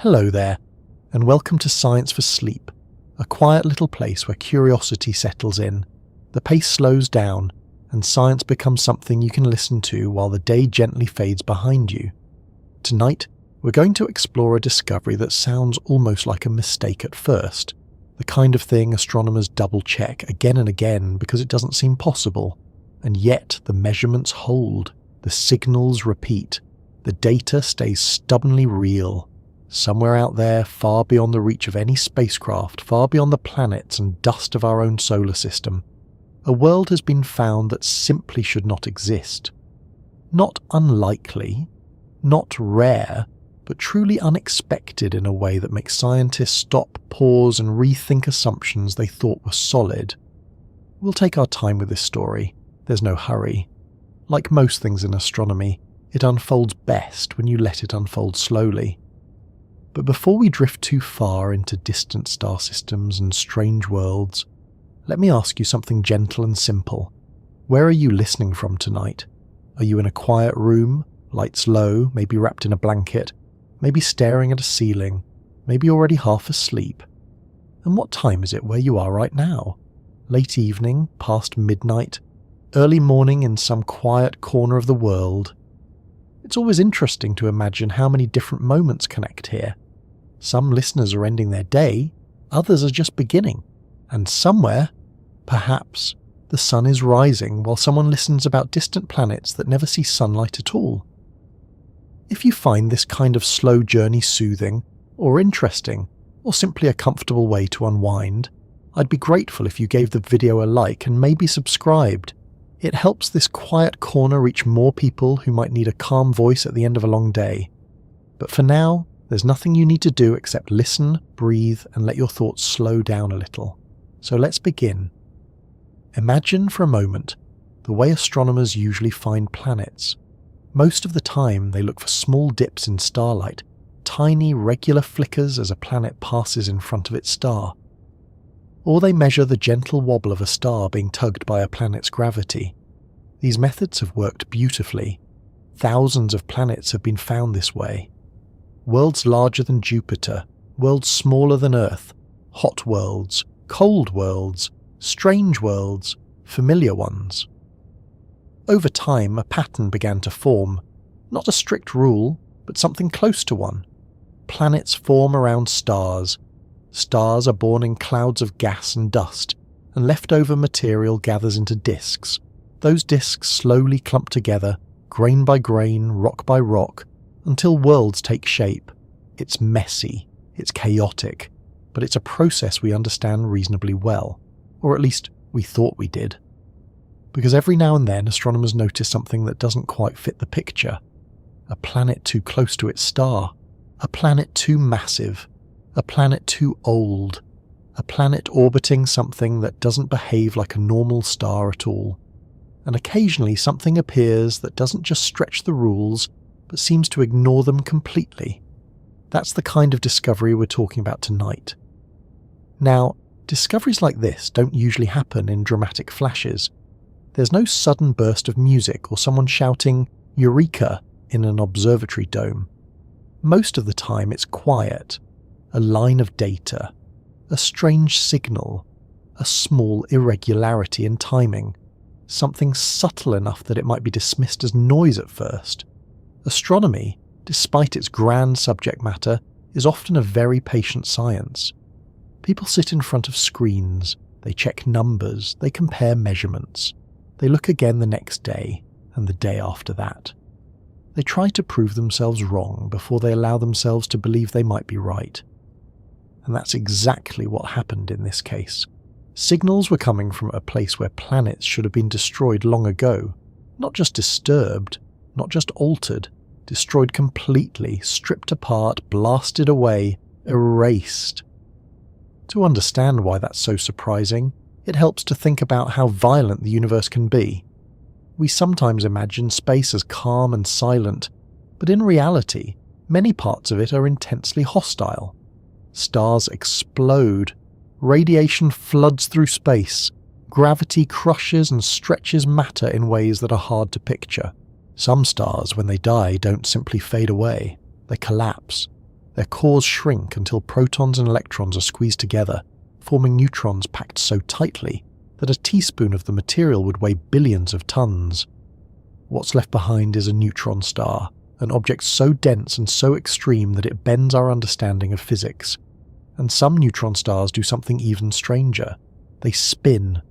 Hello there, and welcome to Science for Sleep, a quiet little place where curiosity settles in, the pace slows down, and science becomes something you can listen to while the day gently fades behind you. Tonight, we're going to explore a discovery that sounds almost like a mistake at first, the kind of thing astronomers double-check again and again because it doesn't seem possible, and yet the measurements hold, the signals repeat, the data stays stubbornly real. Somewhere out there, far beyond the reach of any spacecraft, far beyond the planets and dust of our own solar system, a world has been found that simply should not exist. Not unlikely, not rare, but truly unexpected in a way that makes scientists stop, pause, and rethink assumptions they thought were solid. We'll take our time with this story. There's no hurry. Like most things in astronomy, it unfolds best when you let it unfold slowly. But before we drift too far into distant star systems and strange worlds, let me ask you something gentle and simple. Where are you listening from tonight? Are you in a quiet room, lights low, maybe wrapped in a blanket, maybe staring at a ceiling, maybe already half asleep? And what time is it where you are right now? Late evening, past midnight, early morning in some quiet corner of the world? It's always interesting to imagine how many different moments connect here. Some listeners are ending their day, others are just beginning, and somewhere, perhaps, the sun is rising while someone listens about distant planets that never see sunlight at all. If you find this kind of slow journey soothing, or interesting, or simply a comfortable way to unwind, I'd be grateful if you gave the video a like and maybe subscribed. It helps this quiet corner reach more people who might need a calm voice at the end of a long day. But for now, there's nothing you need to do except listen, breathe, and let your thoughts slow down a little. So let's begin. Imagine for a moment the way astronomers usually find planets. Most of the time, they look for small dips in starlight, tiny regular flickers as a planet passes in front of its star. Or they measure the gentle wobble of a star being tugged by a planet's gravity. These methods have worked beautifully. Thousands of planets have been found this way. Worlds larger than Jupiter, worlds smaller than Earth, hot worlds, cold worlds, strange worlds, familiar ones. Over time, a pattern began to form. Not a strict rule, but something close to one. Planets form around stars. Stars are born in clouds of gas and dust, and leftover material gathers into disks. Those disks slowly clump together, grain by grain, rock by rock, until worlds take shape. It's messy, it's chaotic, but it's a process we understand reasonably well, or at least we thought we did. Because every now and then astronomers notice something that doesn't quite fit the picture. A planet too close to its star, a planet too massive, a planet too old, a planet orbiting something that doesn't behave like a normal star at all. And occasionally something appears that doesn't just stretch the rules, but seems to ignore them completely. That's the kind of discovery we're talking about tonight. Now, discoveries like this don't usually happen in dramatic flashes. There's no sudden burst of music or someone shouting "Eureka" in an observatory dome. Most of the time it's quiet. A line of data, a strange signal, a small irregularity in timing, something subtle enough that it might be dismissed as noise at first. Astronomy, despite its grand subject matter, is often a very patient science. People sit in front of screens, they check numbers, they compare measurements, they look again the next day and the day after that. They try to prove themselves wrong before they allow themselves to believe they might be right. And that's exactly what happened in this case. Signals were coming from a place where planets should have been destroyed long ago. Not just disturbed, not just altered, destroyed completely, stripped apart, blasted away, erased. To understand why that's so surprising, it helps to think about how violent the universe can be. We sometimes imagine space as calm and silent, but in reality, many parts of it are intensely hostile. Stars explode, radiation floods through space, gravity crushes and stretches matter in ways that are hard to picture. Some stars, when they die, don't simply fade away, they collapse. Their cores shrink until protons and electrons are squeezed together, forming neutrons packed so tightly that a teaspoon of the material would weigh billions of tons. What's left behind is a neutron star, an object so dense and so extreme that it bends our understanding of physics. And some neutron stars do something even stranger. They spin.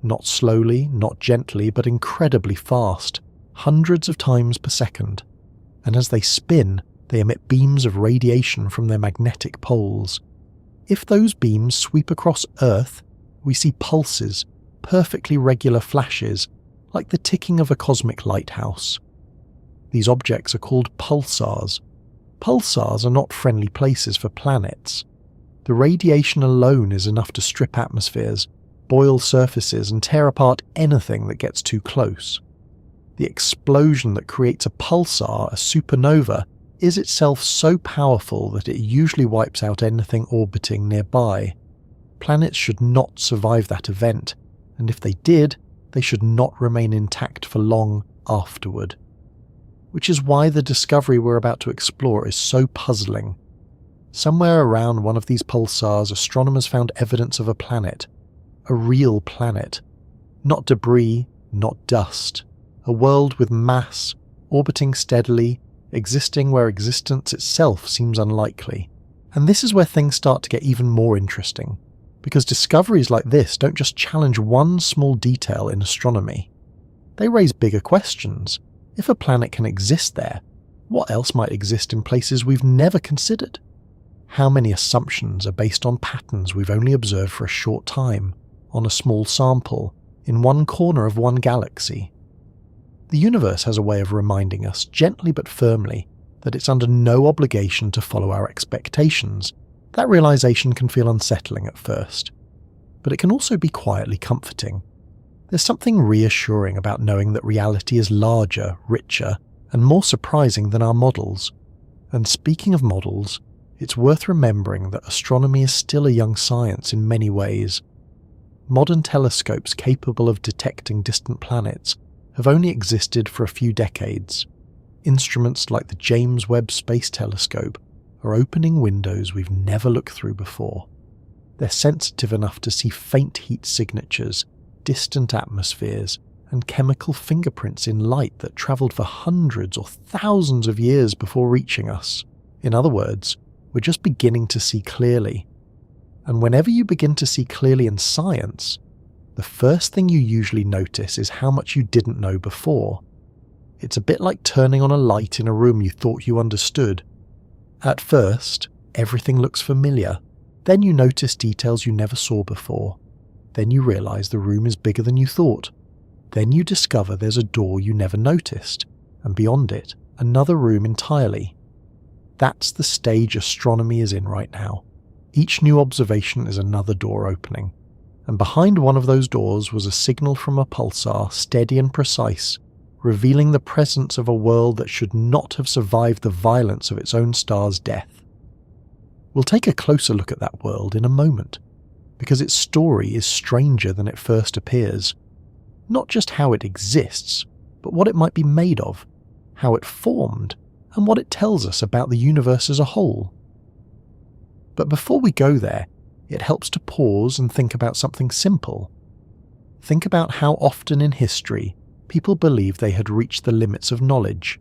Not slowly, not gently, but incredibly fast, hundreds of times per second. And as they spin, they emit beams of radiation from their magnetic poles. If those beams sweep across Earth, we see pulses, perfectly regular flashes, like the ticking of a cosmic lighthouse. These objects are called pulsars. Pulsars are not friendly places for planets. The radiation alone is enough to strip atmospheres, boil surfaces, and tear apart anything that gets too close. The explosion that creates a pulsar, a supernova, is itself so powerful that it usually wipes out anything orbiting nearby. Planets should not survive that event, and if they did, they should not remain intact for long afterward. Which is why the discovery we're about to explore is so puzzling. Somewhere around one of these pulsars, astronomers found evidence of a planet. A real planet. Not debris, not dust. A world with mass, orbiting steadily, existing where existence itself seems unlikely. And this is where things start to get even more interesting, because discoveries like this don't just challenge one small detail in astronomy. They raise bigger questions. If a planet can exist there, what else might exist in places we've never considered? How many assumptions are based on patterns we've only observed for a short time, on a small sample, in one corner of one galaxy? The universe has a way of reminding us, gently but firmly, that it's under no obligation to follow our expectations. That realization can feel unsettling at first, but it can also be quietly comforting. There's something reassuring about knowing that reality is larger, richer, and more surprising than our models. And speaking of models, it's worth remembering that astronomy is still a young science in many ways. Modern telescopes capable of detecting distant planets have only existed for a few decades. Instruments like the James Webb Space Telescope are opening windows we've never looked through before. They're sensitive enough to see faint heat signatures, distant atmospheres, and chemical fingerprints in light that travelled for hundreds or thousands of years before reaching us. In other words, we're just beginning to see clearly. And whenever you begin to see clearly in science, the first thing you usually notice is how much you didn't know before. It's a bit like turning on a light in a room you thought you understood. At first, everything looks familiar. Then you notice details you never saw before. Then you realise the room is bigger than you thought. Then you discover there's a door you never noticed, and beyond it, another room entirely. That's the stage astronomy is in right now. Each new observation is another door opening. And behind one of those doors was a signal from a pulsar, steady and precise, revealing the presence of a world that should not have survived the violence of its own star's death. We'll take a closer look at that world in a moment, because its story is stranger than it first appears. Not just how it exists, but what it might be made of, how it formed, and what it tells us about the universe as a whole. But before we go there, it helps to pause and think about something simple. Think about how often in history people believed they had reached the limits of knowledge.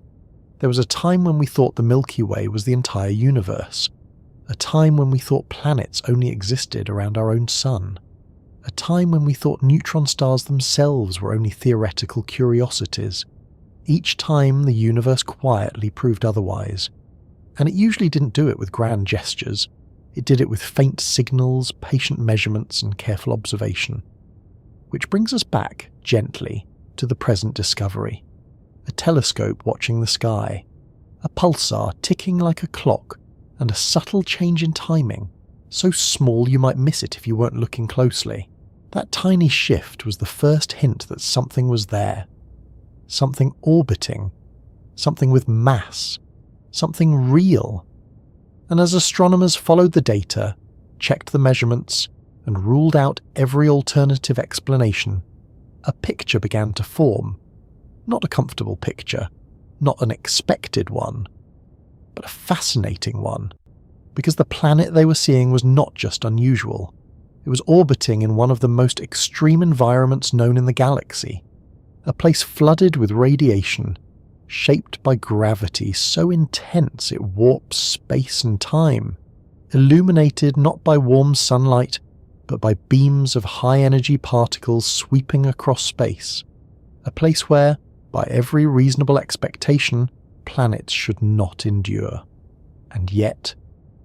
There was a time when we thought the Milky Way was the entire universe, a time when we thought planets only existed around our own sun, a time when we thought neutron stars themselves were only theoretical curiosities. Each time the universe quietly proved otherwise, and it usually didn't do it with grand gestures. It did it with faint signals, patient measurements, and careful observation. Which brings us back, gently, to the present discovery. A telescope watching the sky, a pulsar ticking like a clock, and a subtle change in timing, so small you might miss it if you weren't looking closely. That tiny shift was the first hint that something was there. Something orbiting, something with mass, something real. And as astronomers followed the data, checked the measurements, and ruled out every alternative explanation, a picture began to form. Not a comfortable picture, not an expected one, but a fascinating one. because the planet they were seeing was not just unusual. It was orbiting in one of the most extreme environments known in the galaxy, a place flooded with radiation, shaped by gravity so intense it warps space and time, illuminated not by warm sunlight, but by beams of high-energy particles sweeping across space, a place where, by every reasonable expectation, planets should not endure. And yet,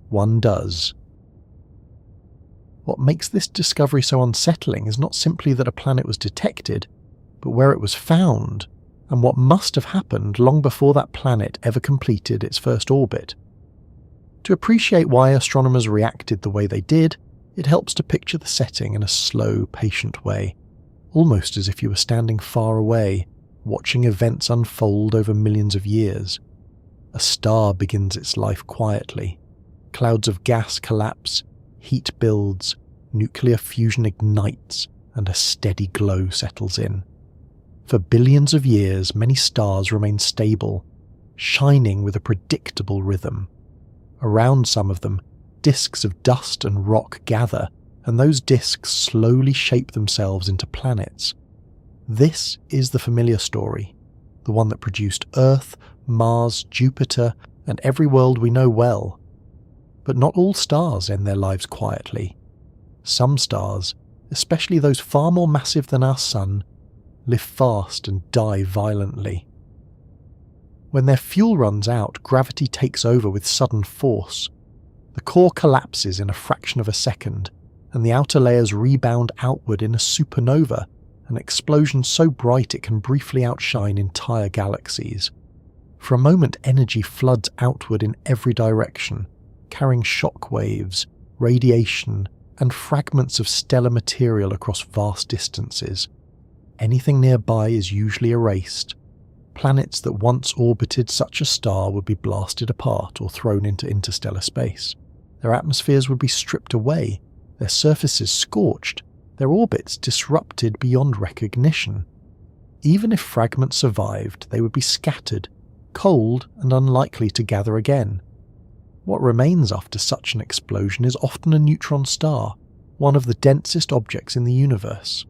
one does. What makes this discovery so unsettling is not simply that a planet was detected, but where it was found, and what must have happened long before that planet ever completed its first orbit. To appreciate why astronomers reacted the way they did, it helps to picture the setting in a slow, patient way, almost as if you were standing far away, watching events unfold over millions of years. A star begins its life quietly. Clouds of gas collapse, heat builds, nuclear fusion ignites, and a steady glow settles in. For billions of years, many stars remain stable, shining with a predictable rhythm. Around some of them, disks of dust and rock gather, and those disks slowly shape themselves into planets. This is the familiar story, the one that produced Earth, Mars, Jupiter, and every world we know well. But not all stars end their lives quietly. Some stars, especially those far more massive than our Sun, live fast and die violently. When their fuel runs out, gravity takes over with sudden force. The core collapses in a fraction of a second, and the outer layers rebound outward in a supernova, an explosion so bright it can briefly outshine entire galaxies. For a moment, energy floods outward in every direction, carrying shock waves, radiation, and fragments of stellar material across vast distances. Anything nearby is usually erased. Planets that once orbited such a star would be blasted apart or thrown into interstellar space. Their atmospheres would be stripped away, their surfaces scorched, their orbits disrupted beyond recognition. Even if fragments survived, they would be scattered, cold and unlikely to gather again. What remains after such an explosion is often a neutron star, one of the densest objects in the universe.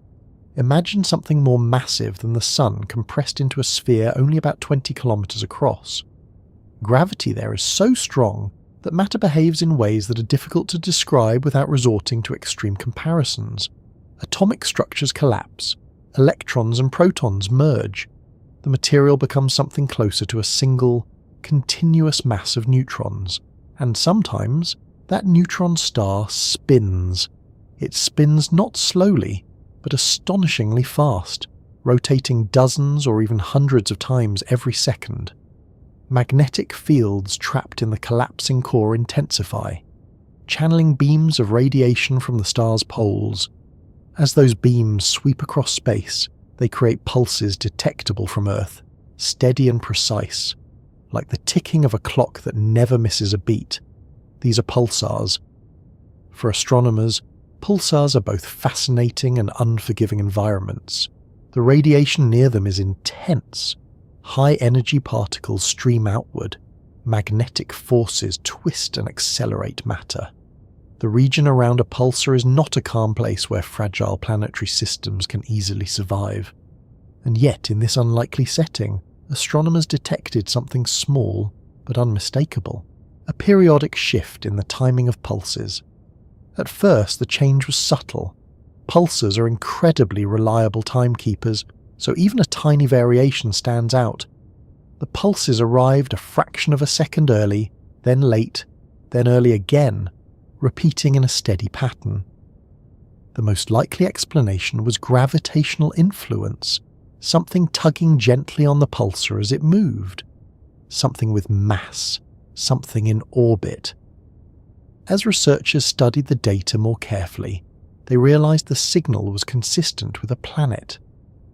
Imagine something more massive than the Sun compressed into a sphere only about 20 kilometers across. Gravity there is so strong that matter behaves in ways that are difficult to describe without resorting to extreme comparisons. Atomic structures collapse, electrons and protons merge. The material becomes something closer to a single, continuous mass of neutrons, and sometimes that neutron star spins. It spins not slowly, but astonishingly fast, rotating dozens or even hundreds of times every second. Magnetic fields trapped in the collapsing core intensify, channeling beams of radiation from the star's poles. As those beams sweep across space, they create pulses detectable from Earth, steady and precise, like the ticking of a clock that never misses a beat. These are pulsars. For astronomers, pulsars are both fascinating and unforgiving environments. The radiation near them is intense. High-energy particles stream outward. Magnetic forces twist and accelerate matter. The region around a pulsar is not a calm place where fragile planetary systems can easily survive. And yet, in this unlikely setting, astronomers detected something small but unmistakable. A periodic shift in the timing of pulses. At first, the change was subtle. Pulsars are incredibly reliable timekeepers, so even a tiny variation stands out. The pulses arrived a fraction of a second early, then late, then early again, repeating in a steady pattern. The most likely explanation was gravitational influence, something tugging gently on the pulsar as it moved. Something with mass, something in orbit. As researchers studied the data more carefully, they realized the signal was consistent with a planet,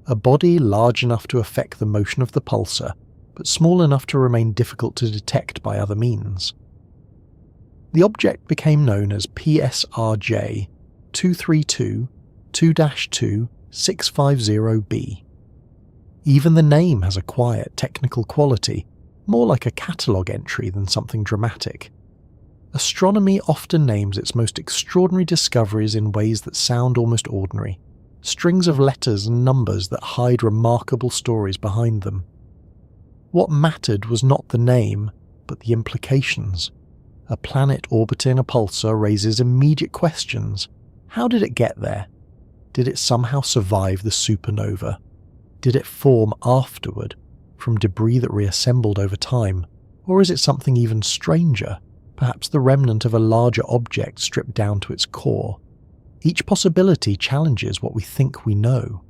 a body large enough to affect the motion of the pulsar, but small enough to remain difficult to detect by other means. The object became known as PSRJ 232-2-650b. Even the name has a quiet, technical quality, more like a catalogue entry than something dramatic. Astronomy often names its most extraordinary discoveries in ways that sound almost ordinary, strings of letters and numbers that hide remarkable stories behind them. What mattered was not the name, but the implications. A planet orbiting a pulsar raises immediate questions. How did it get there? Did it somehow survive the supernova? Did it form afterward, from debris that reassembled over time? Or is it something even stranger, perhaps the remnant of a larger object stripped down to its core? Each possibility challenges what we think we know.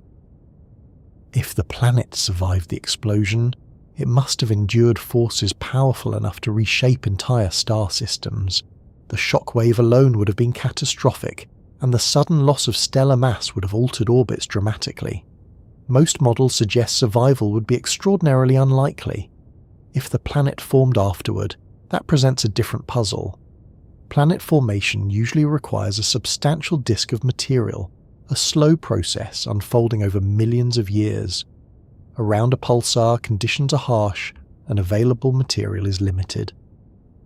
If the planet survived the explosion, it must have endured forces powerful enough to reshape entire star systems. The shockwave alone would have been catastrophic, and the sudden loss of stellar mass would have altered orbits dramatically. Most models suggest survival would be extraordinarily unlikely. If the planet formed afterward, that presents a different puzzle. Planet formation usually requires a substantial disk of material, a slow process unfolding over millions of years. Around a pulsar, conditions are harsh and available material is limited.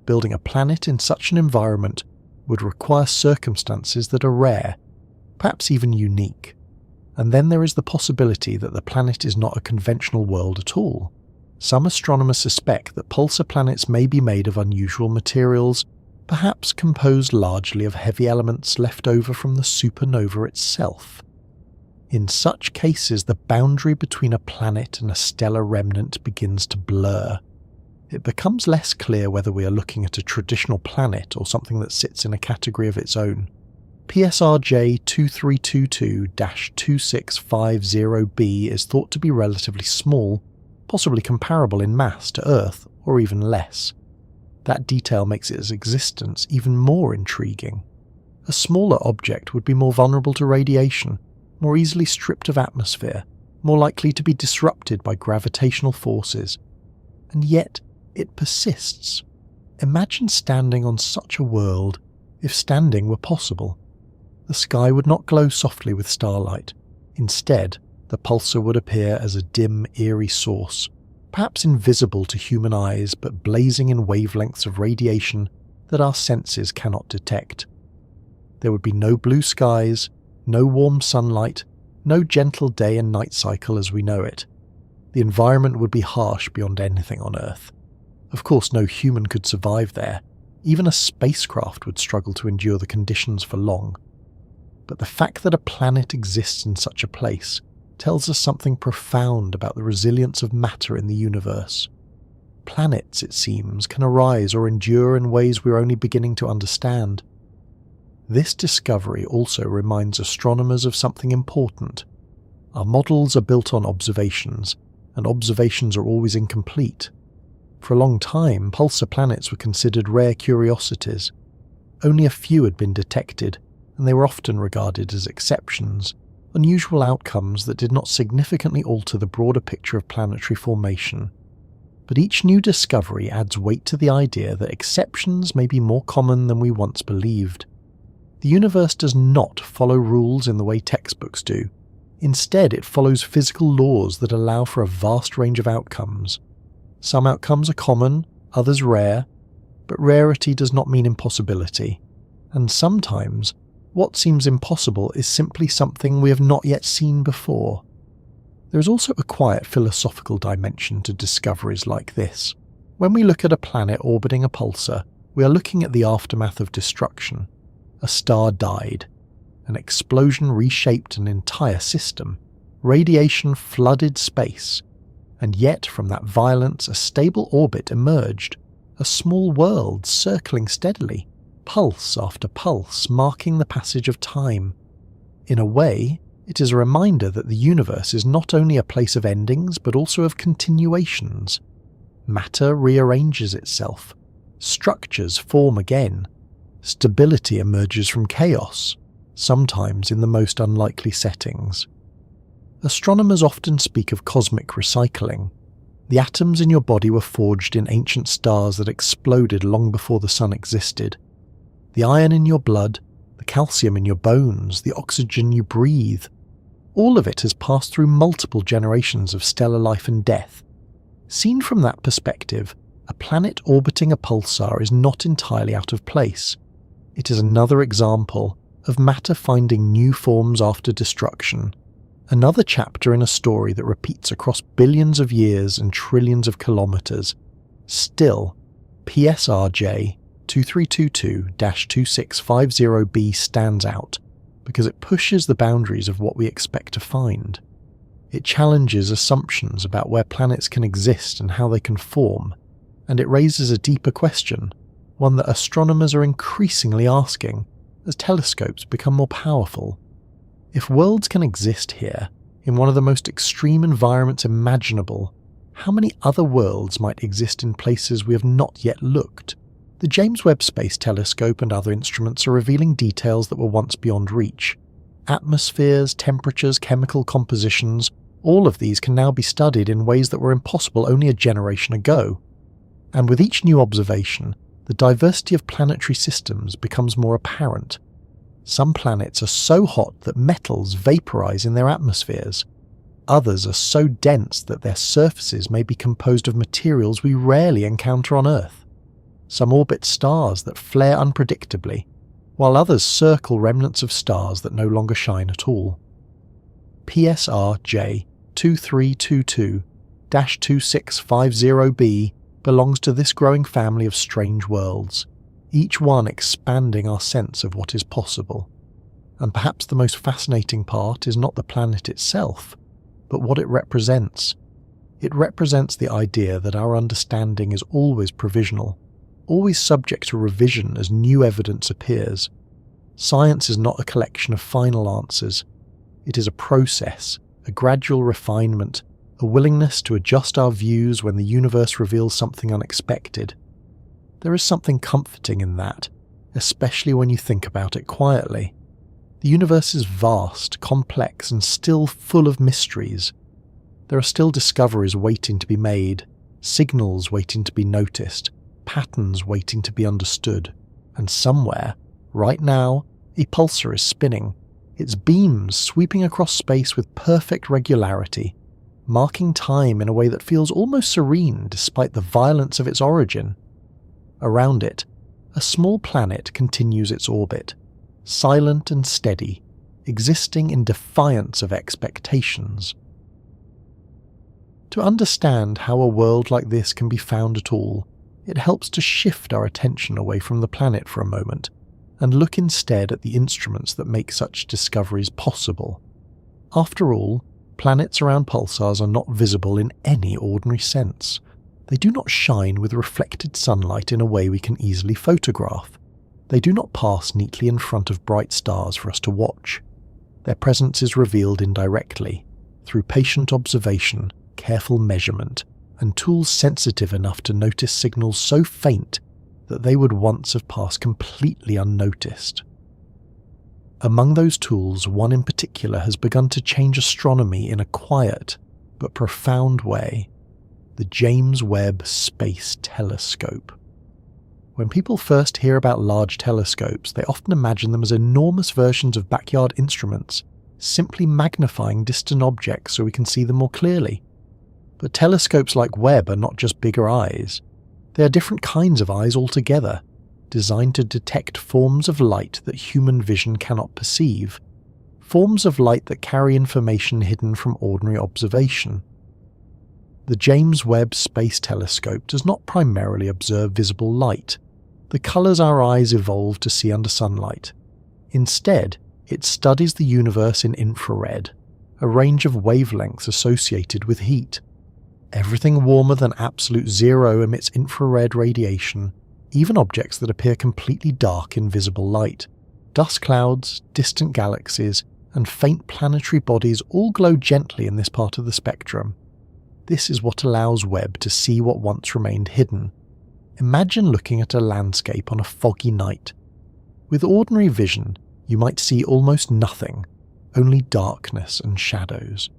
Building a planet in such an environment would require circumstances that are rare, perhaps even unique. And then there is the possibility that the planet is not a conventional world at all. Some astronomers suspect that pulsar planets may be made of unusual materials, perhaps composed largely of heavy elements left over from the supernova itself. In such cases, the boundary between a planet and a stellar remnant begins to blur. It becomes less clear whether we are looking at a traditional planet or something that sits in a category of its own. PSRJ 2322-2650b is thought to be relatively small, possibly comparable in mass to Earth, or even less. That detail makes its existence even more intriguing. A smaller object would be more vulnerable to radiation, more easily stripped of atmosphere, more likely to be disrupted by gravitational forces. And yet, it persists. Imagine standing on such a world, if standing were possible. The sky would not glow softly with starlight. Instead, the pulsar would appear as a dim, eerie source, perhaps invisible to human eyes but blazing in wavelengths of radiation that our senses cannot detect. There would be no blue skies, no warm sunlight, no gentle day and night cycle as we know it. The environment would be harsh beyond anything on Earth. Of course, no human could survive there. Even a spacecraft would struggle to endure the conditions for long. But the fact that a planet exists in such a place tells us something profound about the resilience of matter in the universe. Planets, it seems, can arise or endure in ways we're only beginning to understand. This discovery also reminds astronomers of something important. Our models are built on observations, and observations are always incomplete. For a long time, pulsar planets were considered rare curiosities. Only a few had been detected, and they were often regarded as exceptions, unusual outcomes that did not significantly alter the broader picture of planetary formation. But each new discovery adds weight to the idea that exceptions may be more common than we once believed. The universe does not follow rules in the way textbooks do. Instead, it follows physical laws that allow for a vast range of outcomes. Some outcomes are common, others rare, but rarity does not mean impossibility. And sometimes, what seems impossible is simply something we have not yet seen before. There is also a quiet philosophical dimension to discoveries like this. When we look at a planet orbiting a pulsar, we are looking at the aftermath of destruction. A star died. An explosion reshaped an entire system. Radiation flooded space. And yet, from that violence, a stable orbit emerged. A small world circling steadily, pulse after pulse, marking the passage of time. In a way, it is a reminder that the universe is not only a place of endings, but also of continuations. Matter rearranges itself. Structures form again. Stability emerges from chaos, sometimes in the most unlikely settings. Astronomers often speak of cosmic recycling. The atoms in your body were forged in ancient stars that exploded long before the sun existed. The iron in your blood, the calcium in your bones, the oxygen you breathe, all of it has passed through multiple generations of stellar life and death. Seen from that perspective, a planet orbiting a pulsar is not entirely out of place. It is another example of matter finding new forms after destruction, another chapter in a story that repeats across billions of years and trillions of kilometers. Still, PSRJ 2322-2650b stands out because it pushes the boundaries of what we expect to find. It challenges assumptions about where planets can exist and how they can form, and it raises a deeper question, one that astronomers are increasingly asking as telescopes become more powerful. If worlds can exist here, in one of the most extreme environments imaginable, how many other worlds might exist in places we have not yet looked? The James Webb Space Telescope and other instruments are revealing details that were once beyond reach. Atmospheres, temperatures, chemical compositions, all of these can now be studied in ways that were impossible only a generation ago. And with each new observation, the diversity of planetary systems becomes more apparent. Some planets are so hot that metals vaporize in their atmospheres. Others are so dense that their surfaces may be composed of materials we rarely encounter on Earth. Some orbit stars that flare unpredictably, while others circle remnants of stars that no longer shine at all. PSRJ 2322-2650b belongs to this growing family of strange worlds, each one expanding our sense of what is possible. And perhaps the most fascinating part is not the planet itself, but what it represents. It represents the idea that our understanding is always provisional, always subject to revision as new evidence appears. Science is not a collection of final answers. It is a process, a gradual refinement, a willingness to adjust our views when the universe reveals something unexpected. There is something comforting in that, especially when you think about it quietly. The universe is vast, complex, and still full of mysteries. There are still discoveries waiting to be made, signals waiting to be noticed, patterns waiting to be understood, and somewhere, right now, a pulsar is spinning, its beams sweeping across space with perfect regularity, marking time in a way that feels almost serene despite the violence of its origin. Around it, a small planet continues its orbit, silent and steady, existing in defiance of expectations. To understand how a world like this can be found at all, it helps to shift our attention away from the planet for a moment and look instead at the instruments that make such discoveries possible. After all, planets around pulsars are not visible in any ordinary sense. They do not shine with reflected sunlight in a way we can easily photograph. They do not pass neatly in front of bright stars for us to watch. Their presence is revealed indirectly, through patient observation, careful measurement, and tools sensitive enough to notice signals so faint that they would once have passed completely unnoticed. Among those tools, one in particular has begun to change astronomy in a quiet but profound way: the James Webb Space Telescope. When people first hear about large telescopes, they often imagine them as enormous versions of backyard instruments, simply magnifying distant objects so we can see them more clearly. But telescopes like Webb are not just bigger eyes. They are different kinds of eyes altogether, designed to detect forms of light that human vision cannot perceive, forms of light that carry information hidden from ordinary observation. The James Webb Space Telescope does not primarily observe visible light, the colours our eyes evolve to see under sunlight. Instead, it studies the universe in infrared, a range of wavelengths associated with heat. Everything warmer than absolute zero emits infrared radiation, even objects that appear completely dark in visible light. Dust clouds, distant galaxies, and faint planetary bodies all glow gently in this part of the spectrum. This is what allows Webb to see what once remained hidden. Imagine looking at a landscape on a foggy night. With ordinary vision, you might see almost nothing, only darkness and shadows.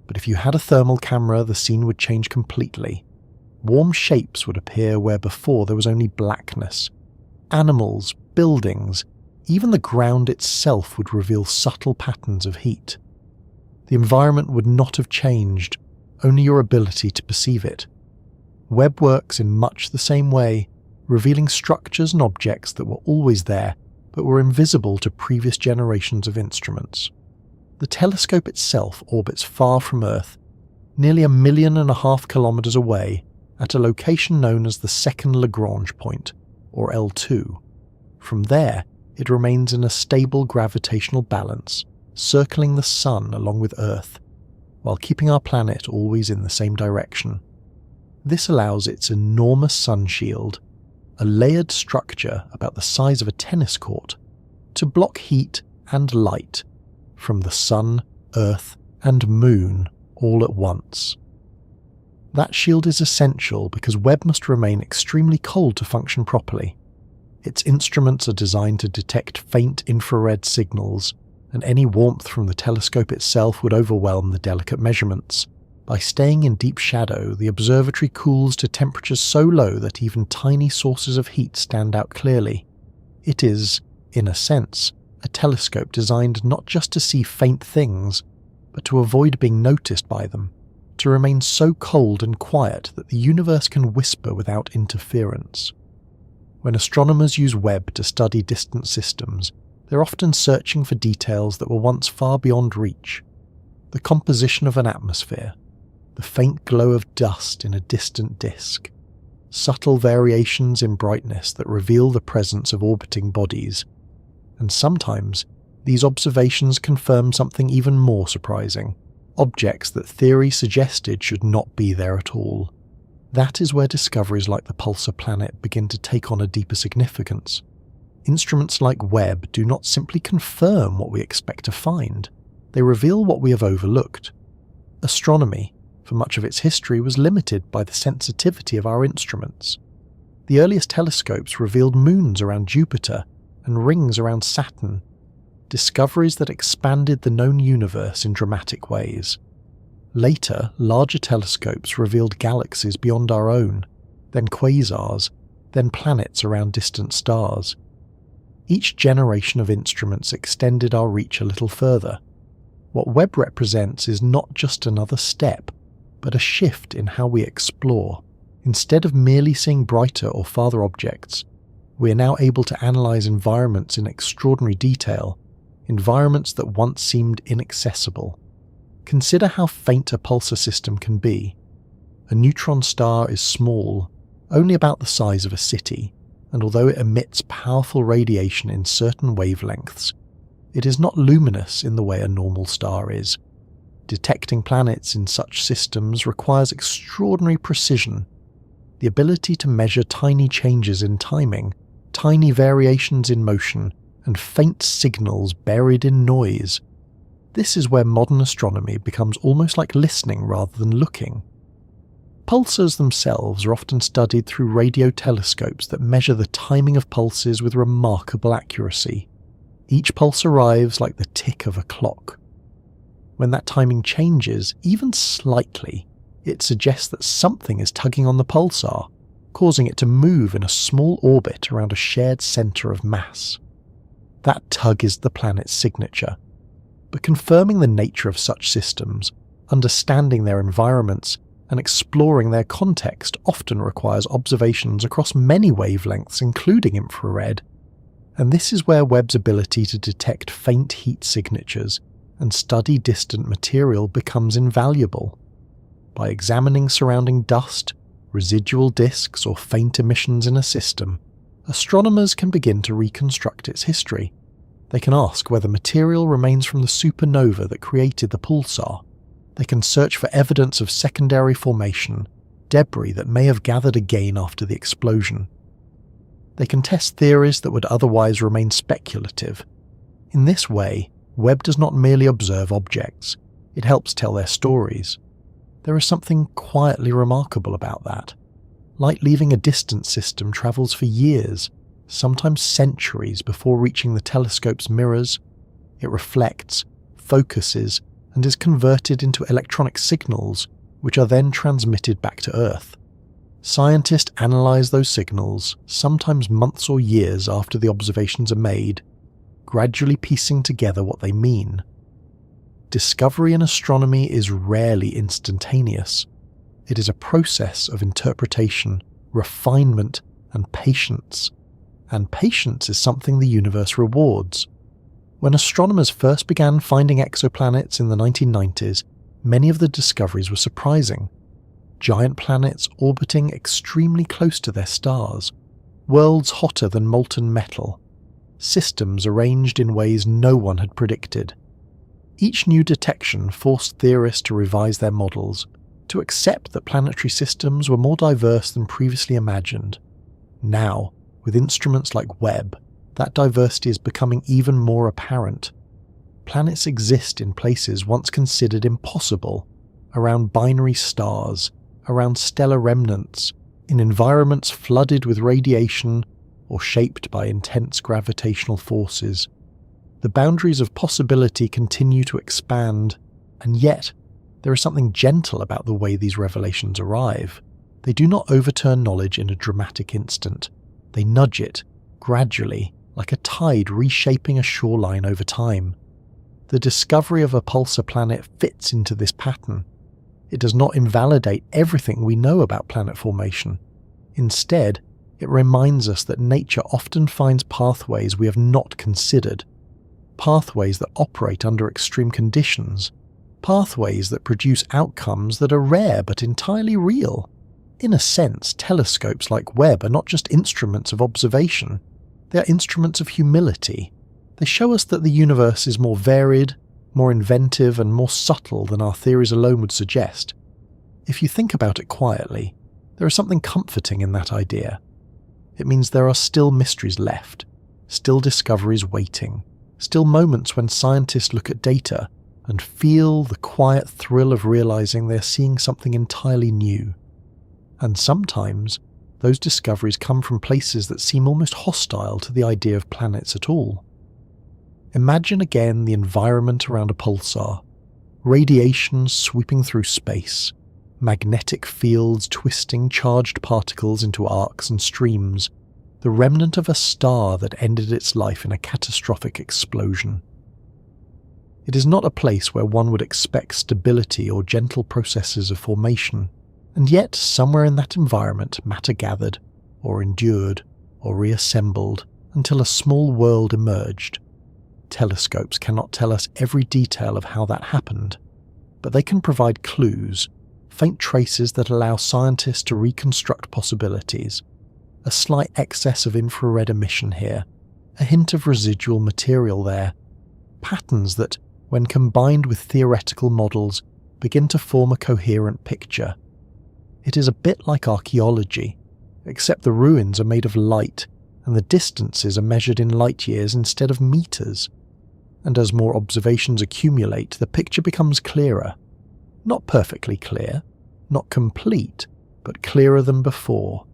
But if you had a thermal camera, the scene would change completely. Warm shapes would appear where before there was only blackness. Animals, buildings, even the ground itself would reveal subtle patterns of heat. The environment would not have changed, only your ability to perceive it. Webb works in much the same way, revealing structures and objects that were always there but were invisible to previous generations of instruments. The telescope itself orbits far from Earth, nearly 1.5 million kilometers away, at a location known as the second Lagrange point, or L2. From there, it remains in a stable gravitational balance, circling the Sun along with Earth, while keeping our planet always in the same direction. This allows its enormous sun shield, a layered structure about the size of a tennis court, to block heat and light from the Sun, Earth, and Moon all at once. That shield is essential because Webb must remain extremely cold to function properly. Its instruments are designed to detect faint infrared signals, and any warmth from the telescope itself would overwhelm the delicate measurements. By staying in deep shadow, the observatory cools to temperatures so low that even tiny sources of heat stand out clearly. It is, in a sense, a telescope designed not just to see faint things, but to avoid being noticed by them, to remain so cold and quiet that the universe can whisper without interference. When astronomers use Webb to study distant systems, they're often searching for details that were once far beyond reach. The composition of an atmosphere, the faint glow of dust in a distant disk, subtle variations in brightness that reveal the presence of orbiting bodies, and sometimes these observations confirm something even more surprising, objects that theory suggested should not be there at all. That is where discoveries like the pulsar planet begin to take on a deeper significance. Instruments like Webb do not simply confirm what we expect to find, they reveal what we have overlooked. Astronomy, for much of its history, was limited by the sensitivity of our instruments. The earliest telescopes revealed moons around Jupiter and rings around Saturn, discoveries that expanded the known universe in dramatic ways. Later, larger telescopes revealed galaxies beyond our own, then quasars, then planets around distant stars. Each generation of instruments extended our reach a little further. What Webb represents is not just another step, but a shift in how we explore. Instead of merely seeing brighter or farther objects, we are now able to analyze environments in extraordinary detail, environments that once seemed inaccessible. Consider how faint a pulsar system can be. A neutron star is small, only about the size of a city, and although it emits powerful radiation in certain wavelengths, it is not luminous in the way a normal star is. Detecting planets in such systems requires extraordinary precision, the ability to measure tiny changes in timing, tiny variations in motion, and faint signals buried in noise. This is where modern astronomy becomes almost like listening rather than looking. Pulsars themselves are often studied through radio telescopes that measure the timing of pulses with remarkable accuracy. Each pulse arrives like the tick of a clock. When that timing changes, even slightly, it suggests that something is tugging on the pulsar, causing it to move in a small orbit around a shared centre of mass. That tug is the planet's signature. But confirming the nature of such systems, understanding their environments, and exploring their context often requires observations across many wavelengths, including infrared. And this is where Webb's ability to detect faint heat signatures and study distant material becomes invaluable. By examining surrounding dust, residual disks, or faint emissions in a system, astronomers can begin to reconstruct its history. They can ask whether material remains from the supernova that created the pulsar. They can search for evidence of secondary formation, debris that may have gathered again after the explosion. They can test theories that would otherwise remain speculative. In this way, Webb does not merely observe objects, it helps tell their stories. There is something quietly remarkable about that. Light leaving a distant system travels for years, sometimes centuries before reaching the telescope's mirrors. It reflects, focuses, and is converted into electronic signals, which are then transmitted back to Earth. Scientists analyze those signals, sometimes months or years after the observations are made, gradually piecing together what they mean. Discovery in astronomy is rarely instantaneous. It is a process of interpretation, refinement, and patience. And patience is something the universe rewards. When astronomers first began finding exoplanets in the 1990s, many of the discoveries were surprising. Giant planets orbiting extremely close to their stars, worlds hotter than molten metal, systems arranged in ways no one had predicted. Each new detection forced theorists to revise their models, to accept that planetary systems were more diverse than previously imagined. Now, with instruments like Webb, that diversity is becoming even more apparent. Planets exist in places once considered impossible, around binary stars, around stellar remnants, in environments flooded with radiation or shaped by intense gravitational forces. The boundaries of possibility continue to expand, and yet there is something gentle about the way these revelations arrive. They do not overturn knowledge in a dramatic instant. They nudge it, gradually, like a tide reshaping a shoreline over time. The discovery of a pulsar planet fits into this pattern. It does not invalidate everything we know about planet formation. Instead, it reminds us that nature often finds pathways we have not considered, pathways that operate under extreme conditions, pathways that produce outcomes that are rare but entirely real. In a sense, telescopes like Webb are not just instruments of observation, they are instruments of humility. They show us that the universe is more varied, more inventive, and more subtle than our theories alone would suggest. If you think about it quietly, there is something comforting in that idea. It means there are still mysteries left, still discoveries waiting, still moments when scientists look at data and feel the quiet thrill of realizing they're seeing something entirely new. And sometimes, those discoveries come from places that seem almost hostile to the idea of planets at all. Imagine again the environment around a pulsar, radiation sweeping through space, magnetic fields twisting charged particles into arcs and streams, the remnant of a star that ended its life in a catastrophic explosion. It is not a place where one would expect stability or gentle processes of formation, and yet somewhere in that environment matter gathered, or endured, or reassembled until a small world emerged. Telescopes cannot tell us every detail of how that happened, but they can provide clues, faint traces that allow scientists to reconstruct possibilities. A slight excess of infrared emission here, a hint of residual material there, patterns that, when combined with theoretical models, begin to form a coherent picture. It is a bit like archaeology, except the ruins are made of light and the distances are measured in light years instead of meters. And as more observations accumulate, the picture becomes clearer. Not perfectly clear, not complete, but clearer than before.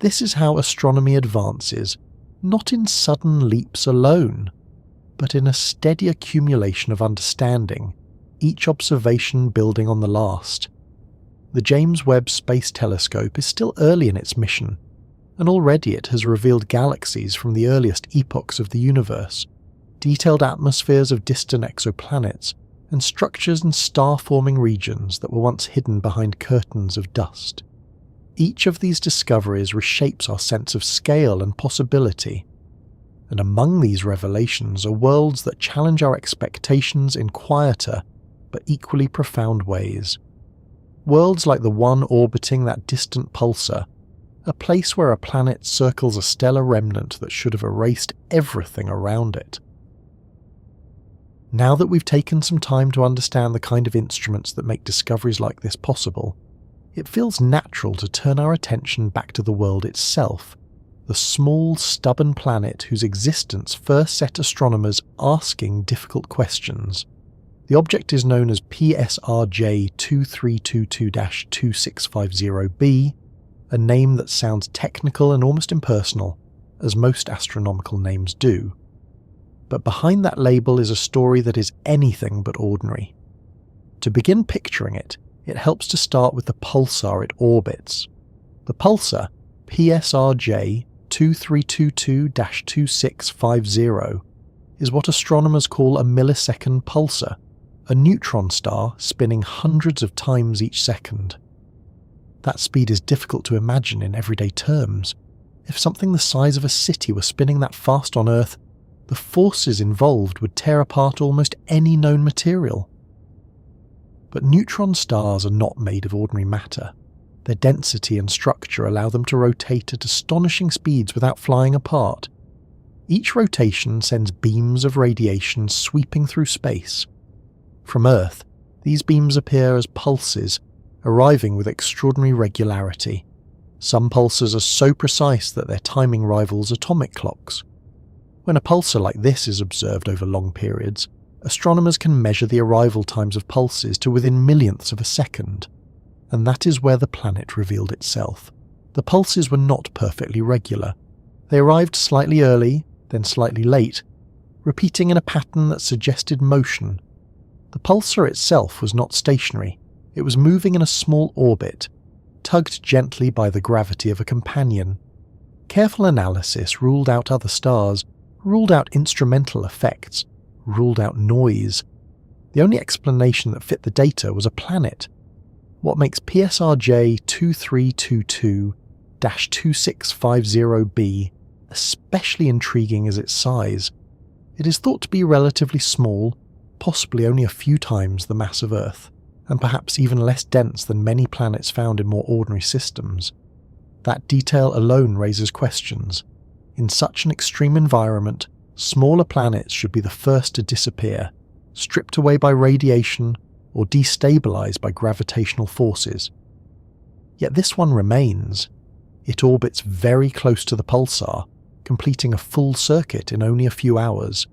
This is how astronomy advances, not in sudden leaps alone, but in a steady accumulation of understanding, each observation building on the last. The James Webb Space Telescope is still early in its mission, and already it has revealed galaxies from the earliest epochs of the universe, detailed atmospheres of distant exoplanets, and structures in star-forming regions that were once hidden behind curtains of dust. Each of these discoveries reshapes our sense of scale and possibility, and among these revelations are worlds that challenge our expectations in quieter but equally profound ways. Worlds like the one orbiting that distant pulsar, a place where a planet circles a stellar remnant that should have erased everything around it. Now that we've taken some time to understand the kind of instruments that make discoveries like this possible, it feels natural to turn our attention back to the world itself, the small, stubborn planet whose existence first set astronomers asking difficult questions. The object is known as PSRJ 2322-2650b, a name that sounds technical and almost impersonal, as most astronomical names do. But behind that label is a story that is anything but ordinary. To begin picturing it, it helps to start with the pulsar it orbits. The pulsar, PSRJ 2322-2650, is what astronomers call a millisecond pulsar, a neutron star spinning hundreds of times each second. That speed is difficult to imagine in everyday terms. If something the size of a city were spinning that fast on Earth, the forces involved would tear apart almost any known material. But neutron stars are not made of ordinary matter. Their density and structure allow them to rotate at astonishing speeds without flying apart. Each rotation sends beams of radiation sweeping through space. From Earth, these beams appear as pulses, arriving with extraordinary regularity. Some pulses are so precise that their timing rivals atomic clocks. When a pulsar like this is observed over long periods, astronomers can measure the arrival times of pulses to within millionths of a second. And that is where the planet revealed itself. The pulses were not perfectly regular. They arrived slightly early, then slightly late, repeating in a pattern that suggested motion. The pulsar itself was not stationary. It was moving in a small orbit, tugged gently by the gravity of a companion. Careful analysis ruled out other stars, ruled out instrumental effects, ruled out noise. The only explanation that fit the data was a planet. What makes PSRJ 2322-2650b especially intriguing is its size. It is thought to be relatively small, possibly only a few times the mass of Earth, and perhaps even less dense than many planets found in more ordinary systems. That detail alone raises questions. In such an extreme environment, smaller planets should be the first to disappear, stripped away by radiation or destabilized by gravitational forces. Yet this one remains. It orbits very close to the pulsar, completing a full circuit in only a few hours.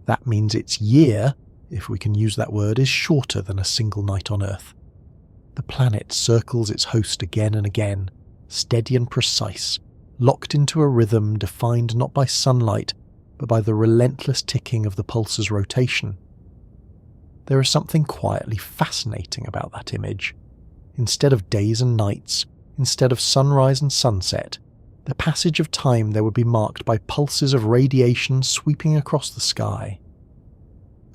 That means its year, if we can use that word, is shorter than a single night on Earth. The planet circles its host again and again, steady and precise, locked into a rhythm defined not by sunlight, but by the relentless ticking of the pulsar's rotation. There is something quietly fascinating about that image. Instead of days and nights, instead of sunrise and sunset, the passage of time there would be marked by pulses of radiation sweeping across the sky.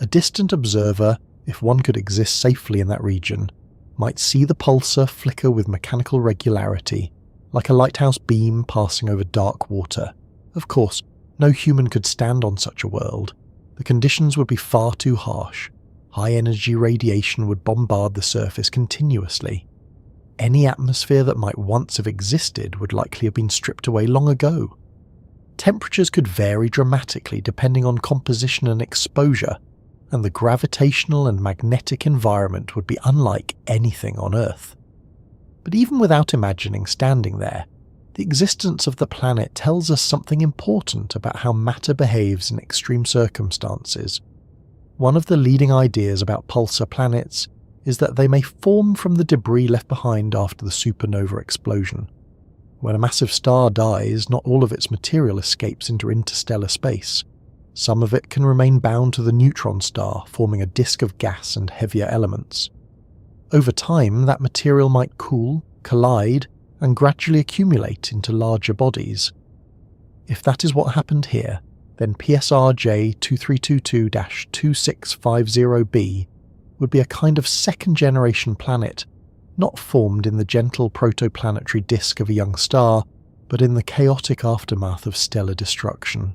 A distant observer, if one could exist safely in that region, might see the pulsar flicker with mechanical regularity, like a lighthouse beam passing over dark water. Of course, no human could stand on such a world. The conditions would be far too harsh. High-energy radiation would bombard the surface continuously. Any atmosphere that might once have existed would likely have been stripped away long ago. Temperatures could vary dramatically depending on composition and exposure, and the gravitational and magnetic environment would be unlike anything on Earth. But even without imagining standing there, the existence of the planet tells us something important about how matter behaves in extreme circumstances. One of the leading ideas about pulsar planets is that they may form from the debris left behind after the supernova explosion. When a massive star dies, not all of its material escapes into interstellar space. Some of it can remain bound to the neutron star, forming a disk of gas and heavier elements. Over time, that material might cool, collide, and gradually accumulate into larger bodies. If that is what happened here, then PSRJ 2322-2650b would be a kind of second-generation planet, not formed in the gentle protoplanetary disk of a young star, but in the chaotic aftermath of stellar destruction.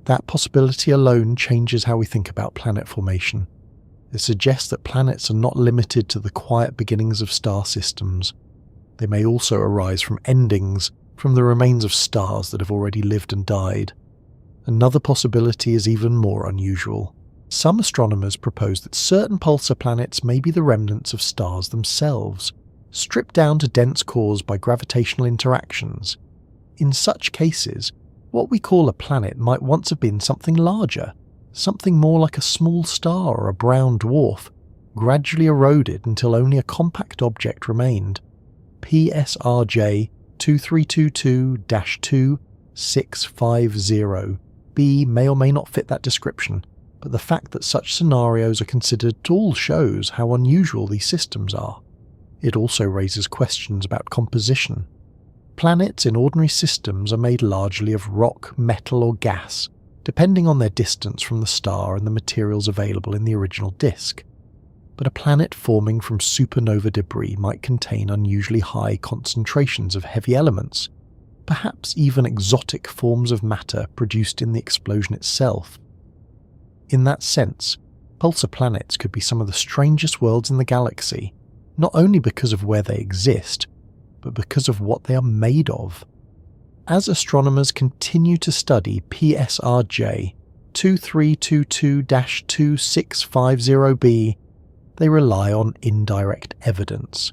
That possibility alone changes how we think about planet formation. It suggests that planets are not limited to the quiet beginnings of star systems. They may also arise from endings, from the remains of stars that have already lived and died. Another possibility is even more unusual. Some astronomers propose that certain pulsar planets may be the remnants of stars themselves, stripped down to dense cores by gravitational interactions. In such cases, what we call a planet might once have been something larger, something more like a small star or a brown dwarf, gradually eroded until only a compact object remained. PSRJ 2322-2650b may or may not fit that description, but the fact that such scenarios are considered at all shows how unusual these systems are. It also raises questions about composition. Planets in ordinary systems are made largely of rock, metal, or gas, depending on their distance from the star and the materials available in the original disk. but a planet forming from supernova debris might contain unusually high concentrations of heavy elements, perhaps even exotic forms of matter produced in the explosion itself. In that sense, pulsar planets could be some of the strangest worlds in the galaxy, not only because of where they exist, but because of what they are made of. As astronomers continue to study PSRJ 2322-2650b, they rely on indirect evidence.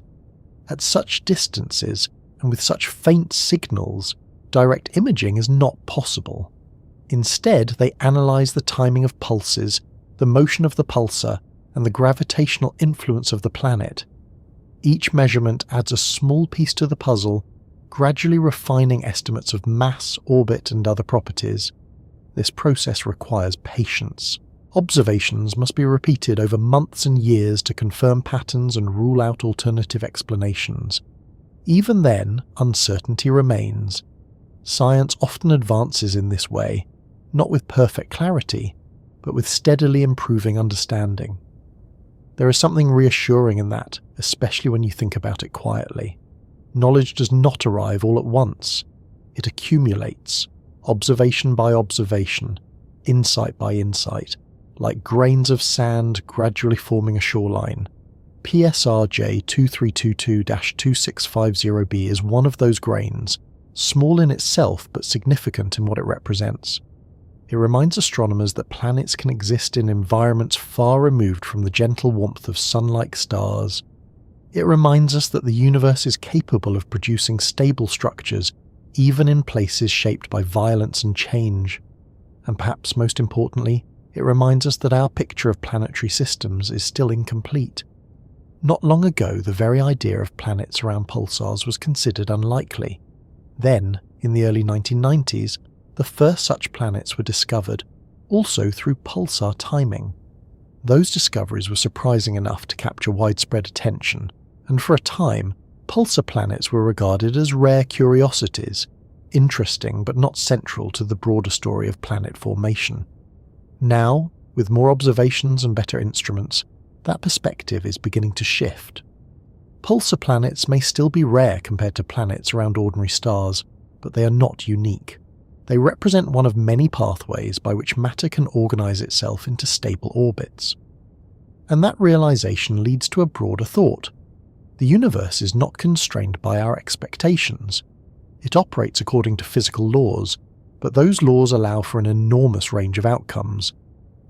At such distances, and with such faint signals, direct imaging is not possible. Instead, they analyse the timing of pulses, the motion of the pulsar, and the gravitational influence of the planet. Each measurement adds a small piece to the puzzle, gradually refining estimates of mass, orbit, and other properties. This process requires patience. Observations must be repeated over months and years to confirm patterns and rule out alternative explanations. Even then, uncertainty remains. Science often advances in this way, not with perfect clarity, but with steadily improving understanding. There is something reassuring in that, especially when you think about it quietly. Knowledge does not arrive all at once. It accumulates, observation by observation, insight by insight, like grains of sand gradually forming a shoreline. PSRJ 2322-2650b is one of those grains, small in itself but significant in what it represents. It reminds astronomers that planets can exist in environments far removed from the gentle warmth of sun-like stars. It reminds us that the universe is capable of producing stable structures, even in places shaped by violence and change. And perhaps most importantly, it reminds us that our picture of planetary systems is still incomplete. Not long ago, the very idea of planets around pulsars was considered unlikely. Then, in the early 1990s, the first such planets were discovered, also through pulsar timing. Those discoveries were surprising enough to capture widespread attention, and for a time, pulsar planets were regarded as rare curiosities, interesting but not central to the broader story of planet formation. Now, with more observations and better instruments, that perspective is beginning to shift. Pulsar planets may still be rare compared to planets around ordinary stars, but they are not unique. They represent one of many pathways by which matter can organize itself into stable orbits. And that realization leads to a broader thought. The universe is not constrained by our expectations. It operates according to physical laws, but those laws allow for an enormous range of outcomes.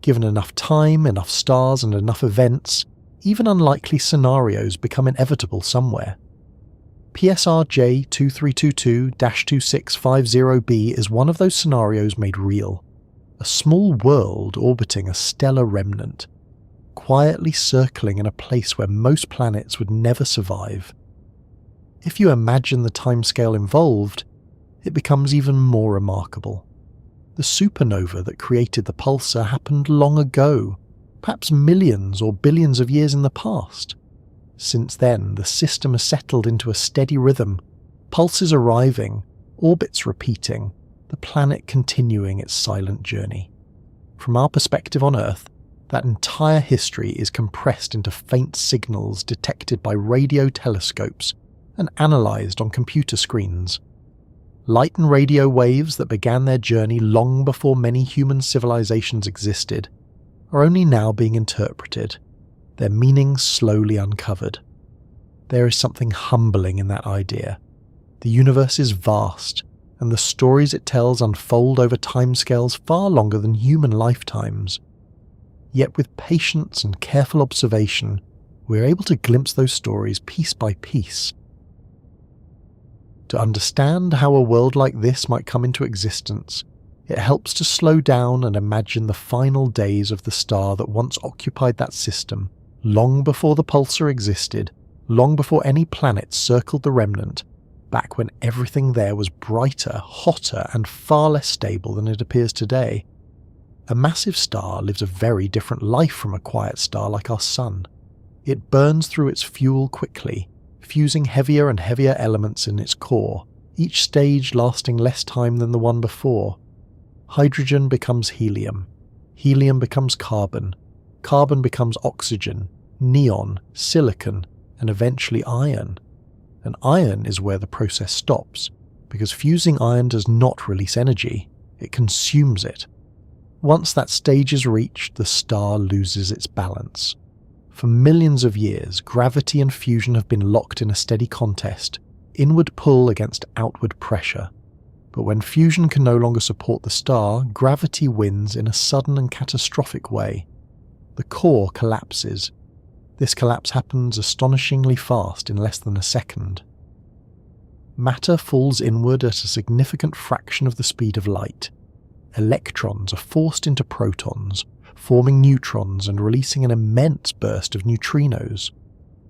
Given enough time, enough stars, and enough events, even unlikely scenarios become inevitable somewhere. PSRJ 2322-2650b is one of those scenarios made real. A small world orbiting a stellar remnant, quietly circling in a place where most planets would never survive. If you imagine the timescale involved, it becomes even more remarkable. The supernova that created the pulsar happened long ago, perhaps millions or billions of years in the past. Since then, the system has settled into a steady rhythm, pulses arriving, orbits repeating, the planet continuing its silent journey. From our perspective on Earth, that entire history is compressed into faint signals detected by radio telescopes and analysed on computer screens. Light and radio waves that began their journey long before many human civilizations existed are only now being interpreted, their meanings slowly uncovered. There is something humbling in that idea. The universe is vast, and the stories it tells unfold over timescales far longer than human lifetimes. Yet with patience and careful observation, we are able to glimpse those stories piece by piece. To understand how a world like this might come into existence, it helps to slow down and imagine the final days of the star that once occupied that system, long before the pulsar existed, long before any planets circled the remnant, back when everything there was brighter, hotter, and far less stable than it appears today. A massive star lives a very different life from a quiet star like our Sun. It burns through its fuel quickly, fusing heavier and heavier elements in its core, each stage lasting less time than the one before. Hydrogen becomes helium. Helium becomes carbon. Carbon becomes oxygen, neon, silicon, and eventually iron. And iron is where the process stops, because fusing iron does not release energy, it consumes it. Once that stage is reached, the star loses its balance. For millions of years, gravity and fusion have been locked in a steady contest, inward pull against outward pressure. But when fusion can no longer support the star, gravity wins in a sudden and catastrophic way. The core collapses. This collapse happens astonishingly fast in less than a second. Matter falls inward at a significant fraction of the speed of light. Electrons are forced into protons, forming neutrons and releasing an immense burst of neutrinos.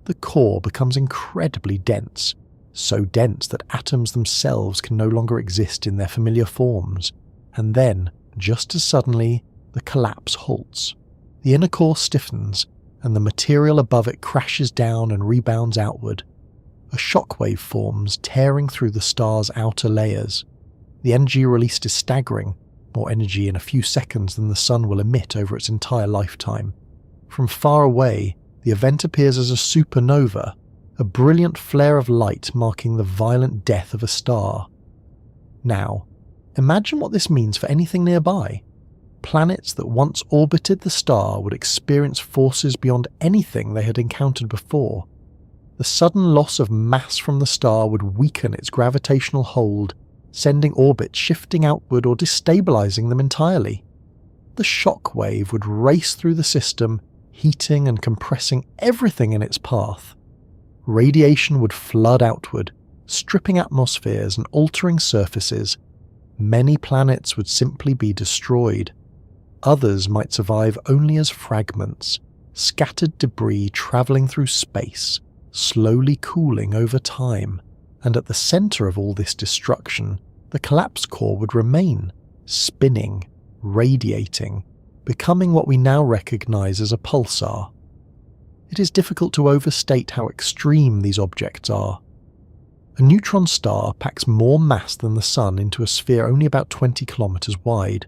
The core becomes incredibly dense, so dense that atoms themselves can no longer exist in their familiar forms, and then, just as suddenly, the collapse halts. The inner core stiffens, and the material above it crashes down and rebounds outward. A shockwave forms, tearing through the star's outer layers. The energy released is staggering, more energy in a few seconds than the sun will emit over its entire lifetime. From far away, the event appears as a supernova, a brilliant flare of light marking the violent death of a star. Now, imagine what this means for anything nearby. Planets that once orbited the star would experience forces beyond anything they had encountered before. The sudden loss of mass from the star would weaken its gravitational hold, sending orbits shifting outward or destabilizing them entirely. The shock wave would race through the system, heating and compressing everything in its path. Radiation would flood outward, stripping atmospheres and altering surfaces. Many planets would simply be destroyed. Others might survive only as fragments, scattered debris travelling through space, slowly cooling over time. And at the centre of all this destruction, the collapsed core would remain, spinning, radiating, becoming what we now recognise as a pulsar. It is difficult to overstate how extreme these objects are. A neutron star packs more mass than the Sun into a sphere only about 20 kilometres wide.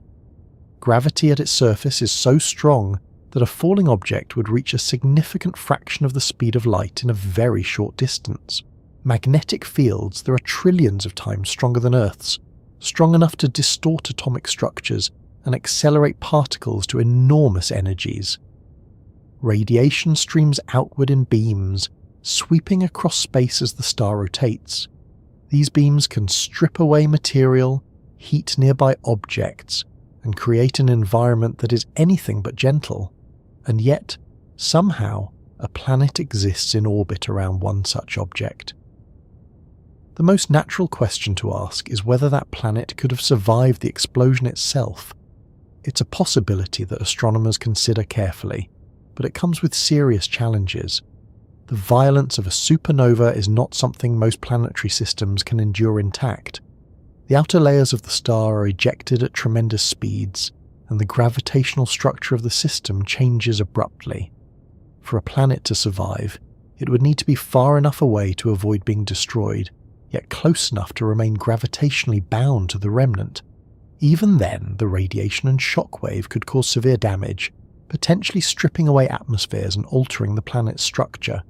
Gravity at its surface is so strong that a falling object would reach a significant fraction of the speed of light in a very short distance. Magnetic fields that are trillions of times stronger than Earth's, strong enough to distort atomic structures and accelerate particles to enormous energies. Radiation streams outward in beams, sweeping across space as the star rotates. These beams can strip away material, heat nearby objects, and create an environment that is anything but gentle. And yet, somehow, a planet exists in orbit around one such object. The most natural question to ask is whether that planet could have survived the explosion itself. It's a possibility that astronomers consider carefully, but it comes with serious challenges. The violence of a supernova is not something most planetary systems can endure intact. The outer layers of the star are ejected at tremendous speeds, and the gravitational structure of the system changes abruptly. For a planet to survive, it would need to be far enough away to avoid being destroyed, yet close enough to remain gravitationally bound to the remnant. Even then, the radiation and shockwave could cause severe damage, potentially stripping away atmospheres and altering the planet's structure.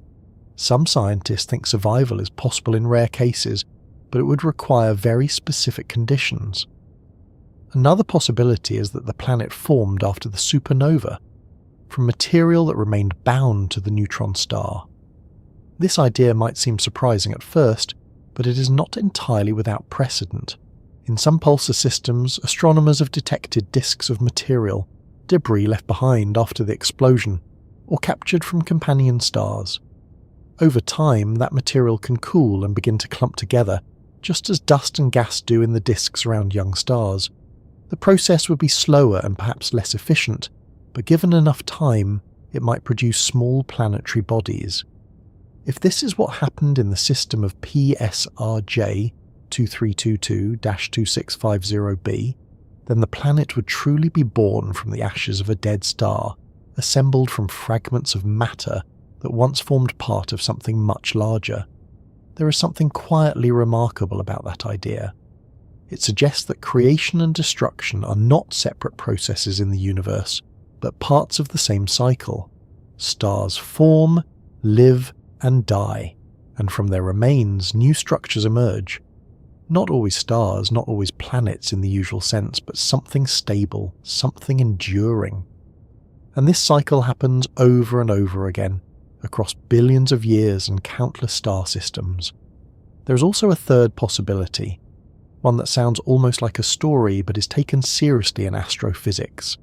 Some scientists think survival is possible in rare cases, but it would require very specific conditions. Another possibility is that the planet formed after the supernova, from material that remained bound to the neutron star. This idea might seem surprising at first, but it is not entirely without precedent. In some pulsar systems, astronomers have detected disks of material, debris left behind after the explosion, or captured from companion stars. Over time, that material can cool and begin to clump together, just as dust and gas do in the disks around young stars. The process would be slower and perhaps less efficient, but given enough time, it might produce small planetary bodies. If this is what happened in the system of PSRJ 2322-2650b, then the planet would truly be born from the ashes of a dead star, assembled from fragments of matter that once formed part of something much larger. There is something quietly remarkable about that idea. It suggests that creation and destruction are not separate processes in the universe, but parts of the same cycle. Stars form, live, and die, and from their remains new structures emerge. Not always stars, not always planets in the usual sense, but something stable, something enduring. And this cycle happens over and over again, across billions of years and countless star systems. There is also a third possibility, one that sounds almost like a story but is taken seriously in astrophysics.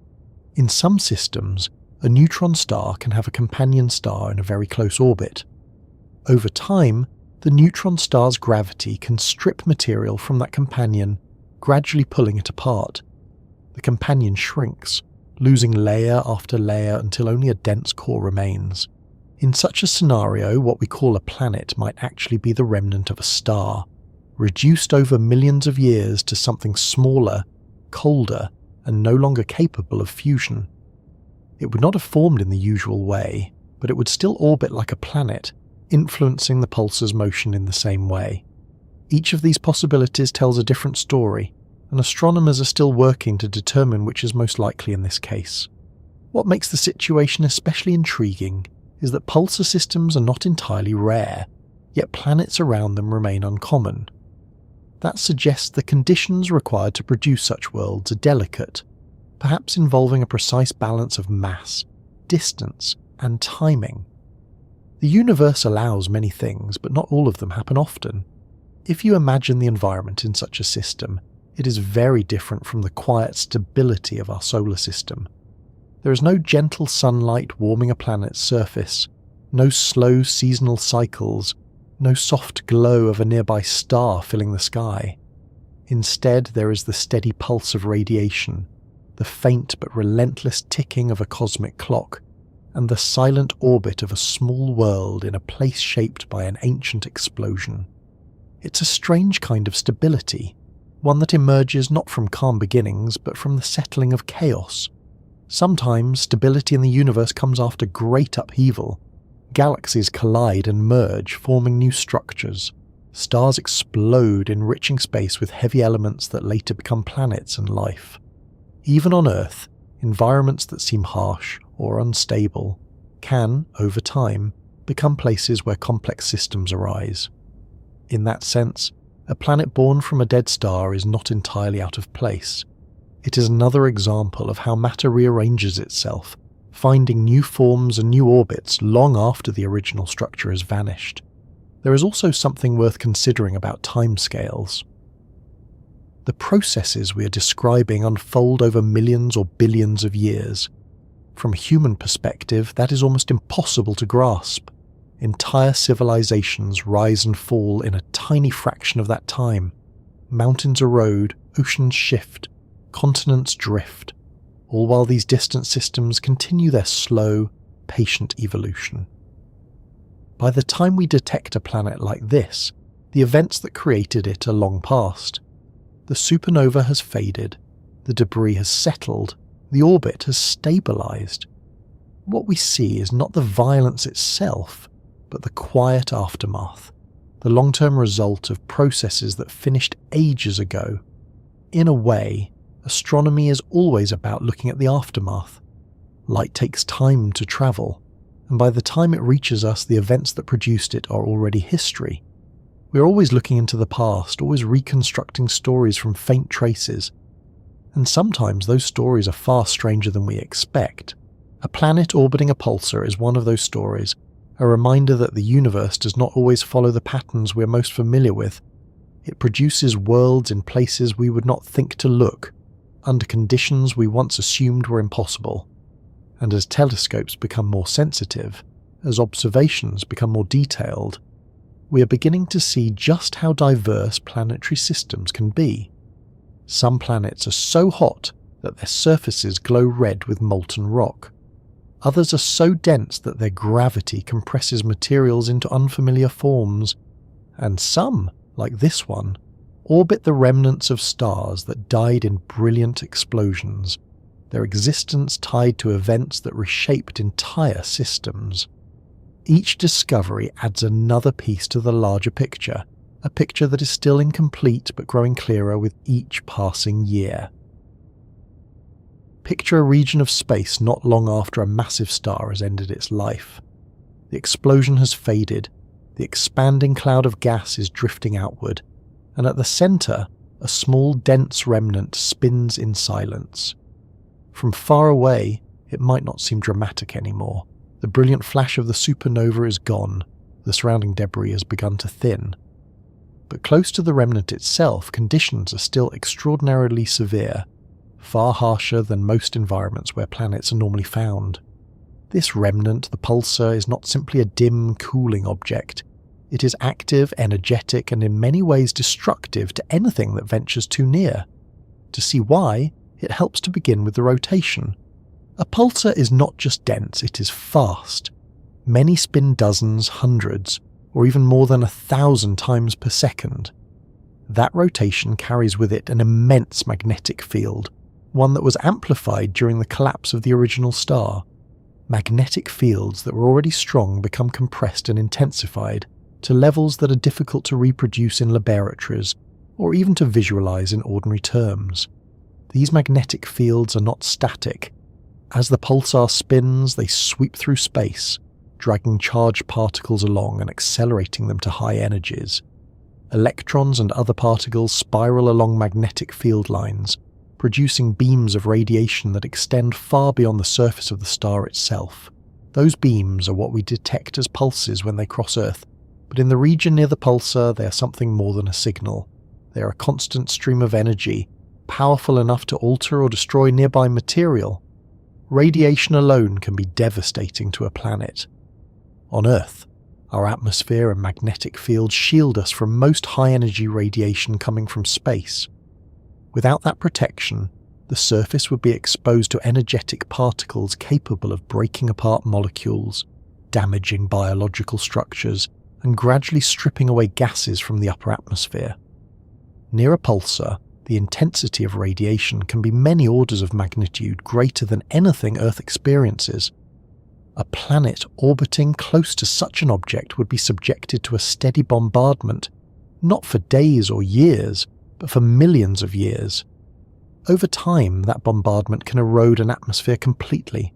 In some systems, a neutron star can have a companion star in a very close orbit. Over time, the neutron star's gravity can strip material from that companion, gradually pulling it apart. The companion shrinks, losing layer after layer until only a dense core remains. In such a scenario, what we call a planet might actually be the remnant of a star, reduced over millions of years to something smaller, colder, and no longer capable of fusion. It would not have formed in the usual way, but it would still orbit like a planet, influencing the pulsar's motion in the same way. Each of these possibilities tells a different story, and astronomers are still working to determine which is most likely in this case. What makes the situation especially intriguing is that pulsar systems are not entirely rare, yet planets around them remain uncommon. That suggests the conditions required to produce such worlds are delicate, perhaps involving a precise balance of mass, distance, and timing. The universe allows many things, but not all of them happen often. If you imagine the environment in such a system, it is very different from the quiet stability of our solar system. There is no gentle sunlight warming a planet's surface, no slow seasonal cycles, no soft glow of a nearby star filling the sky. Instead, there is the steady pulse of radiation, the faint but relentless ticking of a cosmic clock, and the silent orbit of a small world in a place shaped by an ancient explosion. It's a strange kind of stability, one that emerges not from calm beginnings but from the settling of chaos. Sometimes stability in the universe comes after great upheaval. Galaxies collide and merge, forming new structures. Stars explode, enriching space with heavy elements that later become planets and life. Even on Earth, environments that seem harsh or unstable can, over time, become places where complex systems arise. In that sense, a planet born from a dead star is not entirely out of place. It is another example of how matter rearranges itself, finding new forms and new orbits long after the original structure has vanished. There is also something worth considering about timescales. The processes we are describing unfold over millions or billions of years. From a human perspective, that is almost impossible to grasp. Entire civilizations rise and fall in a tiny fraction of that time. Mountains erode, oceans shift, continents drift, all while these distant systems continue their slow, patient evolution. By the time we detect a planet like this, the events that created it are long past. The supernova has faded, the debris has settled, the orbit has stabilized. What we see is not the violence itself, but the quiet aftermath, the long-term result of processes that finished ages ago. In a way, astronomy is always about looking at the aftermath. Light takes time to travel, and by the time it reaches us, the events that produced it are already history. We're always looking into the past, always reconstructing stories from faint traces. And sometimes those stories are far stranger than we expect. A planet orbiting a pulsar is one of those stories, a reminder that the universe does not always follow the patterns we're most familiar with. It produces worlds in places we would not think to look, under conditions we once assumed were impossible. And as telescopes become more sensitive, as observations become more detailed, we are beginning to see just how diverse planetary systems can be. Some planets are so hot that their surfaces glow red with molten rock. Others are so dense that their gravity compresses materials into unfamiliar forms. And some, like this one, orbit the remnants of stars that died in brilliant explosions, their existence tied to events that reshaped entire systems. Each discovery adds another piece to the larger picture, a picture that is still incomplete but growing clearer with each passing year. Picture a region of space not long after a massive star has ended its life. The explosion has faded, the expanding cloud of gas is drifting outward, and at the centre, a small dense remnant spins in silence. From far away, it might not seem dramatic anymore. The brilliant flash of the supernova is gone, the surrounding debris has begun to thin. But close to the remnant itself, conditions are still extraordinarily severe, far harsher than most environments where planets are normally found. This remnant, the pulsar, is not simply a dim, cooling object. It is active, energetic, and in many ways destructive to anything that ventures too near. To see why, it helps to begin with the rotation. A pulsar is not just dense, it is fast. Many spin dozens, hundreds, or even more than 1,000 times per second. That rotation carries with it an immense magnetic field, one that was amplified during the collapse of the original star. Magnetic fields that were already strong become compressed and intensified to levels that are difficult to reproduce in laboratories or even to visualize in ordinary terms. These magnetic fields are not static. As the pulsar spins, they sweep through space, dragging charged particles along and accelerating them to high energies. Electrons and other particles spiral along magnetic field lines, producing beams of radiation that extend far beyond the surface of the star itself. Those beams are what we detect as pulses when they cross Earth, but in the region near the pulsar they are something more than a signal. They are a constant stream of energy, powerful enough to alter or destroy nearby material. Radiation alone can be devastating to a planet. On Earth, our atmosphere and magnetic field shield us from most high-energy radiation coming from space. Without that protection, the surface would be exposed to energetic particles capable of breaking apart molecules, damaging biological structures, and gradually stripping away gases from the upper atmosphere. Near a pulsar, the intensity of radiation can be many orders of magnitude greater than anything Earth experiences. A planet orbiting close to such an object would be subjected to a steady bombardment, not for days or years, but for millions of years. Over time, that bombardment can erode an atmosphere completely.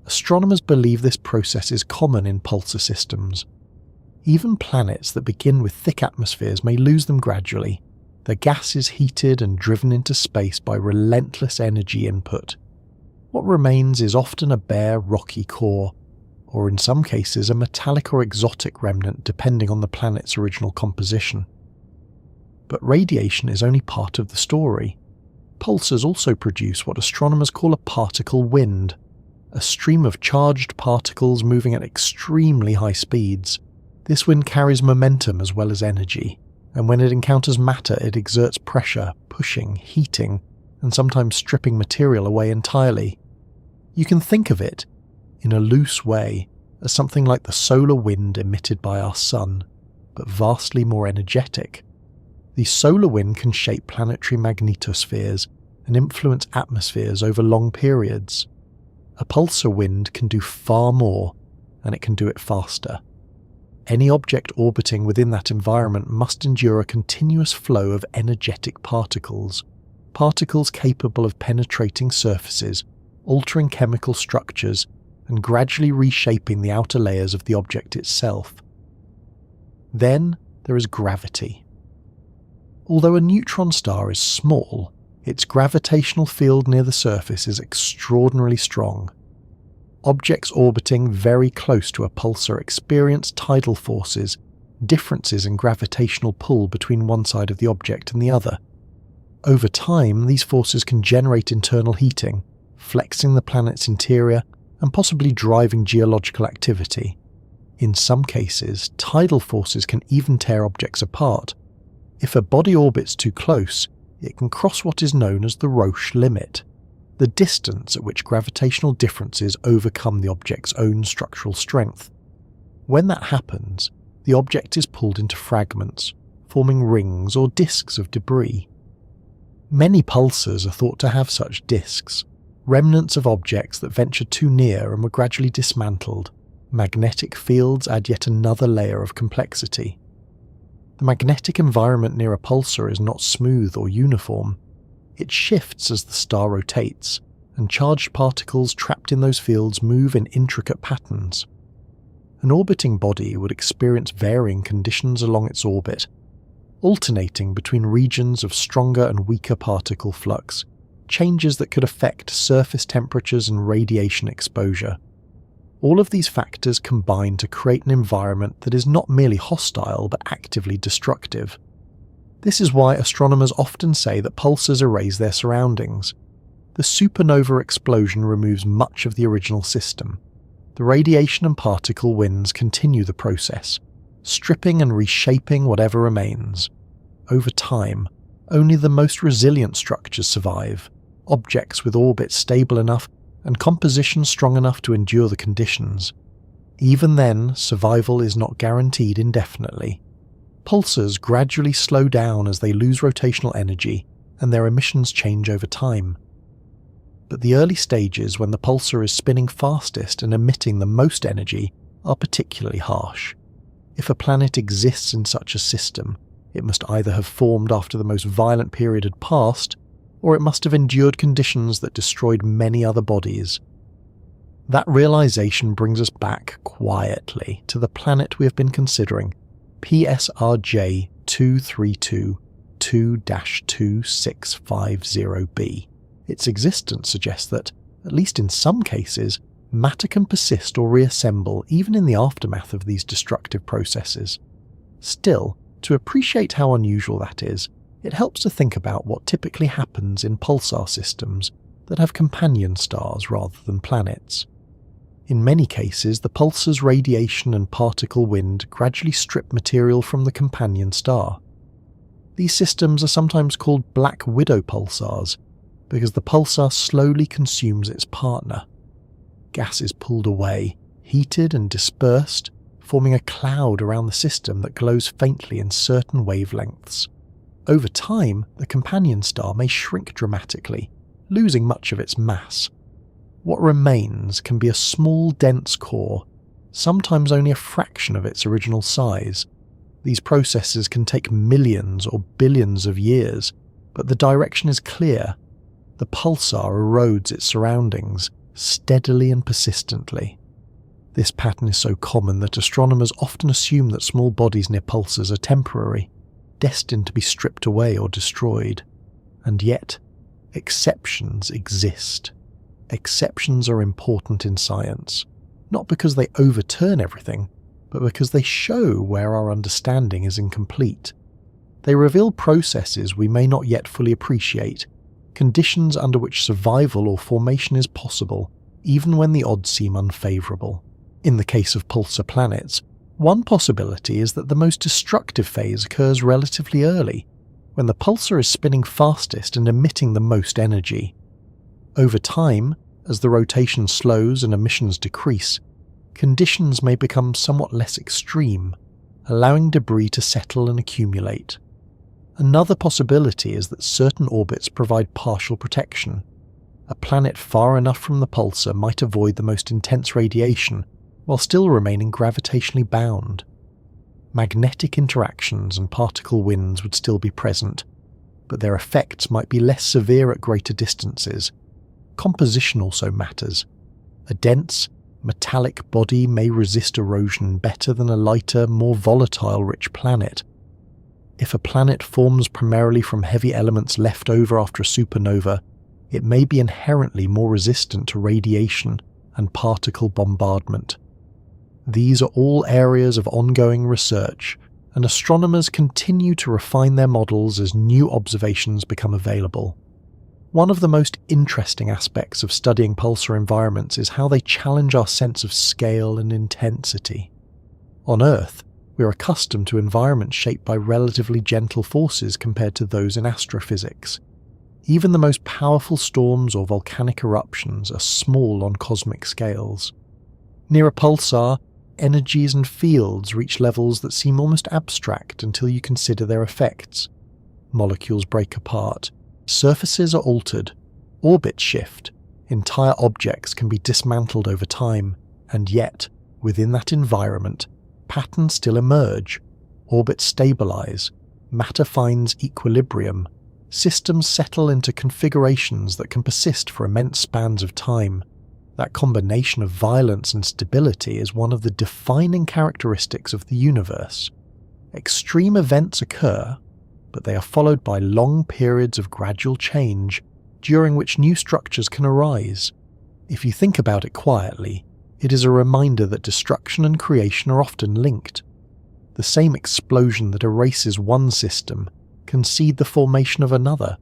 Astronomers believe this process is common in pulsar systems. Even planets that begin with thick atmospheres may lose them gradually. Their gas is heated and driven into space by relentless energy input. What remains is often a bare, rocky core, or in some cases a metallic or exotic remnant depending on the planet's original composition. But radiation is only part of the story. Pulsars also produce what astronomers call a particle wind, a stream of charged particles moving at extremely high speeds. This wind carries momentum as well as energy, and when it encounters matter it exerts pressure, pushing, heating, and sometimes stripping material away entirely. You can think of it, in a loose way, as something like the solar wind emitted by our sun, but vastly more energetic. The solar wind can shape planetary magnetospheres and influence atmospheres over long periods. A pulsar wind can do far more, and it can do it faster. Any object orbiting within that environment must endure a continuous flow of energetic particles, particles capable of penetrating surfaces, altering chemical structures, and gradually reshaping the outer layers of the object itself. Then there is gravity. Although a neutron star is small, its gravitational field near the surface is extraordinarily strong. Objects orbiting very close to a pulsar experience tidal forces, differences in gravitational pull between one side of the object and the other. Over time, these forces can generate internal heating, flexing the planet's interior and possibly driving geological activity. In some cases, tidal forces can even tear objects apart. If a body orbits too close, it can cross what is known as the Roche limit, the distance at which gravitational differences overcome the object's own structural strength. When that happens, the object is pulled into fragments, forming rings or disks of debris. Many pulsars are thought to have such disks, remnants of objects that ventured too near and were gradually dismantled. Magnetic fields add yet another layer of complexity. The magnetic environment near a pulsar is not smooth or uniform. It shifts as the star rotates, and charged particles trapped in those fields move in intricate patterns. An orbiting body would experience varying conditions along its orbit, alternating between regions of stronger and weaker particle flux, changes that could affect surface temperatures and radiation exposure. All of these factors combine to create an environment that is not merely hostile but actively destructive. This is why astronomers often say that pulsars erase their surroundings. The supernova explosion removes much of the original system. The radiation and particle winds continue the process, stripping and reshaping whatever remains. Over time, only the most resilient structures survive, objects with orbits stable enough and composition strong enough to endure the conditions. Even then, survival is not guaranteed indefinitely. Pulsars gradually slow down as they lose rotational energy, and their emissions change over time. But the early stages, when the pulsar is spinning fastest and emitting the most energy, are particularly harsh. If a planet exists in such a system, it must either have formed after the most violent period had passed, or it must have endured conditions that destroyed many other bodies. That realization brings us back quietly to the planet we have been considering, PSRJ 2322-2650b. Its existence suggests that, at least in some cases, matter can persist or reassemble even in the aftermath of these destructive processes. Still, to appreciate how unusual that is, it helps to think about what typically happens in pulsar systems that have companion stars rather than planets. In many cases, the pulsar's radiation and particle wind gradually strip material from the companion star. These systems are sometimes called black widow pulsars because the pulsar slowly consumes its partner. Gas is pulled away, heated and dispersed, forming a cloud around the system that glows faintly in certain wavelengths. Over time, the companion star may shrink dramatically, losing much of its mass. What remains can be a small, dense core, sometimes only a fraction of its original size. These processes can take millions or billions of years, but the direction is clear. The pulsar erodes its surroundings, steadily and persistently. This pattern is so common that astronomers often assume that small bodies near pulsars are temporary, destined to be stripped away or destroyed. And yet, exceptions exist. Exceptions are important in science, not because they overturn everything, but because they show where our understanding is incomplete. They reveal processes we may not yet fully appreciate, conditions under which survival or formation is possible, even when the odds seem unfavourable. In the case of pulsar planets, one possibility is that the most destructive phase occurs relatively early, when the pulsar is spinning fastest and emitting the most energy. Over time, as the rotation slows and emissions decrease, conditions may become somewhat less extreme, allowing debris to settle and accumulate. Another possibility is that certain orbits provide partial protection. A planet far enough from the pulsar might avoid the most intense radiation, while still remaining gravitationally bound. Magnetic interactions and particle winds would still be present, but their effects might be less severe at greater distances. Composition also matters. A dense, metallic body may resist erosion better than a lighter, more volatile-rich planet. If a planet forms primarily from heavy elements left over after a supernova, it may be inherently more resistant to radiation and particle bombardment. These are all areas of ongoing research, and astronomers continue to refine their models as new observations become available. One of the most interesting aspects of studying pulsar environments is how they challenge our sense of scale and intensity. On Earth, we are accustomed to environments shaped by relatively gentle forces compared to those in astrophysics. Even the most powerful storms or volcanic eruptions are small on cosmic scales. Near a pulsar, energies and fields reach levels that seem almost abstract until you consider their effects. Molecules break apart, surfaces are altered, orbits shift, entire objects can be dismantled over time, and yet, within that environment, patterns still emerge, orbits stabilize, matter finds equilibrium, systems settle into configurations that can persist for immense spans of time. That combination of violence and stability is one of the defining characteristics of the universe. Extreme events occur, but they are followed by long periods of gradual change, during which new structures can arise. If you think about it quietly, it is a reminder that destruction and creation are often linked. The same explosion that erases one system can seed the formation of another.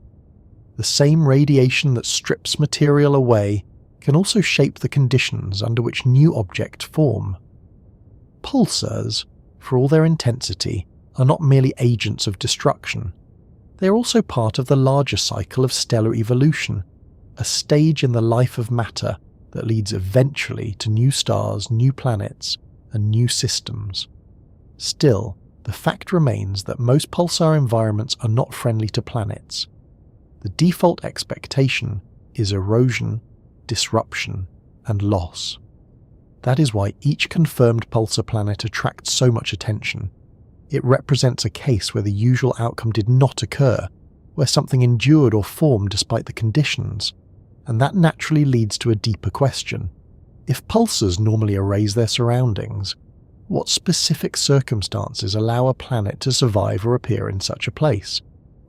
The same radiation that strips material away can also shape the conditions under which new objects form. Pulsars, for all their intensity, are not merely agents of destruction. They are also part of the larger cycle of stellar evolution, a stage in the life of matter that leads eventually to new stars, new planets, and new systems. Still, the fact remains that most pulsar environments are not friendly to planets. The default expectation is erosion, disruption, and loss. That is why each confirmed pulsar planet attracts so much attention. It represents a case where the usual outcome did not occur, where something endured or formed despite the conditions, and that naturally leads to a deeper question. If pulsars normally erase their surroundings, what specific circumstances allow a planet to survive or appear in such a place?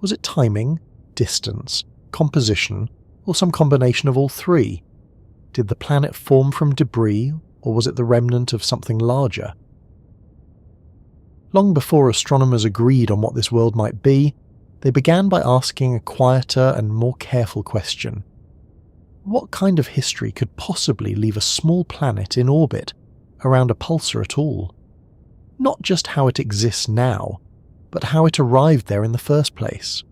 Was it timing, distance, composition, or some combination of all three? Did the planet form from debris, or was it the remnant of something larger? Long before astronomers agreed on what this world might be, they began by asking a quieter and more careful question. What kind of history could possibly leave a small planet in orbit around a pulsar at all? Not just how it exists now, but how it arrived there in the first place.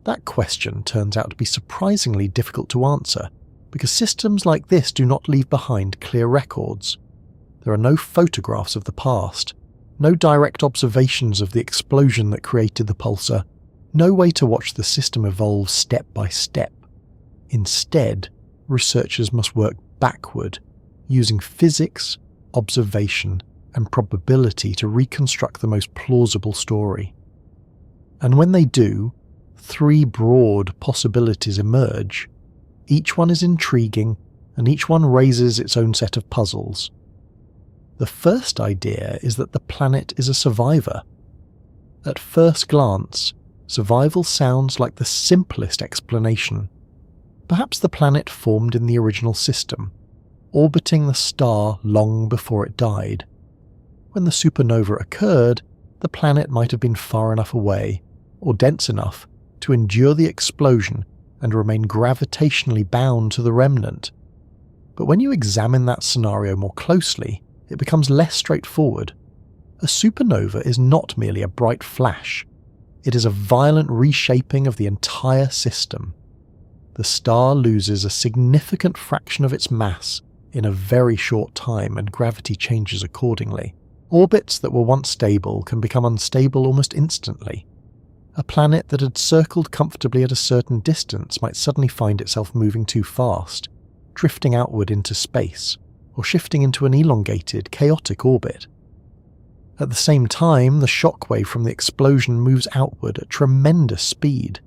That question turns out to be surprisingly difficult to answer, because systems like this do not leave behind clear records. There are no photographs of the past, no direct observations of the explosion that created the pulsar, no way to watch the system evolve step by step. Instead, researchers must work backward, using physics, observation, and probability to reconstruct the most plausible story. And when they do, three broad possibilities emerge. Each one is intriguing, and each one raises its own set of puzzles. The first idea is that the planet is a survivor. At first glance, survival sounds like the simplest explanation. Perhaps the planet formed in the original system, orbiting the star long before it died. When the supernova occurred, the planet might have been far enough away, or dense enough, to endure the explosion and remain gravitationally bound to the remnant. But when you examine that scenario more closely, it becomes less straightforward. A supernova is not merely a bright flash. It is a violent reshaping of the entire system. The star loses a significant fraction of its mass in a very short time, and gravity changes accordingly. Orbits that were once stable can become unstable almost instantly. A planet that had circled comfortably at a certain distance might suddenly find itself moving too fast, drifting outward into space, or shifting into an elongated, chaotic orbit. At the same time, the shockwave from the explosion moves outward at tremendous speed.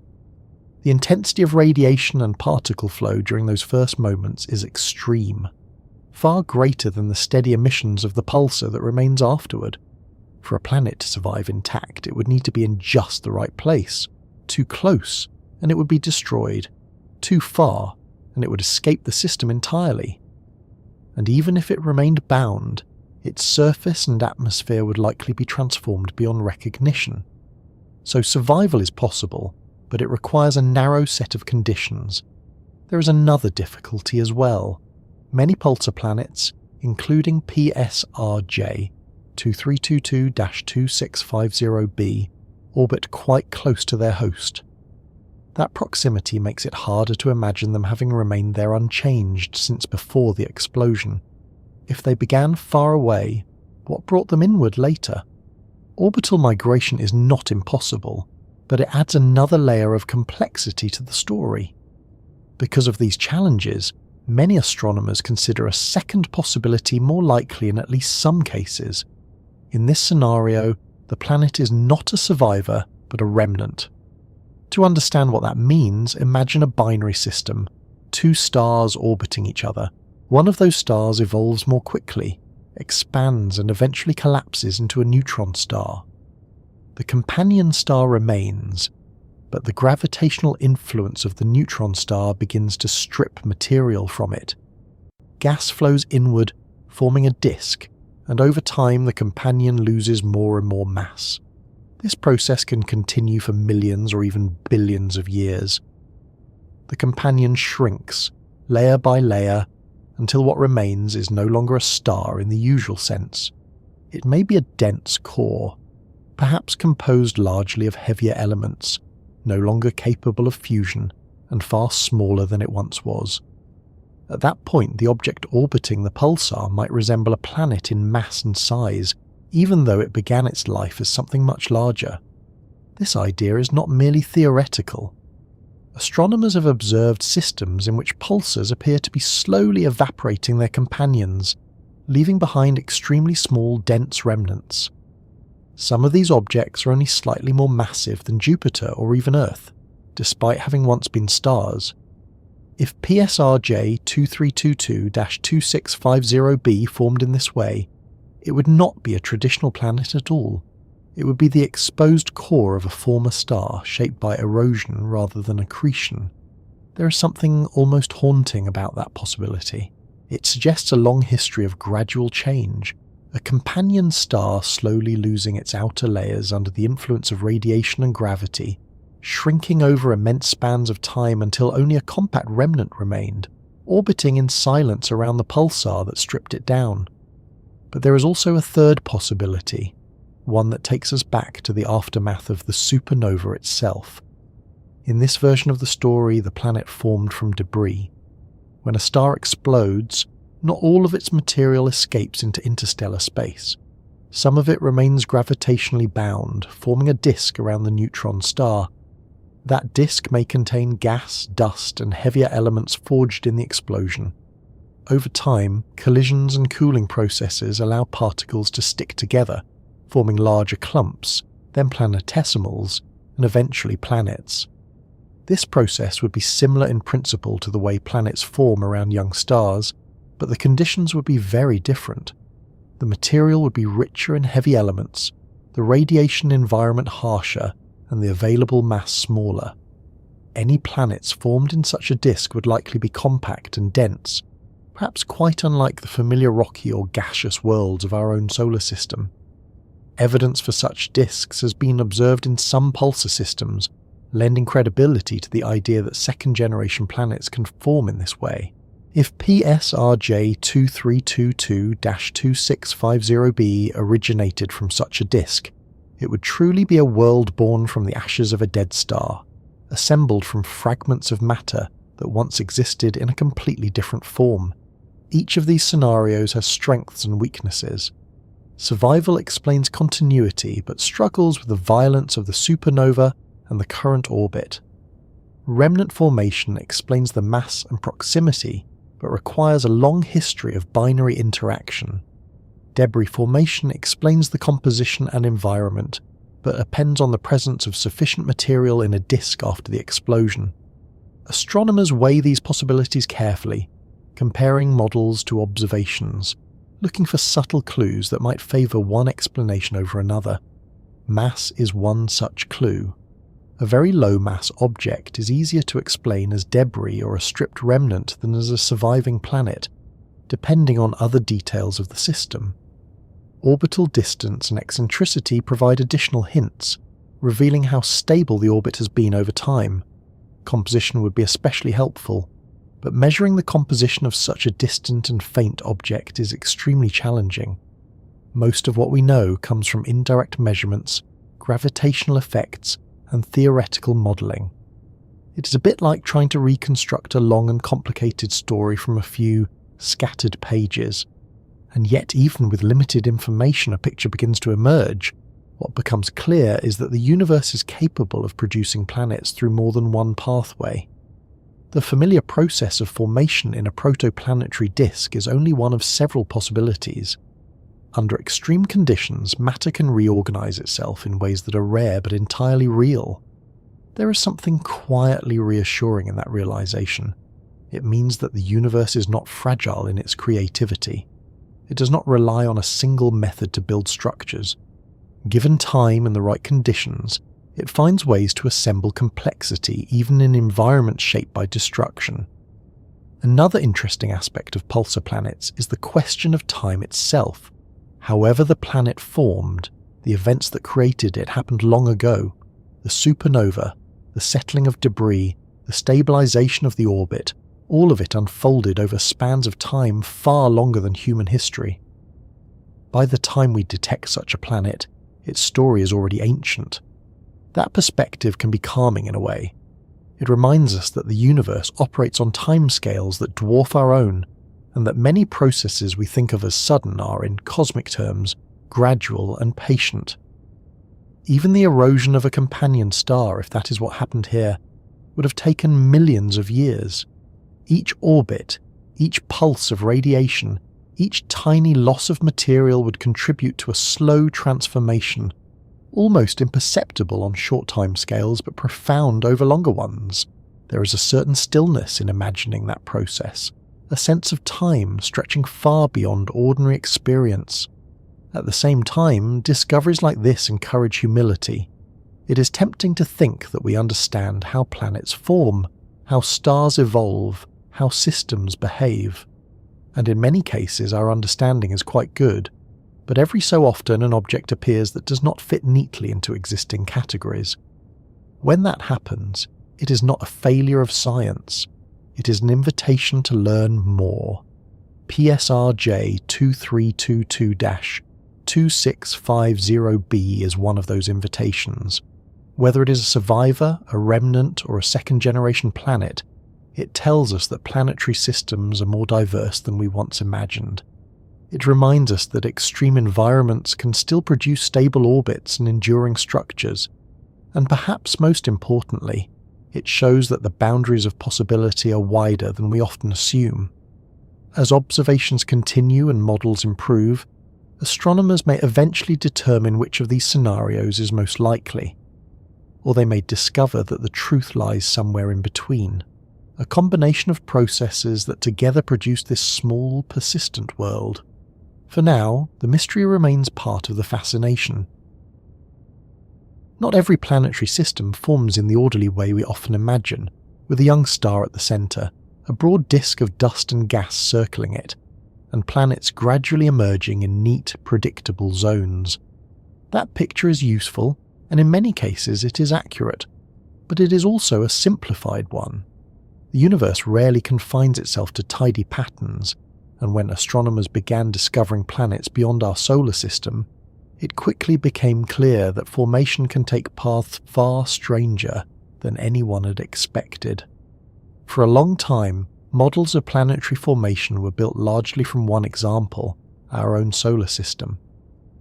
The intensity of radiation and particle flow during those first moments is extreme, far greater than the steady emissions of the pulsar that remains afterward. For a planet to survive intact, it would need to be in just the right place. Too close, and it would be destroyed. Too far, and it would escape the system entirely. And even if it remained bound, its surface and atmosphere would likely be transformed beyond recognition. So survival is possible, but it requires a narrow set of conditions. There is another difficulty as well. Many pulsar planets, including PSRJ 2322-2650b, orbit quite close to their host. That proximity makes it harder to imagine them having remained there unchanged since before the explosion. If they began far away, what brought them inward later? Orbital migration is not impossible, but it adds another layer of complexity to the story. Because of these challenges, many astronomers consider a second possibility more likely in at least some cases. In this scenario, the planet is not a survivor, but a remnant. To understand what that means, imagine a binary system, two stars orbiting each other. One of those stars evolves more quickly, expands and eventually collapses into a neutron star. The companion star remains, but the gravitational influence of the neutron star begins to strip material from it. Gas flows inward, forming a disk, and over time the companion loses more and more mass. This process can continue for millions or even billions of years. The companion shrinks, layer by layer, until what remains is no longer a star in the usual sense. It may be a dense core, perhaps composed largely of heavier elements, no longer capable of fusion and far smaller than it once was. At that point, the object orbiting the pulsar might resemble a planet in mass and size, even though it began its life as something much larger. This idea is not merely theoretical. Astronomers have observed systems in which pulsars appear to be slowly evaporating their companions, leaving behind extremely small, dense remnants. Some of these objects are only slightly more massive than Jupiter or even Earth, despite having once been stars. If PSRJ 2322-2650b formed in this way, it would not be a traditional planet at all. It would be the exposed core of a former star shaped by erosion rather than accretion. There is something almost haunting about that possibility. It suggests a long history of gradual change, a companion star slowly losing its outer layers under the influence of radiation and gravity, shrinking over immense spans of time until only a compact remnant remained, orbiting in silence around the pulsar that stripped it down. But there is also a third possibility, one that takes us back to the aftermath of the supernova itself. In this version of the story, the planet formed from debris. When a star explodes, not all of its material escapes into interstellar space. Some of it remains gravitationally bound, forming a disk around the neutron star. That disk may contain gas, dust, and heavier elements forged in the explosion. Over time, collisions and cooling processes allow particles to stick together, forming larger clumps, then planetesimals, and eventually planets. This process would be similar in principle to the way planets form around young stars, but the conditions would be very different. The material would be richer in heavy elements, the radiation environment harsher, and the available mass smaller. Any planets formed in such a disk would likely be compact and dense, perhaps quite unlike the familiar rocky or gaseous worlds of our own solar system. Evidence for such disks has been observed in some pulsar systems, lending credibility to the idea that second-generation planets can form in this way. If PSRJ 2322-2650b originated from such a disk, it would truly be a world born from the ashes of a dead star, assembled from fragments of matter that once existed in a completely different form. Each of these scenarios has strengths and weaknesses. Survival explains continuity but struggles with the violence of the supernova and the current orbit. Remnant formation explains the mass and proximity but requires a long history of binary interaction. Debris formation explains the composition and environment, but depends on the presence of sufficient material in a disk after the explosion. Astronomers weigh these possibilities carefully, comparing models to observations, looking for subtle clues that might favour one explanation over another. Mass is one such clue. A very low-mass object is easier to explain as debris or a stripped remnant than as a surviving planet, depending on other details of the system. Orbital distance and eccentricity provide additional hints, revealing how stable the orbit has been over time. Composition would be especially helpful, but measuring the composition of such a distant and faint object is extremely challenging. Most of what we know comes from indirect measurements, gravitational effects, and theoretical modelling. It is a bit like trying to reconstruct a long and complicated story from a few scattered pages. And yet, even with limited information, a picture begins to emerge. What becomes clear is that the universe is capable of producing planets through more than one pathway. The familiar process of formation in a protoplanetary disk is only one of several possibilities. Under extreme conditions, matter can reorganize itself in ways that are rare but entirely real. There is something quietly reassuring in that realization. It means that the universe is not fragile in its creativity. It does not rely on a single method to build structures. Given time and the right conditions, it finds ways to assemble complexity even in environments shaped by destruction. Another interesting aspect of pulsar planets is the question of time itself. However the planet formed, the events that created it happened long ago. The supernova, the settling of debris, the stabilization of the orbit, all of it unfolded over spans of time far longer than human history. By the time we detect such a planet, its story is already ancient. That perspective can be calming in a way. It reminds us that the universe operates on timescales that dwarf our own, and that many processes we think of as sudden are, in cosmic terms, gradual and patient. Even the erosion of a companion star, if that is what happened here, would have taken millions of years. Each orbit, each pulse of radiation, each tiny loss of material would contribute to a slow transformation, almost imperceptible on short time scales but profound over longer ones. There is a certain stillness in imagining that process, a sense of time stretching far beyond ordinary experience. At the same time, discoveries like this encourage humility. It is tempting to think that we understand how planets form, how stars evolve, how systems behave. And in many cases our understanding is quite good, but every so often an object appears that does not fit neatly into existing categories. When that happens, it is not a failure of science. It is an invitation to learn more. PSRJ 2322-2650b is one of those invitations. Whether it is a survivor, a remnant, or a second-generation planet, it tells us that planetary systems are more diverse than we once imagined. It reminds us that extreme environments can still produce stable orbits and enduring structures, and perhaps most importantly, it shows that the boundaries of possibility are wider than we often assume. As observations continue and models improve, astronomers may eventually determine which of these scenarios is most likely, or they may discover that the truth lies somewhere in between, a combination of processes that together produce this small, persistent world. For now, the mystery remains part of the fascination. Not every planetary system forms in the orderly way we often imagine, with a young star at the centre, a broad disk of dust and gas circling it, and planets gradually emerging in neat, predictable zones. That picture is useful, and in many cases it is accurate, but it is also a simplified one. The universe rarely confines itself to tidy patterns, and when astronomers began discovering planets beyond our solar system, it quickly became clear that formation can take paths far stranger than anyone had expected. For a long time, models of planetary formation were built largely from one example, our own solar system.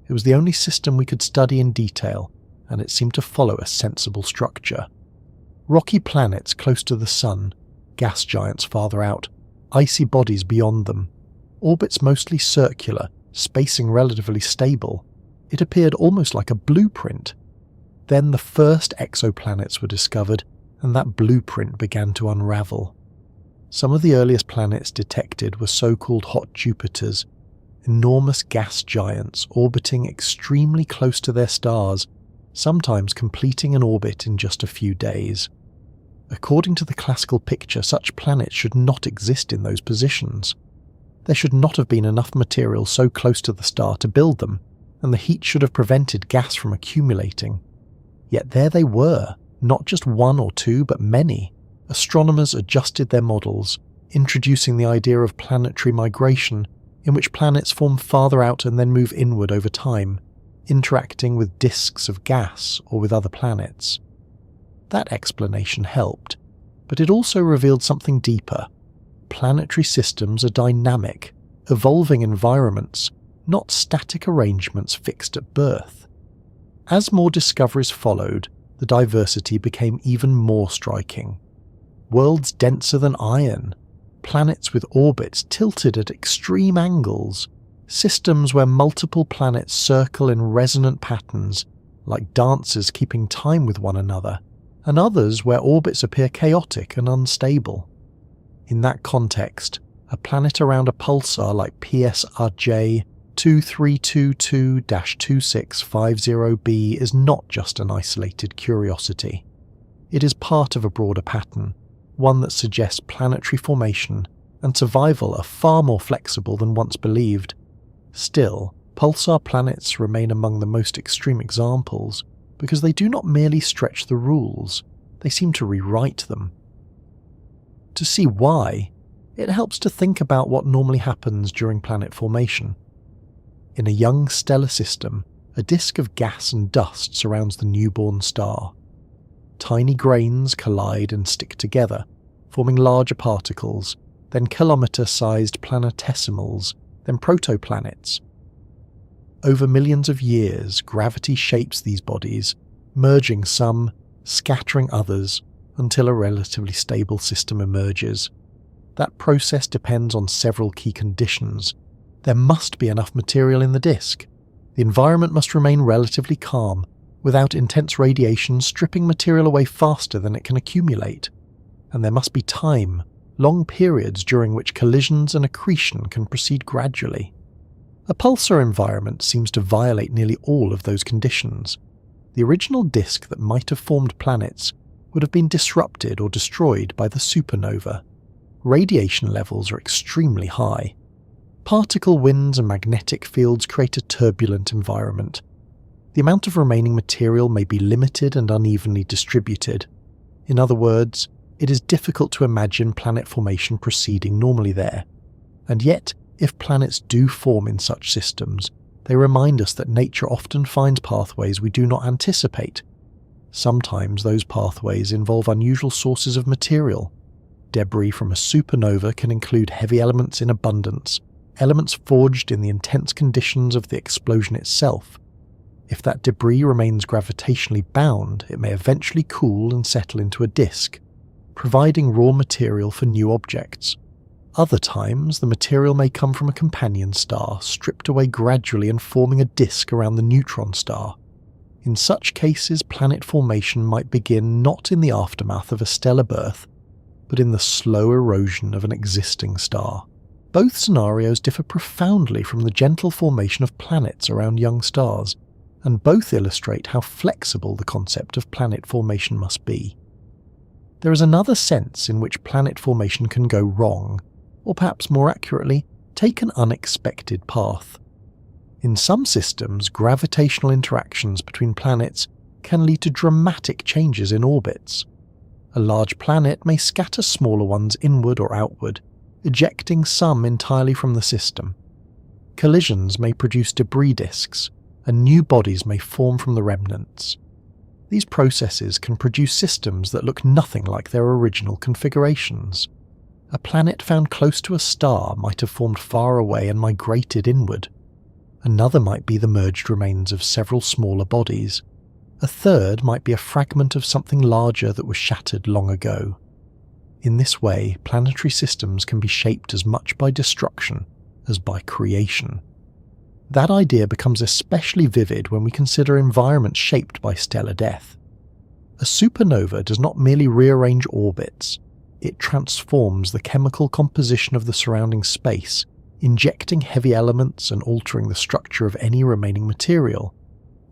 It was the only system we could study in detail, and it seemed to follow a sensible structure. Rocky planets close to the Sun, gas giants farther out, icy bodies beyond them, orbits mostly circular, spacing relatively stable. It appeared almost like a blueprint. Then the first exoplanets were discovered, and that blueprint began to unravel. Some of the earliest planets detected were so-called hot Jupiters, enormous gas giants orbiting extremely close to their stars, sometimes completing an orbit in just a few days. According to the classical picture, such planets should not exist in those positions. There should not have been enough material so close to the star to build them, and the heat should have prevented gas from accumulating. Yet there they were, not just one or two, but many. Astronomers adjusted their models, introducing the idea of planetary migration, in which planets form farther out and then move inward over time, interacting with disks of gas or with other planets. That explanation helped, but it also revealed something deeper. Planetary systems are dynamic, evolving environments, not static arrangements fixed at birth. As more discoveries followed, the diversity became even more striking. Worlds denser than iron, planets with orbits tilted at extreme angles, systems where multiple planets circle in resonant patterns, like dancers keeping time with one another, and others where orbits appear chaotic and unstable. In that context, a planet around a pulsar like PSRJ 2322-2650b is not just an isolated curiosity. It is part of a broader pattern, one that suggests planetary formation and survival are far more flexible than once believed. Still, pulsar planets remain among the most extreme examples because they do not merely stretch the rules, they seem to rewrite them. To see why, it helps to think about what normally happens during planet formation. In a young stellar system, a disk of gas and dust surrounds the newborn star. Tiny grains collide and stick together, forming larger particles, then kilometre-sized planetesimals, then protoplanets. Over millions of years, gravity shapes these bodies, merging some, scattering others, until a relatively stable system emerges. That process depends on several key conditions. There must be enough material in the disk. The environment must remain relatively calm, without intense radiation stripping material away faster than it can accumulate. And there must be time, long periods during which collisions and accretion can proceed gradually. A pulsar environment seems to violate nearly all of those conditions. The original disk that might have formed planets would have been disrupted or destroyed by the supernova. Radiation levels are extremely high. Particle winds and magnetic fields create a turbulent environment. The amount of remaining material may be limited and unevenly distributed. In other words, it is difficult to imagine planet formation proceeding normally there. And yet, if planets do form in such systems, they remind us that nature often finds pathways we do not anticipate. Sometimes those pathways involve unusual sources of material. Debris from a supernova can include heavy elements in abundance, elements forged in the intense conditions of the explosion itself. If that debris remains gravitationally bound, it may eventually cool and settle into a disk, providing raw material for new objects. Other times, the material may come from a companion star, stripped away gradually and forming a disk around the neutron star. In such cases, planet formation might begin not in the aftermath of a stellar birth, but in the slow erosion of an existing star. Both scenarios differ profoundly from the gentle formation of planets around young stars, and both illustrate how flexible the concept of planet formation must be. There is another sense in which planet formation can go wrong, or perhaps more accurately, take an unexpected path. In some systems, gravitational interactions between planets can lead to dramatic changes in orbits. A large planet may scatter smaller ones inward or outward, ejecting some entirely from the system. Collisions may produce debris disks, and new bodies may form from the remnants. These processes can produce systems that look nothing like their original configurations. A planet found close to a star might have formed far away and migrated inward. Another might be the merged remains of several smaller bodies. A third might be a fragment of something larger that was shattered long ago. In this way, planetary systems can be shaped as much by destruction as by creation. That idea becomes especially vivid when we consider environments shaped by stellar death. A supernova does not merely rearrange orbits, it transforms the chemical composition of the surrounding space, injecting heavy elements and altering the structure of any remaining material.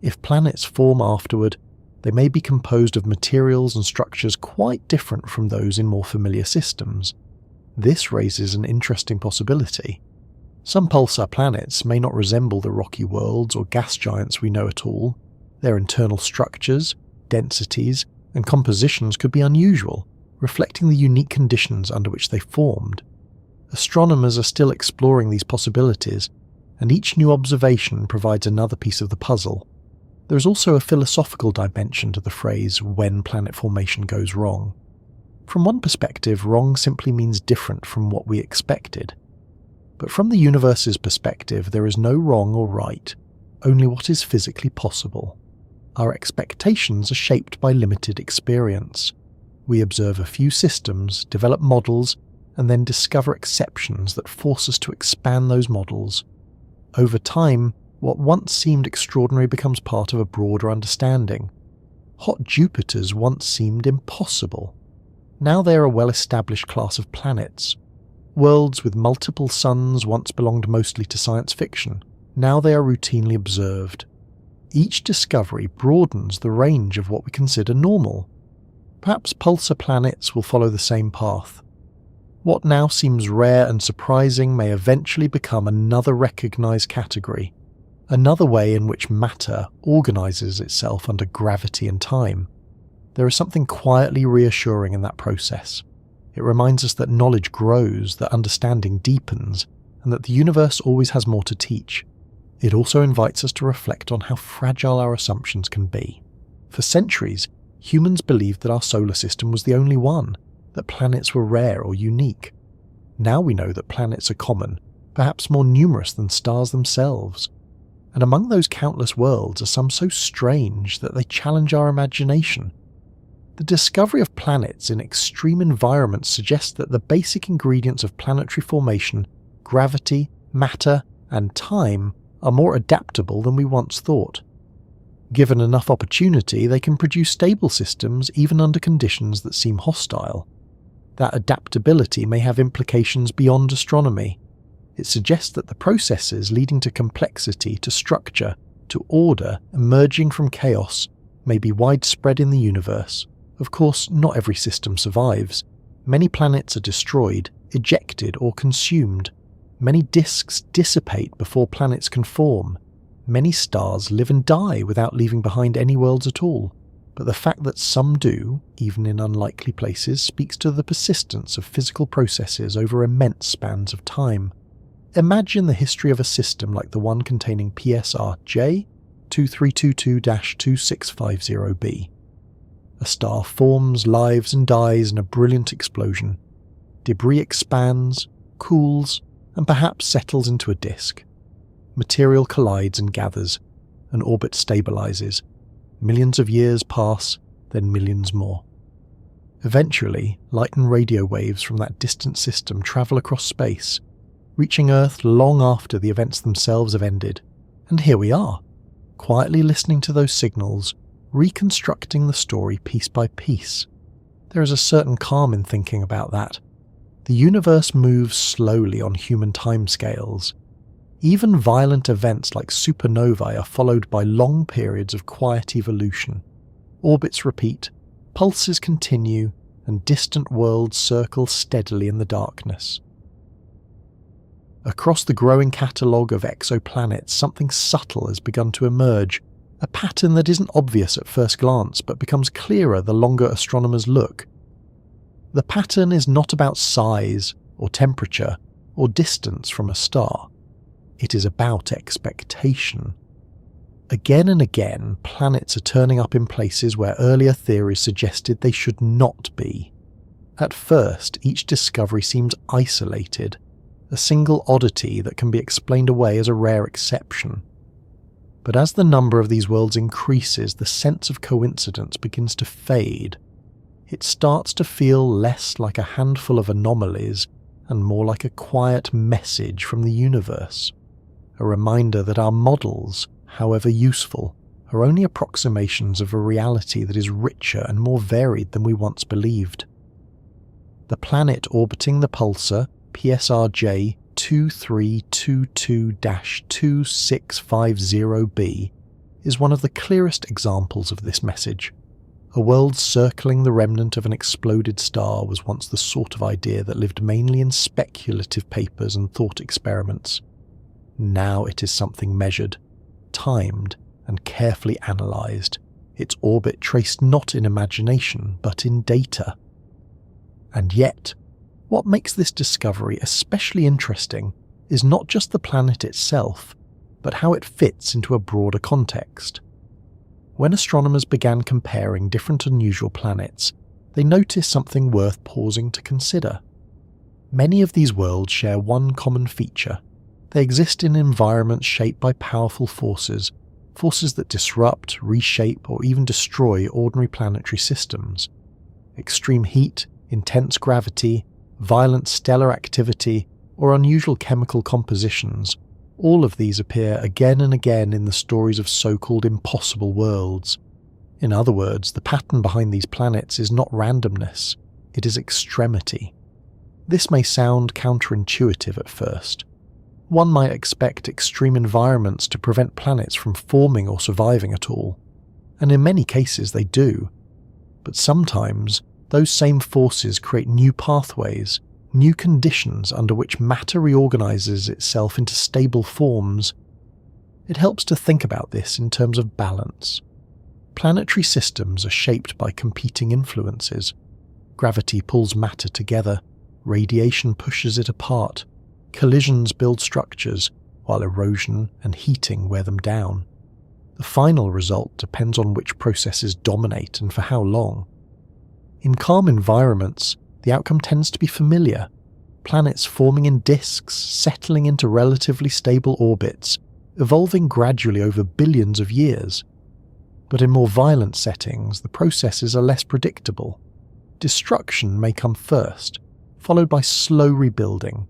If planets form afterward, they may be composed of materials and structures quite different from those in more familiar systems. This raises an interesting possibility. Some pulsar planets may not resemble the rocky worlds or gas giants we know at all. Their internal structures, densities, and compositions could be unusual, reflecting the unique conditions under which they formed. Astronomers are still exploring these possibilities, and each new observation provides another piece of the puzzle. There is also a philosophical dimension to the phrase "when planet formation goes wrong." From one perspective, wrong simply means different from what we expected. But from the universe's perspective, there is no wrong or right, only what is physically possible. Our expectations are shaped by limited experience. We observe a few systems, develop models, and then discover exceptions that force us to expand those models. Over time, what once seemed extraordinary becomes part of a broader understanding. Hot Jupiters once seemed impossible. Now they are a well-established class of planets. Worlds with multiple suns once belonged mostly to science fiction. Now they are routinely observed. Each discovery broadens the range of what we consider normal. Perhaps pulsar planets will follow the same path. What now seems rare and surprising may eventually become another recognized category, another way in which matter organizes itself under gravity and time. There is something quietly reassuring in that process. It reminds us that knowledge grows, that understanding deepens, and that the universe always has more to teach. It also invites us to reflect on how fragile our assumptions can be. For centuries, humans believed that our solar system was the only one, that planets were rare or unique. Now we know that planets are common, perhaps more numerous than stars themselves. And among those countless worlds are some so strange that they challenge our imagination. The discovery of planets in extreme environments suggests that the basic ingredients of planetary formation, gravity, matter, and time, are more adaptable than we once thought. Given enough opportunity, they can produce stable systems even under conditions that seem hostile. That adaptability may have implications beyond astronomy. It suggests that the processes leading to complexity, to structure, to order, emerging from chaos, may be widespread in the universe. Of course, not every system survives. Many planets are destroyed, ejected, or consumed. Many disks dissipate before planets can form. Many stars live and die without leaving behind any worlds at all. But the fact that some do, even in unlikely places, speaks to the persistence of physical processes over immense spans of time. Imagine the history of a system like the one containing PSR-J 2322-2650b. A star forms, lives, and dies in a brilliant explosion. Debris expands, cools, and perhaps settles into a disk. Material collides and gathers. An orbit stabilizes. Millions of years pass, then millions more. Eventually, light and radio waves from that distant system travel across space, reaching Earth long after the events themselves have ended. And here we are, quietly listening to those signals, reconstructing the story piece by piece. There is a certain calm in thinking about that. The universe moves slowly on human timescales. Even violent events like supernovae are followed by long periods of quiet evolution. Orbits repeat, pulses continue, and distant worlds circle steadily in the darkness. Across the growing catalogue of exoplanets, something subtle has begun to emerge, a pattern that isn't obvious at first glance but becomes clearer the longer astronomers look. The pattern is not about size, or temperature, or distance from a star. It is about expectation. Again and again, planets are turning up in places where earlier theories suggested they should not be. At first, each discovery seems isolated, a single oddity that can be explained away as a rare exception. But as the number of these worlds increases, the sense of coincidence begins to fade. It starts to feel less like a handful of anomalies and more like a quiet message from the universe. A reminder that our models, however useful, are only approximations of a reality that is richer and more varied than we once believed. The planet orbiting the pulsar, PSR-J 2322-2650b, is one of the clearest examples of this message. A world circling the remnant of an exploded star was once the sort of idea that lived mainly in speculative papers and thought experiments. Now it is something measured, timed, and carefully analysed, its orbit traced not in imagination but in data. And yet, what makes this discovery especially interesting is not just the planet itself, but how it fits into a broader context. When astronomers began comparing different unusual planets, they noticed something worth pausing to consider. Many of these worlds share one common feature. They exist in environments shaped by powerful forces that disrupt, reshape, or even destroy ordinary planetary systems. Extreme heat, intense gravity, violent stellar activity, or unusual chemical compositions, all of these appear again and again in the stories of so-called impossible worlds. In other words, the pattern behind these planets is not randomness, it is extremity. This may sound counterintuitive at first. One might expect extreme environments to prevent planets from forming or surviving at all, and in many cases they do. But sometimes, those same forces create new pathways, new conditions under which matter reorganizes itself into stable forms. It helps to think about this in terms of balance. Planetary systems are shaped by competing influences. Gravity pulls matter together, radiation pushes it apart, collisions build structures, while erosion and heating wear them down. The final result depends on which processes dominate and for how long. In calm environments, the outcome tends to be familiar. Planets forming in disks, settling into relatively stable orbits, evolving gradually over billions of years. But in more violent settings, the processes are less predictable. Destruction may come first, followed by slow rebuilding.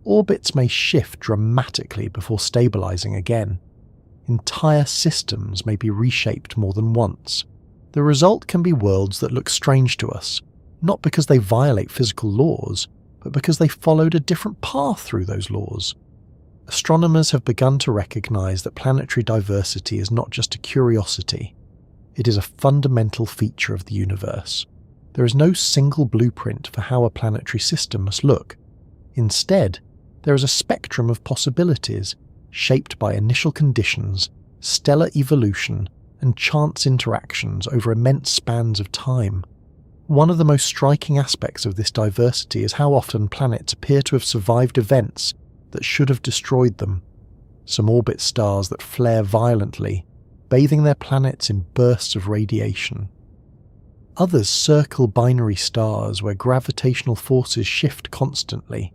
Orbits may shift dramatically before stabilizing again. Entire systems may be reshaped more than once. The result can be worlds that look strange to us, not because they violate physical laws, but because they followed a different path through those laws. Astronomers have begun to recognize that planetary diversity is not just a curiosity. It is a fundamental feature of the universe. There is no single blueprint for how a planetary system must look. Instead, there is a spectrum of possibilities shaped by initial conditions, stellar evolution, and chance interactions over immense spans of time. One of the most striking aspects of this diversity is how often planets appear to have survived events that should have destroyed them. Some orbit stars that flare violently, bathing their planets in bursts of radiation. Others circle binary stars where gravitational forces shift constantly,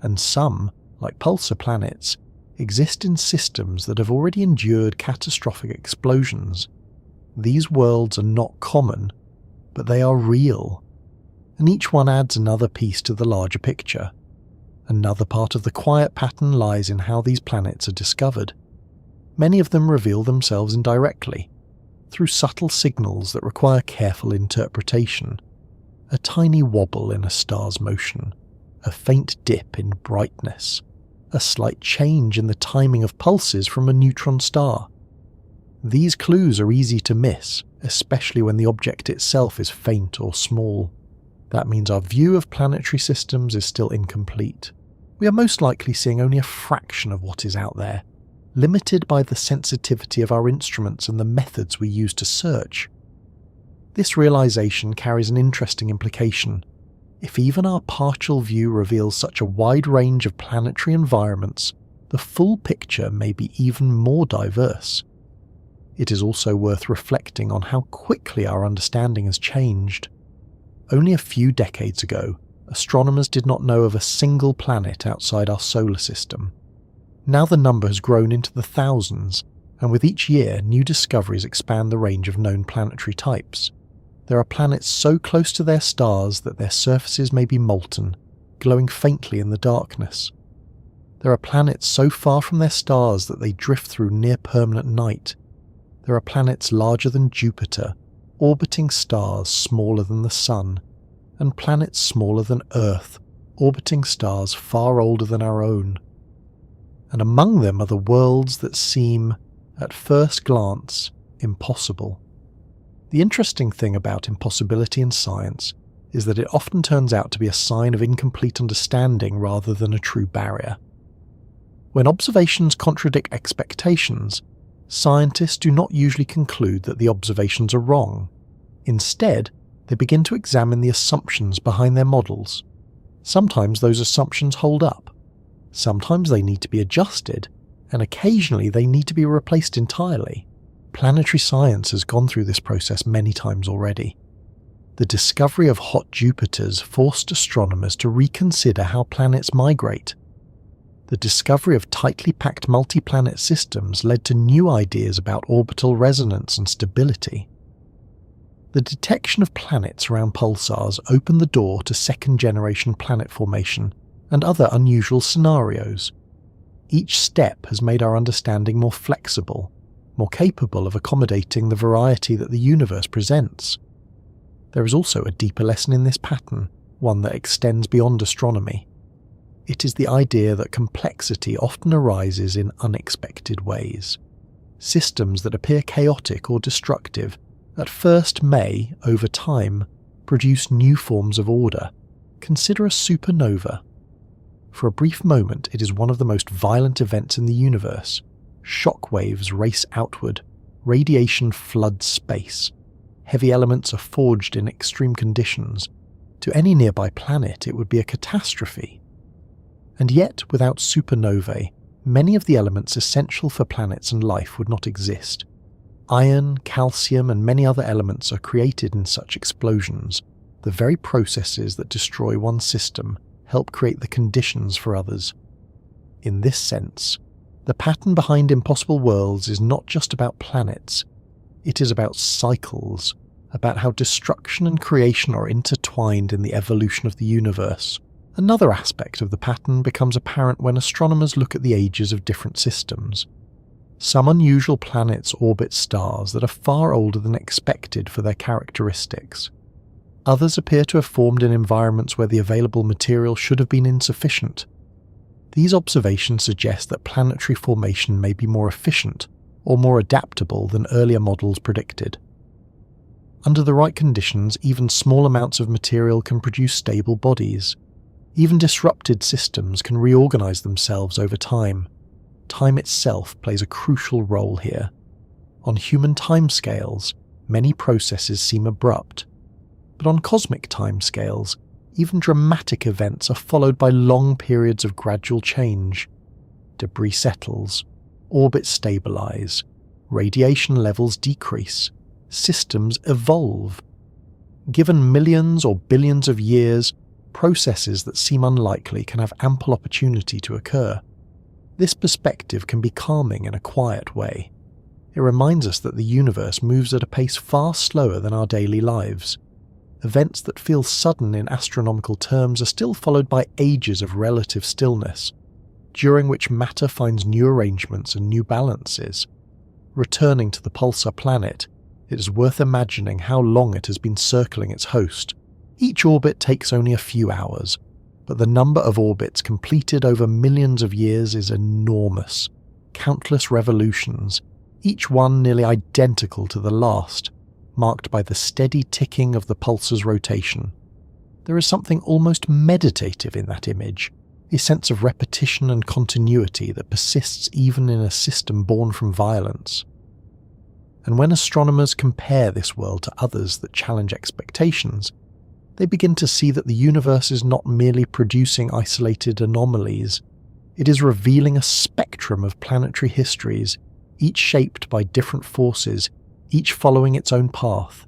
and some, like pulsar planets, exist in systems that have already endured catastrophic explosions. These worlds are not common, but they are real, and each one adds another piece to the larger picture. Another part of the quiet pattern lies in how these planets are discovered. Many of them reveal themselves indirectly, through subtle signals that require careful interpretation. A tiny wobble in a star's motion, a faint dip in brightness, a slight change in the timing of pulses from a neutron star. These clues are easy to miss, especially when the object itself is faint or small. That means our view of planetary systems is still incomplete. We are most likely seeing only a fraction of what is out there, limited by the sensitivity of our instruments and the methods we use to search. This realization carries an interesting implication. If even our partial view reveals such a wide range of planetary environments, the full picture may be even more diverse. It is also worth reflecting on how quickly our understanding has changed. Only a few decades ago, astronomers did not know of a single planet outside our solar system. Now the number has grown into the thousands, and with each year, new discoveries expand the range of known planetary types. There are planets so close to their stars that their surfaces may be molten, glowing faintly in the darkness. There are planets so far from their stars that they drift through near-permanent night. There are planets larger than Jupiter, orbiting stars smaller than the Sun, and planets smaller than Earth, orbiting stars far older than our own. And among them are the worlds that seem, at first glance, impossible. The interesting thing about impossibility in science is that it often turns out to be a sign of incomplete understanding rather than a true barrier. When observations contradict expectations, scientists do not usually conclude that the observations are wrong. Instead, they begin to examine the assumptions behind their models. Sometimes those assumptions hold up. Sometimes they need to be adjusted, and occasionally they need to be replaced entirely. Planetary science has gone through this process many times already. The discovery of hot Jupiters forced astronomers to reconsider how planets migrate. The discovery of tightly packed multi-planet systems led to new ideas about orbital resonance and stability. The detection of planets around pulsars opened the door to second-generation planet formation and other unusual scenarios. Each step has made our understanding more flexible. more capable of accommodating the variety that the universe presents. There is also a deeper lesson in this pattern, one that extends beyond astronomy. It is the idea that complexity often arises in unexpected ways. Systems that appear chaotic or destructive at first may, over time, produce new forms of order. Consider a supernova. For a brief moment, it is one of the most violent events in the universe. Shock waves race outward, radiation floods space. Heavy elements are forged in extreme conditions. To any nearby planet, it would be a catastrophe. And yet, without supernovae, many of the elements essential for planets and life would not exist. Iron, calcium, and many other elements are created in such explosions. The very processes that destroy one system help create the conditions for others. In this sense, the pattern behind Impossible Worlds is not just about planets. It is about cycles, about how destruction and creation are intertwined in the evolution of the universe. Another aspect of the pattern becomes apparent when astronomers look at the ages of different systems. Some unusual planets orbit stars that are far older than expected for their characteristics. Others appear to have formed in environments where the available material should have been insufficient. These observations suggest that planetary formation may be more efficient or more adaptable than earlier models predicted. Under the right conditions, even small amounts of material can produce stable bodies. Even disrupted systems can reorganize themselves over time. Time itself plays a crucial role here. On human timescales, many processes seem abrupt. But on cosmic timescales, even dramatic events are followed by long periods of gradual change. Debris settles, orbits stabilize, radiation levels decrease, systems evolve. Given millions or billions of years, processes that seem unlikely can have ample opportunity to occur. This perspective can be calming in a quiet way. It reminds us that the universe moves at a pace far slower than our daily lives. Events that feel sudden in astronomical terms are still followed by ages of relative stillness, during which matter finds new arrangements and new balances. Returning to the pulsar planet, it is worth imagining how long it has been circling its host. Each orbit takes only a few hours, but the number of orbits completed over millions of years is enormous. Countless revolutions, each one nearly identical to the last, marked by the steady ticking of the pulsar's rotation. There is something almost meditative in that image, a sense of repetition and continuity that persists even in a system born from violence. And when astronomers compare this world to others that challenge expectations, they begin to see that the universe is not merely producing isolated anomalies. It is revealing a spectrum of planetary histories, each shaped by different forces, each following its own path.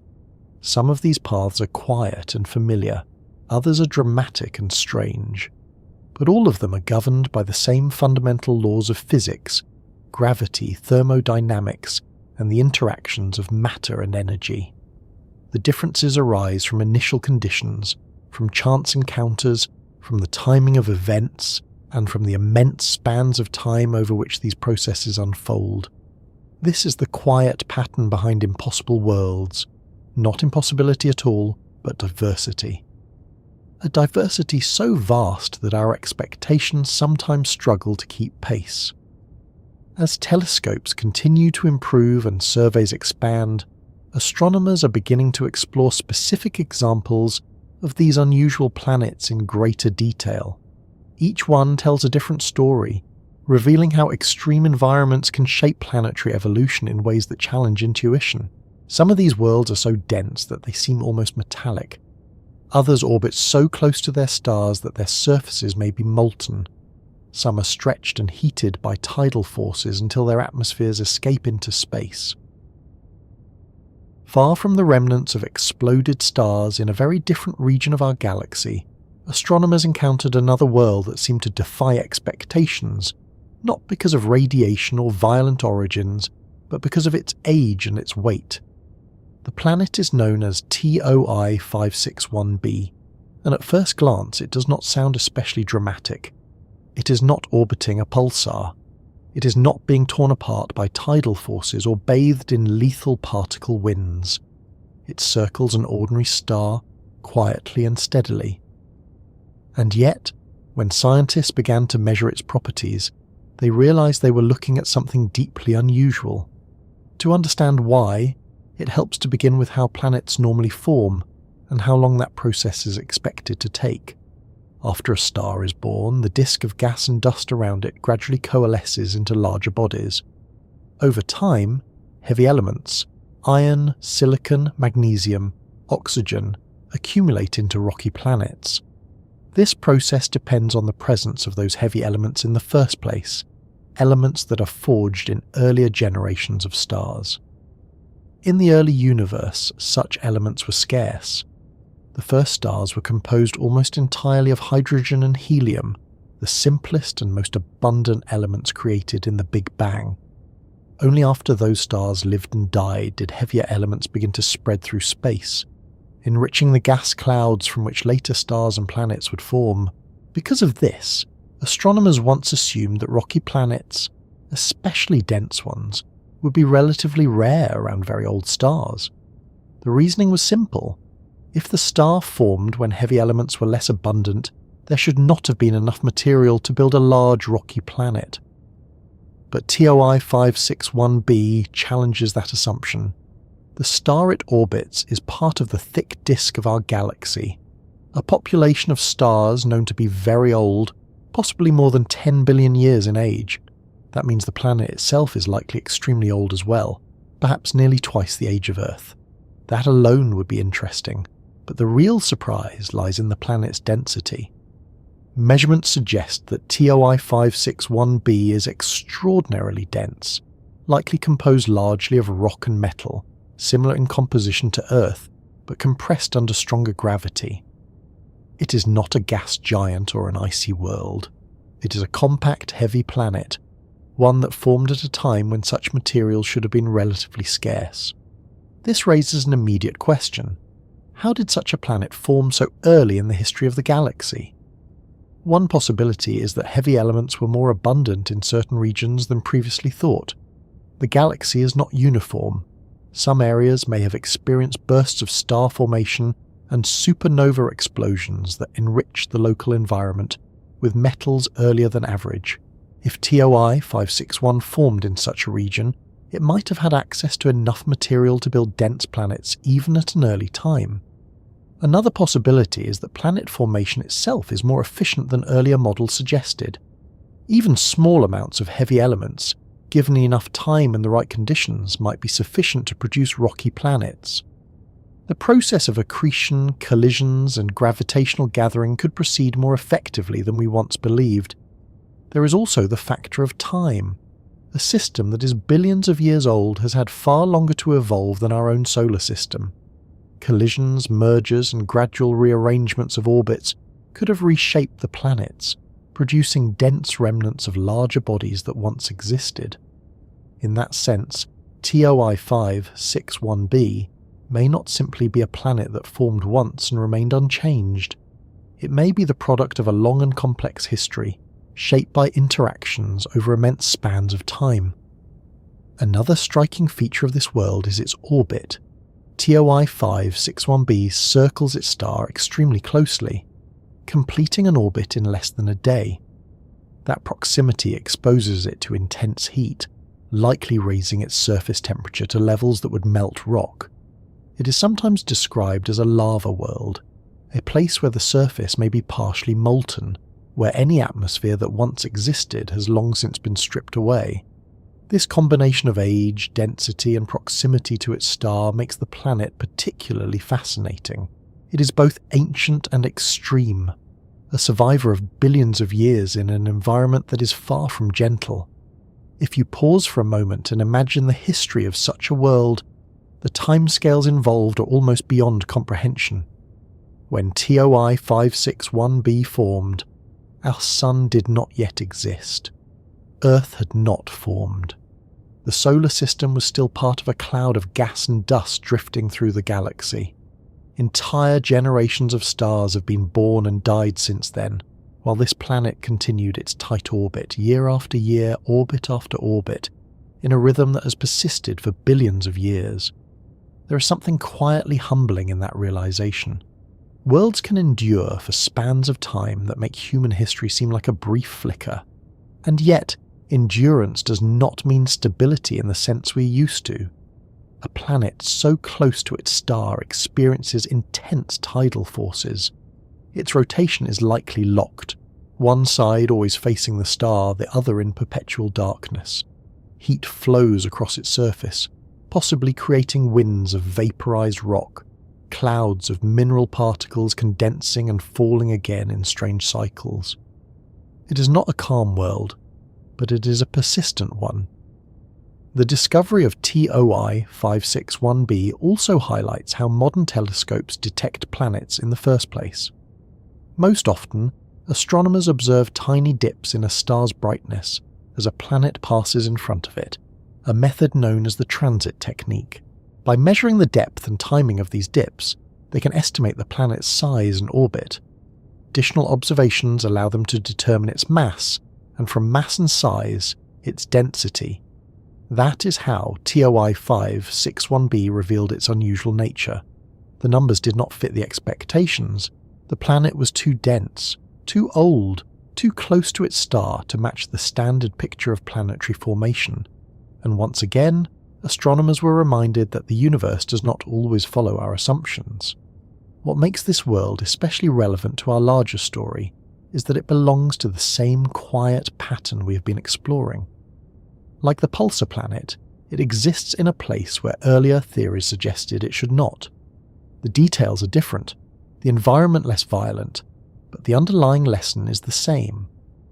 Some of these paths are quiet and familiar, others are dramatic and strange. But all of them are governed by the same fundamental laws of physics, gravity, thermodynamics, and the interactions of matter and energy. The differences arise from initial conditions, from chance encounters, from the timing of events, and from the immense spans of time over which these processes unfold. This is the quiet pattern behind Impossible Worlds. Not impossibility at all, but diversity. A diversity so vast that our expectations sometimes struggle to keep pace. As telescopes continue to improve and surveys expand, astronomers are beginning to explore specific examples of these unusual planets in greater detail. Each one tells a different story, revealing how extreme environments can shape planetary evolution in ways that challenge intuition. Some of these worlds are so dense that they seem almost metallic. Others orbit so close to their stars that their surfaces may be molten. Some are stretched and heated by tidal forces until their atmospheres escape into space. Far from the remnants of exploded stars in a very different region of our galaxy, astronomers encountered another world that seemed to defy expectations, not because of radiation or violent origins, but because of its age and its weight. The planet is known as TOI 561b, and at first glance it does not sound especially dramatic. It is not orbiting a pulsar. It is not being torn apart by tidal forces or bathed in lethal particle winds. It circles an ordinary star quietly and steadily. And yet, when scientists began to measure its properties, they realized they were looking at something deeply unusual. To understand why, it helps to begin with how planets normally form and how long that process is expected to take. After a star is born, the disk of gas and dust around it gradually coalesces into larger bodies. Over time, heavy elements, iron, silicon, magnesium, oxygen, accumulate into rocky planets. This process depends on the presence of those heavy elements in the first place, elements that are forged in earlier generations of stars. In the early universe, such elements were scarce. The first stars were composed almost entirely of hydrogen and helium, the simplest and most abundant elements created in the Big Bang. Only after those stars lived and died did heavier elements begin to spread through space, enriching the gas clouds from which later stars and planets would form. Because of this, astronomers once assumed that rocky planets, especially dense ones, would be relatively rare around very old stars. The reasoning was simple. If the star formed when heavy elements were less abundant, there should not have been enough material to build a large rocky planet. But TOI 561b challenges that assumption. The star it orbits is part of the thick disk of our galaxy, a population of stars known to be very old, possibly more than 10 billion years in age. That means the planet itself is likely extremely old as well, perhaps nearly twice the age of Earth. That alone would be interesting, but the real surprise lies in the planet's density. Measurements suggest that TOI 561b is extraordinarily dense, likely composed largely of rock and metal, similar in composition to Earth, but compressed under stronger gravity. It is not a gas giant or an icy world. It is a compact, heavy planet, one that formed at a time when such materials should have been relatively scarce. This raises an immediate question. How did such a planet form so early in the history of the galaxy? One possibility is that heavy elements were more abundant in certain regions than previously thought. The galaxy is not uniform. Some areas may have experienced bursts of star formation and supernova explosions that enrich the local environment with metals earlier than average. If TOI 561 formed in such a region, it might have had access to enough material to build dense planets even at an early time. Another possibility is that planet formation itself is more efficient than earlier models suggested. Even small amounts of heavy elements, given enough time and the right conditions, might be sufficient to produce rocky planets. The process of accretion, collisions, and gravitational gathering could proceed more effectively than we once believed. There is also the factor of time. A system that is billions of years old has had far longer to evolve than our own solar system. Collisions, mergers, and gradual rearrangements of orbits could have reshaped the planets, producing dense remnants of larger bodies that once existed. In that sense, TOI 561b may not simply be a planet that formed once and remained unchanged. It may be the product of a long and complex history, shaped by interactions over immense spans of time. Another striking feature of this world is its orbit. TOI 561b circles its star extremely closely, completing an orbit in less than a day. That proximity exposes it to intense heat, likely raising its surface temperature to levels that would melt rock. It is sometimes described as a lava world, a place where the surface may be partially molten, where any atmosphere that once existed has long since been stripped away. This combination of age, density, and proximity to its star makes the planet particularly fascinating. It is both ancient and extreme, a survivor of billions of years in an environment that is far from gentle. If you pause for a moment and imagine the history of such a world, the timescales involved are almost beyond comprehension. When TOI 561b formed, our Sun did not yet exist. Earth had not formed. The solar system was still part of a cloud of gas and dust drifting through the galaxy. Entire generations of stars have been born and died since then, while this planet continued its tight orbit year after year, orbit after orbit, in a rhythm that has persisted for billions of years. There is something quietly humbling in that realization. Worlds can endure for spans of time that make human history seem like a brief flicker, and yet endurance does not mean stability in the sense we're used to. A planet so close to its star experiences intense tidal forces. Its rotation is likely locked, one side always facing the star, the other in perpetual darkness. Heat flows across its surface, possibly creating winds of vaporized rock, clouds of mineral particles condensing and falling again in strange cycles. It is not a calm world, but it is a persistent one. The discovery of TOI 561b also highlights how modern telescopes detect planets in the first place. Most often, astronomers observe tiny dips in a star's brightness as a planet passes in front of it, a method known as the transit technique. By measuring the depth and timing of these dips, they can estimate the planet's size and orbit. Additional observations allow them to determine its mass, and from mass and size, its density. That is how TOI 561b revealed its unusual nature. The numbers did not fit the expectations. The planet was too dense, too old, too close to its star to match the standard picture of planetary formation. And once again, astronomers were reminded that the universe does not always follow our assumptions. What makes this world especially relevant to our larger story is that it belongs to the same quiet pattern we have been exploring. Like the pulsar planet, it exists in a place where earlier theories suggested it should not. The details are different, the environment less violent, but the underlying lesson is the same.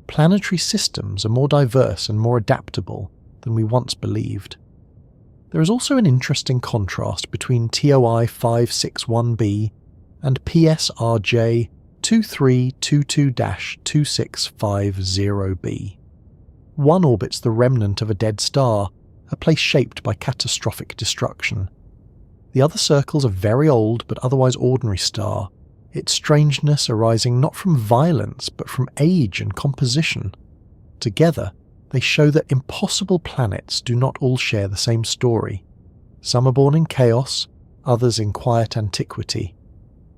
Planetary systems are more diverse and more adaptable than we once believed. There is also an interesting contrast between TOI 561b and PSRJ 2322-2650b. One orbits the remnant of a dead star, a place shaped by catastrophic destruction. The other circles a very old but otherwise ordinary star, its strangeness arising not from violence but from age and composition. Together, they show that impossible planets do not all share the same story. Some are born in chaos, others in quiet antiquity.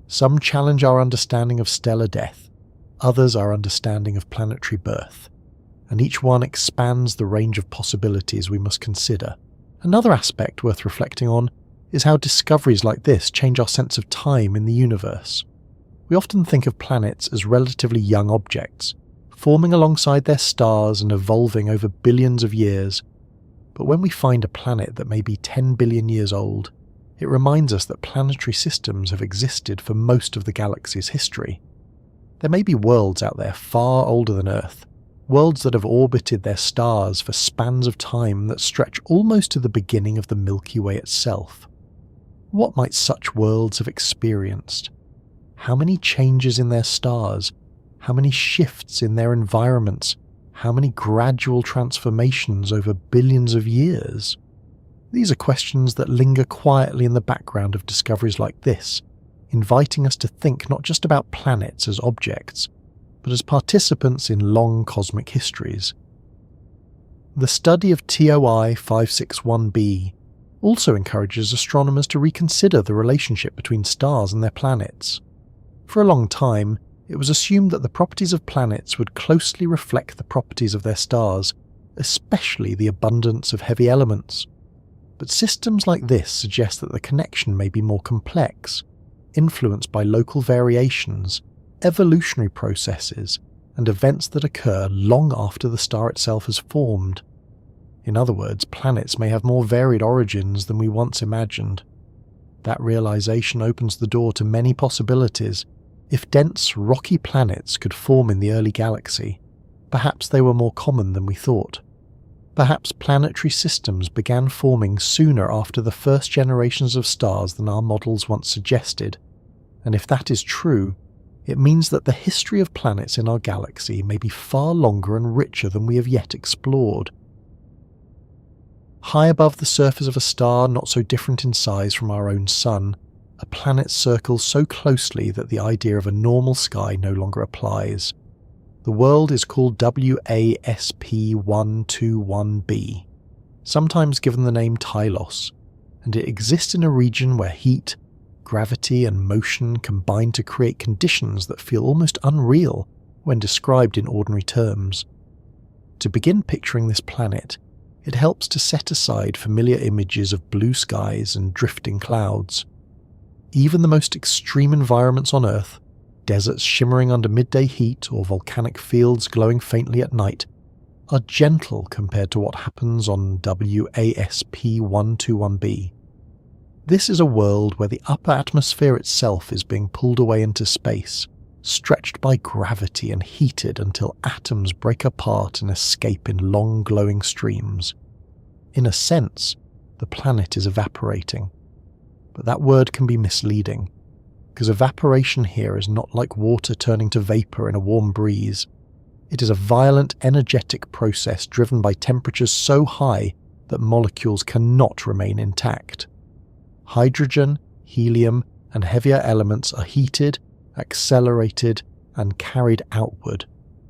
Some challenge our understanding of stellar death, others our understanding of planetary birth, and each one expands the range of possibilities we must consider. Another aspect worth reflecting on is how discoveries like this change our sense of time in the universe. We often think of planets as relatively young objects, forming alongside their stars and evolving over billions of years. But when we find a planet that may be 10 billion years old, it reminds us that planetary systems have existed for most of the galaxy's history. There may be worlds out there far older than Earth, worlds that have orbited their stars for spans of time that stretch almost to the beginning of the Milky Way itself. What might such worlds have experienced? How many changes in their stars? How many shifts in their environments? How many gradual transformations over billions of years? These are questions that linger quietly in the background of discoveries like this, inviting us to think not just about planets as objects, but as participants in long cosmic histories. The study of TOI 561b also encourages astronomers to reconsider the relationship between stars and their planets. For a long time, it was assumed that the properties of planets would closely reflect the properties of their stars, especially the abundance of heavy elements. But systems like this suggest that the connection may be more complex, influenced by local variations, evolutionary processes, and events that occur long after the star itself has formed. In other words, planets may have more varied origins than we once imagined. That realization opens the door to many possibilities. If dense, rocky planets could form in the early galaxy, perhaps they were more common than we thought. Perhaps planetary systems began forming sooner after the first generations of stars than our models once suggested, and if that is true, it means that the history of planets in our galaxy may be far longer and richer than we have yet explored. High above the surface of a star not so different in size from our own sun, a planet circles so closely that the idea of a normal sky no longer applies. The world is called WASP-121b, sometimes given the name Tylos, and it exists in a region where heat, gravity and motion combine to create conditions that feel almost unreal when described in ordinary terms. To begin picturing this planet, it helps to set aside familiar images of blue skies and drifting clouds. Even the most extreme environments on Earth, deserts shimmering under midday heat or volcanic fields glowing faintly at night, are gentle compared to what happens on WASP-121b. This is a world where the upper atmosphere itself is being pulled away into space, stretched by gravity and heated until atoms break apart and escape in long glowing streams. In a sense, the planet is evaporating. But that word can be misleading, because evaporation here is not like water turning to vapor in a warm breeze. It is a violent, energetic process driven by temperatures so high that molecules cannot remain intact. Hydrogen, helium, and heavier elements are heated, accelerated, and carried outward,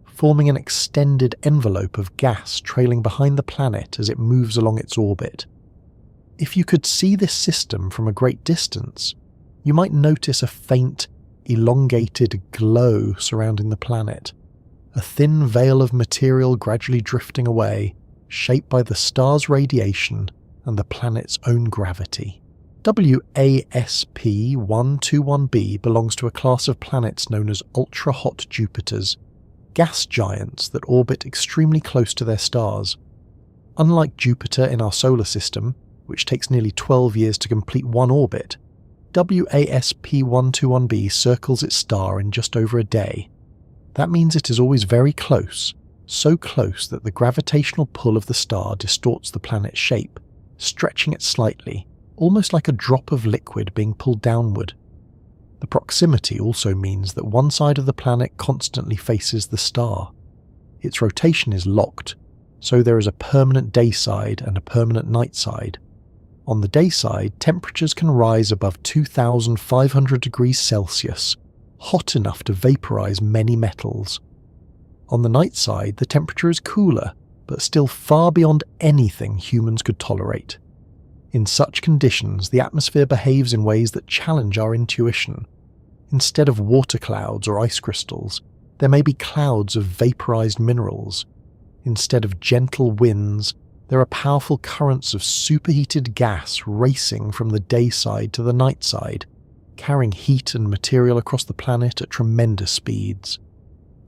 forming an extended envelope of gas trailing behind the planet as it moves along its orbit. If you could see this system from a great distance, you might notice a faint, elongated glow surrounding the planet, a thin veil of material gradually drifting away, shaped by the star's radiation and the planet's own gravity. WASP-121b belongs to a class of planets known as ultra-hot Jupiters, gas giants that orbit extremely close to their stars. Unlike Jupiter in our solar system, which takes nearly 12 years to complete one orbit, WASP-121b circles its star in just over a day. That means it is always very close, so close that the gravitational pull of the star distorts the planet's shape, stretching it slightly, almost like a drop of liquid being pulled downward. The proximity also means that one side of the planet constantly faces the star. Its rotation is locked, so there is a permanent day side and a permanent night side. On the day side, temperatures can rise above 2,500 degrees Celsius, hot enough to vaporize many metals. On the night side, the temperature is cooler, but still far beyond anything humans could tolerate. In such conditions, the atmosphere behaves in ways that challenge our intuition. Instead of water clouds or ice crystals, there may be clouds of vaporized minerals. Instead of gentle winds, there are powerful currents of superheated gas racing from the day side to the night side, carrying heat and material across the planet at tremendous speeds.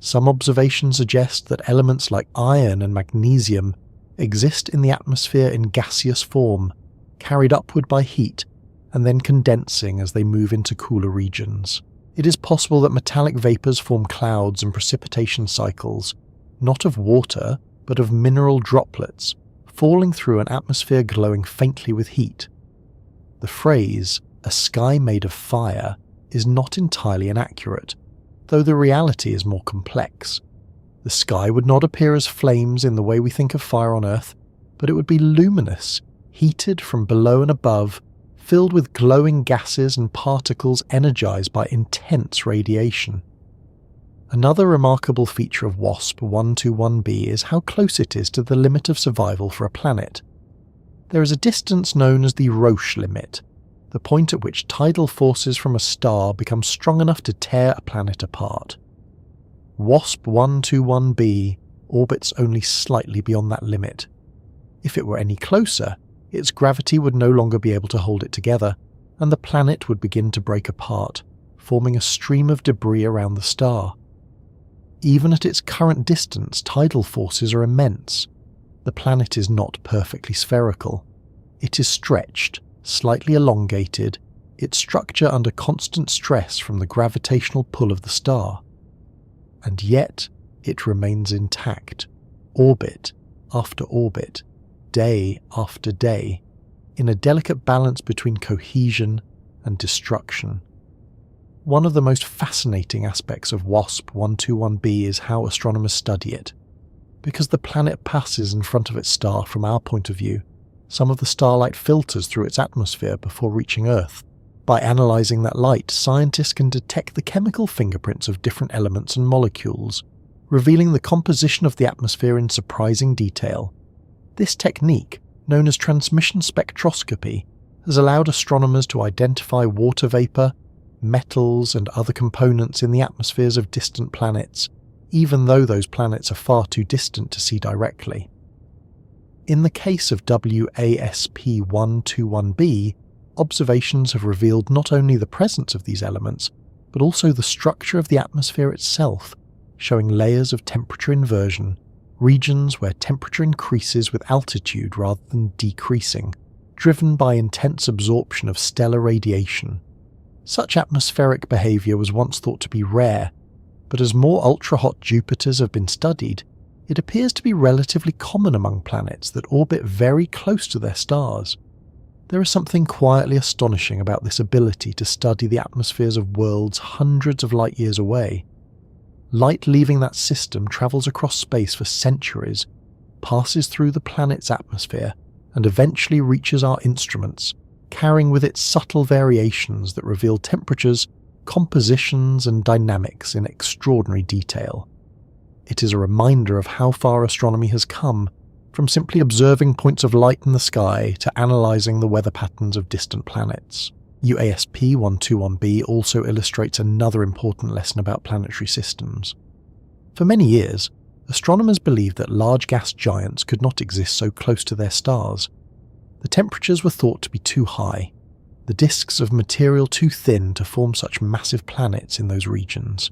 Some observations suggest that elements like iron and magnesium exist in the atmosphere in gaseous form, carried upward by heat, and then condensing as they move into cooler regions. It is possible that metallic vapors form clouds and precipitation cycles, not of water, but of mineral droplets, falling through an atmosphere glowing faintly with heat. The phrase, "a sky made of fire," is not entirely inaccurate, though the reality is more complex. The sky would not appear as flames in the way we think of fire on Earth, but it would be luminous, heated from below and above, filled with glowing gases and particles energized by intense radiation. Another remarkable feature of WASP-121b is how close it is to the limit of survival for a planet. There is a distance known as the Roche limit, the point at which tidal forces from a star become strong enough to tear a planet apart. WASP-121b orbits only slightly beyond that limit. If it were any closer, its gravity would no longer be able to hold it together, and the planet would begin to break apart, forming a stream of debris around the star. Even at its current distance, tidal forces are immense. The planet is not perfectly spherical. It is stretched, slightly elongated, its structure under constant stress from the gravitational pull of the star. And yet, it remains intact, orbit after orbit, day after day, in a delicate balance between cohesion and destruction. One of the most fascinating aspects of WASP-121b is how astronomers study it. Because the planet passes in front of its star from our point of view, some of the starlight filters through its atmosphere before reaching Earth. By analysing that light, scientists can detect the chemical fingerprints of different elements and molecules, revealing the composition of the atmosphere in surprising detail. This technique, known as transmission spectroscopy, has allowed astronomers to identify water vapour, metals and other components in the atmospheres of distant planets, even though those planets are far too distant to see directly. In the case of WASP 121b, observations have revealed not only the presence of these elements, but also the structure of the atmosphere itself, showing layers of temperature inversion, regions where temperature increases with altitude rather than decreasing, driven by intense absorption of stellar radiation. Such atmospheric behaviour was once thought to be rare, but as more ultra-hot Jupiters have been studied, it appears to be relatively common among planets that orbit very close to their stars. There is something quietly astonishing about this ability to study the atmospheres of worlds hundreds of light years away. Light leaving that system travels across space for centuries, passes through the planet's atmosphere, and eventually reaches our instruments, carrying with it subtle variations that reveal temperatures, compositions, and dynamics in extraordinary detail. It is a reminder of how far astronomy has come, from simply observing points of light in the sky to analysing the weather patterns of distant planets. UASP 121b also illustrates another important lesson about planetary systems. For many years, astronomers believed that large gas giants could not exist so close to their stars. The temperatures were thought to be too high, the disks of material too thin to form such massive planets in those regions.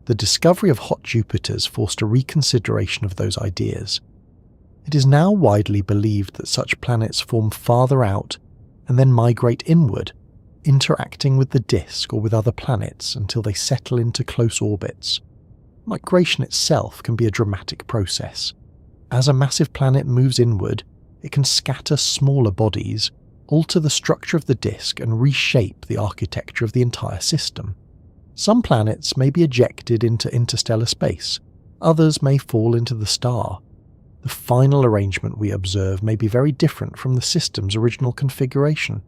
The discovery of hot Jupiters forced a reconsideration of those ideas. It is now widely believed that such planets form farther out and then migrate inward, interacting with the disk or with other planets until they settle into close orbits. Migration itself can be a dramatic process. As a massive planet moves inward, it can scatter smaller bodies, alter the structure of the disk, and reshape the architecture of the entire system. Some planets may be ejected into interstellar space, others may fall into the star. The final arrangement we observe may be very different from the system's original configuration.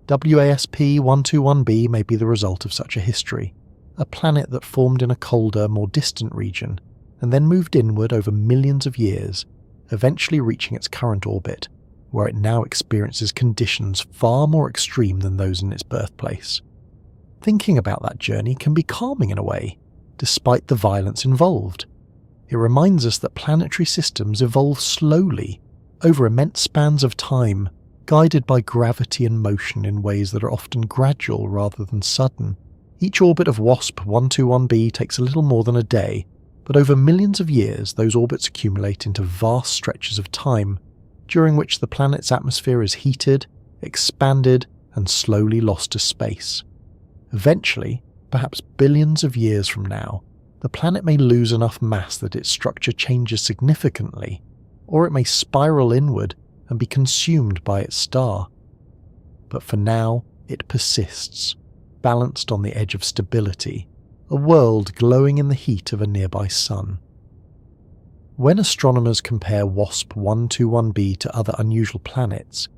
WASP 121b may be the result of such a history, a planet that formed in a colder, more distant region, and then moved inward over millions of years, eventually reaching its current orbit, where it now experiences conditions far more extreme than those in its birthplace. Thinking about that journey can be calming in a way, despite the violence involved. It reminds us that planetary systems evolve slowly, over immense spans of time, guided by gravity and motion in ways that are often gradual rather than sudden. Each orbit of WASP 121b takes a little more than a day, but over millions of years those orbits accumulate into vast stretches of time, during which the planet's atmosphere is heated, expanded, and slowly lost to space. Eventually, perhaps billions of years from now, the planet may lose enough mass that its structure changes significantly, or it may spiral inward and be consumed by its star. But for now, it persists, balanced on the edge of stability, a world glowing in the heat of a nearby sun. When astronomers compare WASP 121b to other unusual planets,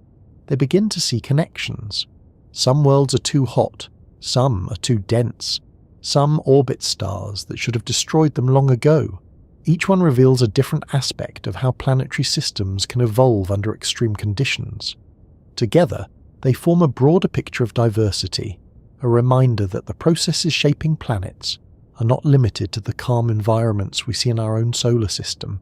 they begin to see connections. Some worlds are too hot, some are too dense, some orbit stars that should have destroyed them long ago. Each one reveals a different aspect of how planetary systems can evolve under extreme conditions. Together, they form a broader picture of diversity, a reminder that the processes shaping planets are not limited to the calm environments we see in our own solar system.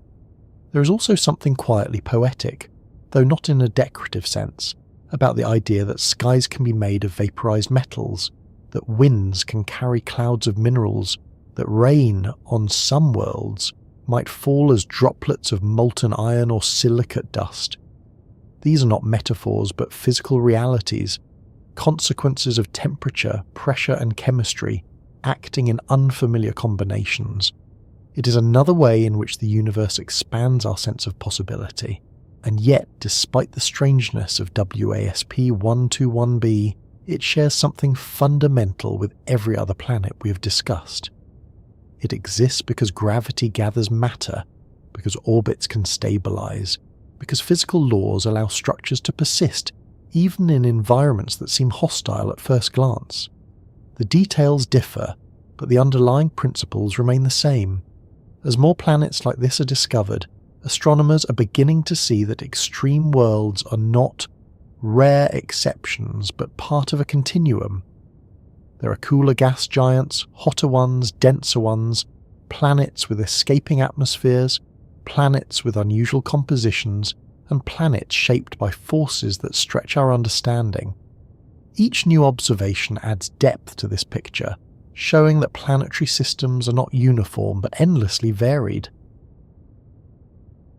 There is also something quietly poetic, though not in a decorative sense, about the idea that skies can be made of vaporized metals, that winds can carry clouds of minerals, that rain on some worlds might fall as droplets of molten iron or silicate dust. These are not metaphors but physical realities, consequences of temperature, pressure and chemistry acting in unfamiliar combinations. It is another way in which the universe expands our sense of possibility, and yet, despite the strangeness of WASP 121b, it shares something fundamental with every other planet we have discussed. It exists because gravity gathers matter, because orbits can stabilize, because physical laws allow structures to persist even in environments that seem hostile at first glance. The details differ, but the underlying principles remain the same. As more planets like this are discovered, astronomers are beginning to see that extreme worlds are not rare exceptions, but part of a continuum. There are cooler gas giants, hotter ones, denser ones, planets with escaping atmospheres, planets with unusual compositions, and planets shaped by forces that stretch our understanding. Each new observation adds depth to this picture, showing that planetary systems are not uniform but endlessly varied.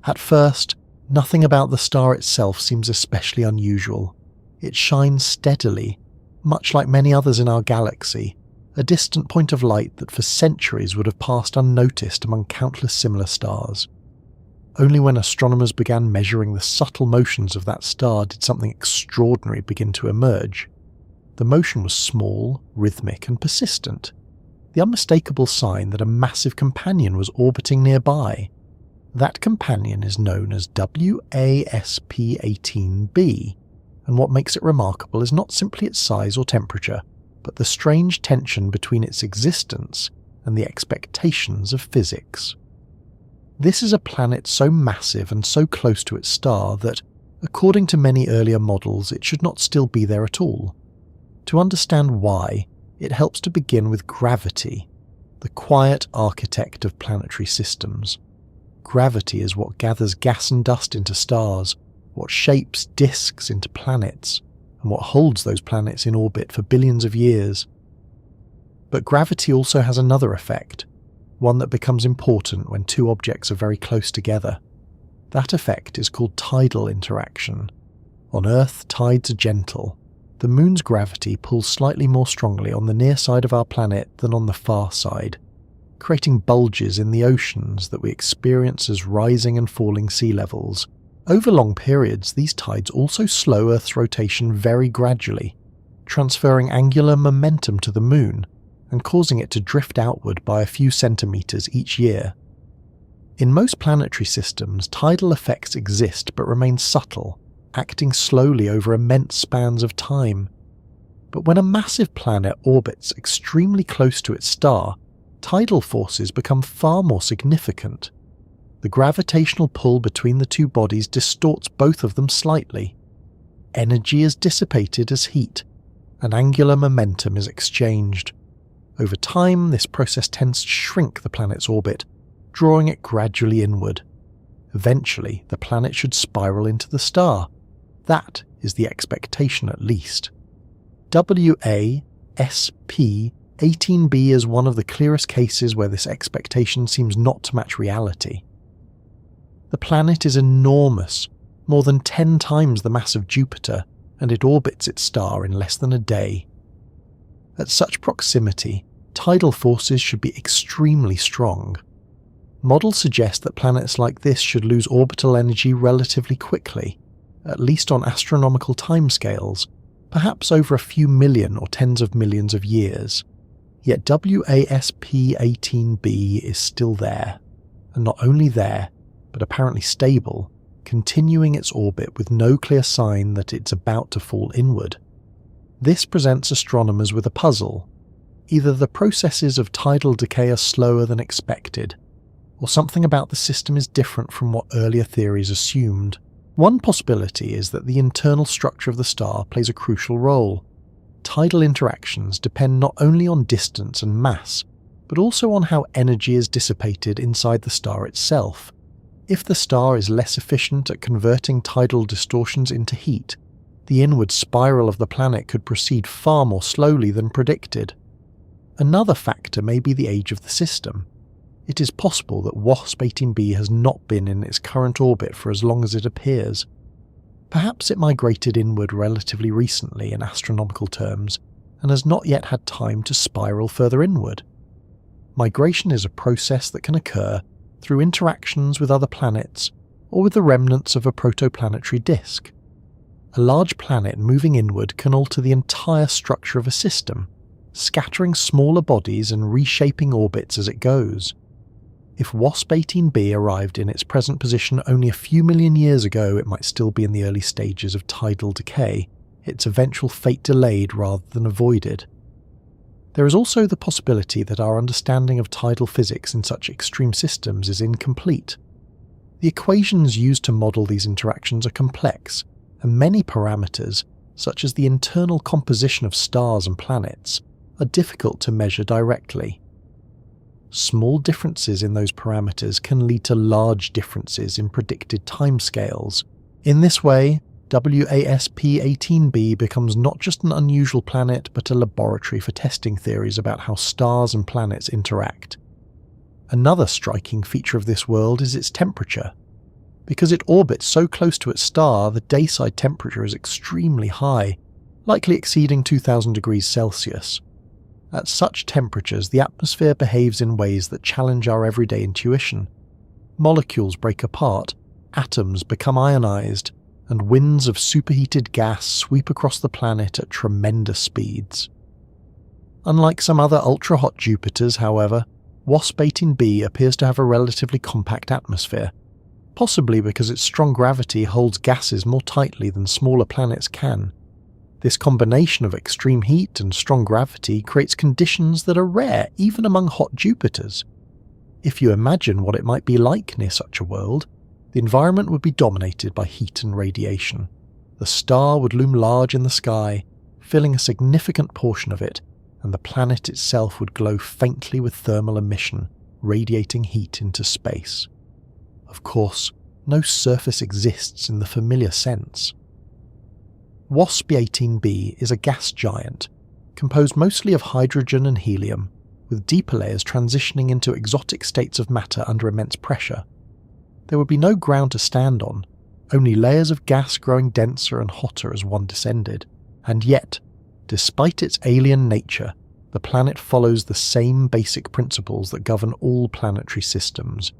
At first, nothing about the star itself seems especially unusual. It shines steadily, much like many others in our galaxy, a distant point of light that for centuries would have passed unnoticed among countless similar stars. Only when astronomers began measuring the subtle motions of that star did something extraordinary begin to emerge. The motion was small, rhythmic, and persistent, the unmistakable sign that a massive companion was orbiting nearby. That companion is known as WASP-18b, and what makes it remarkable is not simply its size or temperature, but the strange tension between its existence and the expectations of physics. This is a planet so massive and so close to its star that, according to many earlier models, it should not still be there at all. To understand why, it helps to begin with gravity, the quiet architect of planetary systems. Gravity is what gathers gas and dust into stars, what shapes disks into planets, and what holds those planets in orbit for billions of years. But gravity also has another effect, one that becomes important when two objects are very close together. That effect is called tidal interaction. On Earth, tides are gentle. The Moon's gravity pulls slightly more strongly on the near side of our planet than on the far side, creating bulges in the oceans that we experience as rising and falling sea levels. Over long periods, these tides also slow Earth's rotation very gradually, transferring angular momentum to the Moon and causing it to drift outward by a few centimeters each year. In most planetary systems, tidal effects exist but remain subtle, acting slowly over immense spans of time. But when a massive planet orbits extremely close to its star, tidal forces become far more significant. The gravitational pull between the two bodies distorts both of them slightly. Energy is dissipated as heat, and angular momentum is exchanged. Over time, this process tends to shrink the planet's orbit, drawing it gradually inward. Eventually, the planet should spiral into the star. That is the expectation at least. WASP-18b is one of the clearest cases where this expectation seems not to match reality. The planet is enormous, more than 10 times the mass of Jupiter, and it orbits its star in less than a day. At such proximity, tidal forces should be extremely strong. Models suggest that planets like this should lose orbital energy relatively quickly, at least on astronomical timescales, perhaps over a few million or tens of millions of years. Yet WASP-18b is still there, and not only there, but apparently stable, continuing its orbit with no clear sign that it's about to fall inward. This presents astronomers with a puzzle. Either the processes of tidal decay are slower than expected, or something about the system is different from what earlier theories assumed. One possibility is that the internal structure of the star plays a crucial role. Tidal interactions depend not only on distance and mass, but also on how energy is dissipated inside the star itself. If the star is less efficient at converting tidal distortions into heat, the inward spiral of the planet could proceed far more slowly than predicted. Another factor may be the age of the system. It is possible that WASP-18b has not been in its current orbit for as long as it appears. Perhaps it migrated inward relatively recently in astronomical terms, and has not yet had time to spiral further inward. Migration is a process that can occur through interactions with other planets or with the remnants of a protoplanetary disk. A large planet moving inward can alter the entire structure of a system, scattering smaller bodies and reshaping orbits as it goes. If WASP-18b arrived in its present position only a few million years ago, it might still be in the early stages of tidal decay, its eventual fate delayed rather than avoided. There is also the possibility that our understanding of tidal physics in such extreme systems is incomplete. The equations used to model these interactions are complex, and many parameters, such as the internal composition of stars and planets, are difficult to measure directly. Small differences in those parameters can lead to large differences in predicted timescales. In this way, WASP-18b becomes not just an unusual planet but a laboratory for testing theories about how stars and planets interact. Another striking feature of this world is its temperature. Because it orbits so close to its star, the dayside temperature is extremely high, likely exceeding 2000 degrees Celsius. At such temperatures, the atmosphere behaves in ways that challenge our everyday intuition. Molecules break apart, atoms become ionized, and winds of superheated gas sweep across the planet at tremendous speeds. Unlike some other ultra-hot Jupiters, however, WASP-18b appears to have a relatively compact atmosphere, possibly because its strong gravity holds gases more tightly than smaller planets can. This combination of extreme heat and strong gravity creates conditions that are rare even among hot Jupiters. If you imagine what it might be like near such a world, the environment would be dominated by heat and radiation. The star would loom large in the sky, filling a significant portion of it, and the planet itself would glow faintly with thermal emission, radiating heat into space. Of course, no surface exists in the familiar sense. WASP-18b is a gas giant, composed mostly of hydrogen and helium, with deeper layers transitioning into exotic states of matter under immense pressure. There would be no ground to stand on, only layers of gas growing denser and hotter as one descended. And yet, despite its alien nature, the planet follows the same basic principles that govern all planetary systems.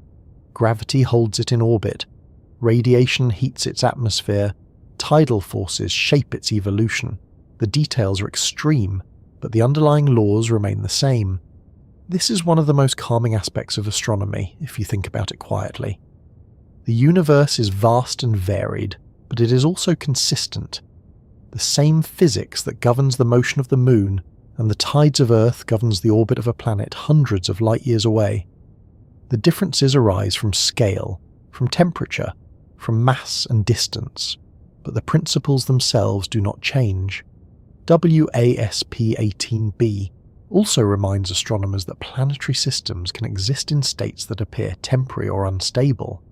Gravity holds it in orbit, radiation heats its atmosphere, tidal forces shape its evolution. The details are extreme, but the underlying laws remain the same. This is one of the most calming aspects of astronomy, if you think about it quietly. The universe is vast and varied, but it is also consistent. The same physics that governs the motion of the moon and the tides of Earth governs the orbit of a planet hundreds of light years away. The differences arise from scale, from temperature, from mass and distance, but the principles themselves do not change. WASP-18b also reminds astronomers that planetary systems can exist in states that appear temporary or unstable.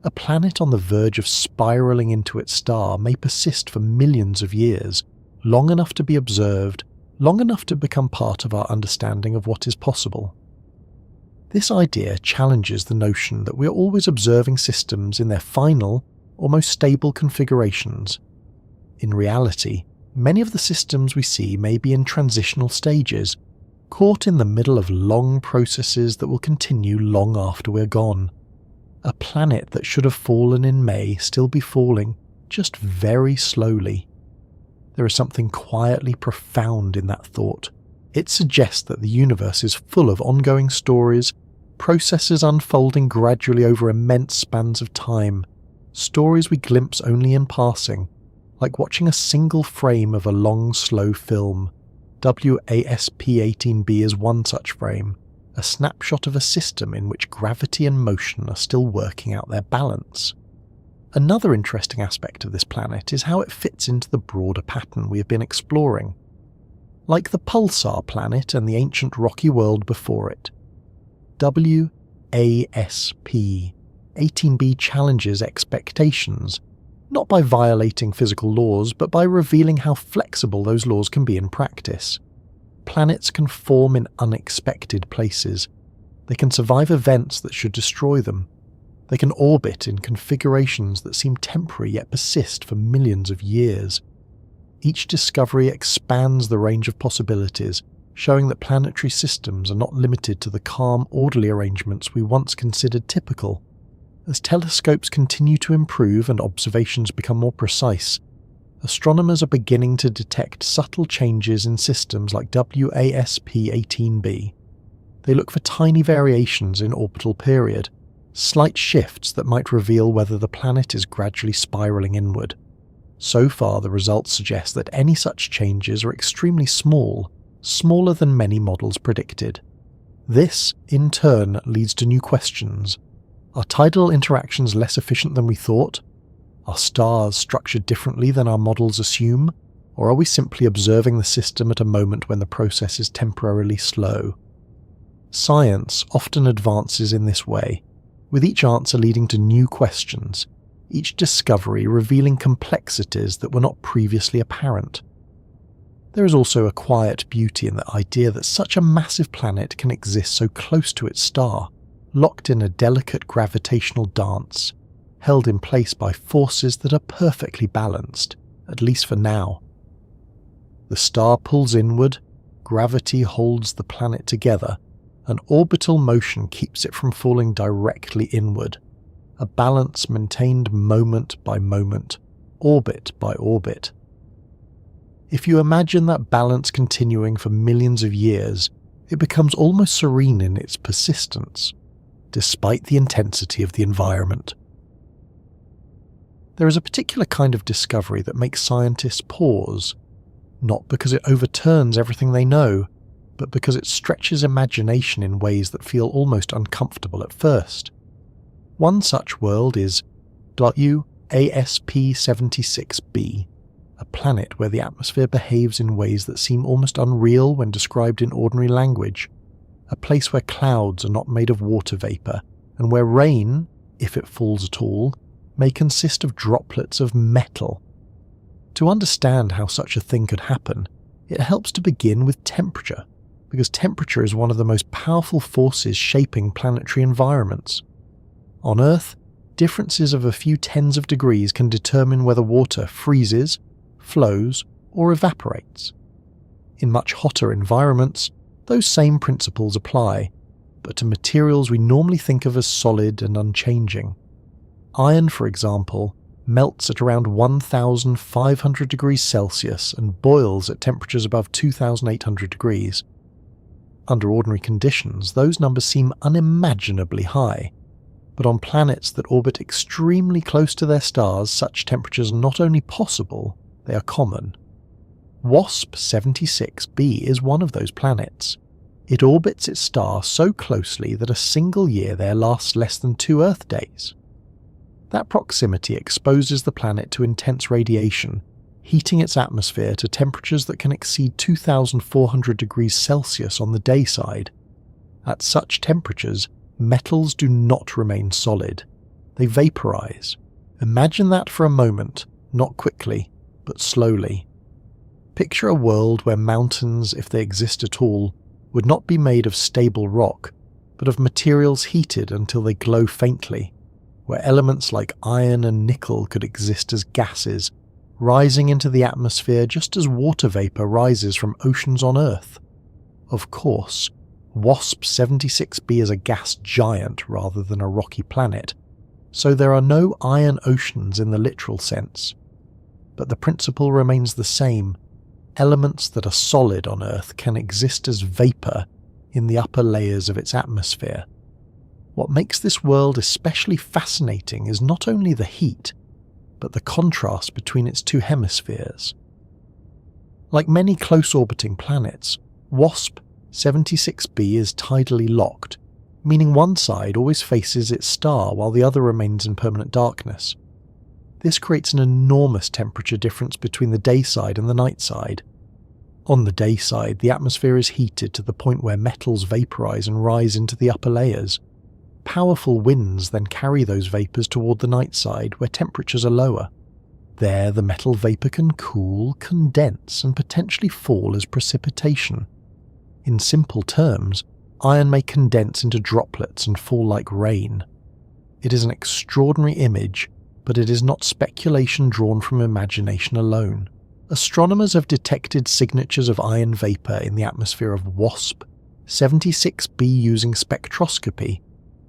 A planet on the verge of spiraling into its star may persist for millions of years, long enough to be observed, long enough to become part of our understanding of what is possible. This idea challenges the notion that we are always observing systems in their final, or most stable configurations. In reality, many of the systems we see may be in transitional stages, caught in the middle of long processes that will continue long after we're gone. A planet that should have fallen in may still be falling, just very slowly. There is something quietly profound in that thought. It suggests that the universe is full of ongoing stories, processes unfolding gradually over immense spans of time, stories we glimpse only in passing, like watching a single frame of a long, slow film. WASP-18b is one such frame, a snapshot of a system in which gravity and motion are still working out their balance. Another interesting aspect of this planet is how it fits into the broader pattern we have been exploring. Like the pulsar planet and the ancient rocky world before it, WASP-18b challenges expectations, not by violating physical laws, but by revealing how flexible those laws can be in practice. Planets can form in unexpected places. They can survive events that should destroy them. They can orbit in configurations that seem temporary yet persist for millions of years. Each discovery expands the range of possibilities, showing that planetary systems are not limited to the calm, orderly arrangements we once considered typical. As telescopes continue to improve and observations become more precise, astronomers are beginning to detect subtle changes in systems like WASP-18b. They look for tiny variations in orbital period, slight shifts that might reveal whether the planet is gradually spiraling inward. So far, the results suggest that any such changes are extremely small, smaller than many models predicted. This, in turn, leads to new questions. Are tidal interactions less efficient than we thought? Are stars structured differently than our models assume? Or are we simply observing the system at a moment when the process is temporarily slow? Science often advances in this way, with each answer leading to new questions, each discovery revealing complexities that were not previously apparent. There is also a quiet beauty in the idea that such a massive planet can exist so close to its star, locked in a delicate gravitational dance, held in place by forces that are perfectly balanced, at least for now. The star pulls inward, gravity holds the planet together, and orbital motion keeps it from falling directly inward, a balance maintained moment by moment, orbit by orbit. If you imagine that balance continuing for millions of years, it becomes almost serene in its persistence, despite the intensity of the environment. There is a particular kind of discovery that makes scientists pause, not because it overturns everything they know, but because it stretches imagination in ways that feel almost uncomfortable at first. One such world is WASP-76b, a planet where the atmosphere behaves in ways that seem almost unreal when described in ordinary language, a place where clouds are not made of water vapour, and where rain, if it falls at all, may consist of droplets of metal. To understand how such a thing could happen, it helps to begin with temperature, because temperature is one of the most powerful forces shaping planetary environments. On Earth, differences of a few tens of degrees can determine whether water freezes, flows, or evaporates. In much hotter environments, those same principles apply, but to materials we normally think of as solid and unchanging. Iron, for example, melts at around 1,500 degrees Celsius and boils at temperatures above 2,800 degrees. Under ordinary conditions, those numbers seem unimaginably high, but on planets that orbit extremely close to their stars, such temperatures are not only possible, they are common. WASP-76b is one of those planets. It orbits its star so closely that a single year there lasts less than 2 Earth days. That proximity exposes the planet to intense radiation, heating its atmosphere to temperatures that can exceed 2,400 degrees Celsius on the day side. At such temperatures, metals do not remain solid. They vaporize. Imagine that for a moment, not quickly, but slowly. Picture a world where mountains, if they exist at all, would not be made of stable rock, but of materials heated until they glow faintly, where elements like iron and nickel could exist as gases, rising into the atmosphere just as water vapour rises from oceans on Earth. Of course, WASP-76b is a gas giant rather than a rocky planet, so there are no iron oceans in the literal sense. But the principle remains the same. Elements that are solid on Earth can exist as vapour in the upper layers of its atmosphere. What makes this world especially fascinating is not only the heat, but the contrast between its two hemispheres. Like many close-orbiting planets, WASP-76b is tidally locked, meaning one side always faces its star while the other remains in permanent darkness. This creates an enormous temperature difference between the day side and the night side. On the day side, the atmosphere is heated to the point where metals vaporize and rise into the upper layers. Powerful winds then carry those vapours toward the night side, where temperatures are lower. There, the metal vapour can cool, condense, and potentially fall as precipitation. In simple terms, iron may condense into droplets and fall like rain. It is an extraordinary image, but it is not speculation drawn from imagination alone. Astronomers have detected signatures of iron vapour in the atmosphere of WASP-76b using spectroscopy,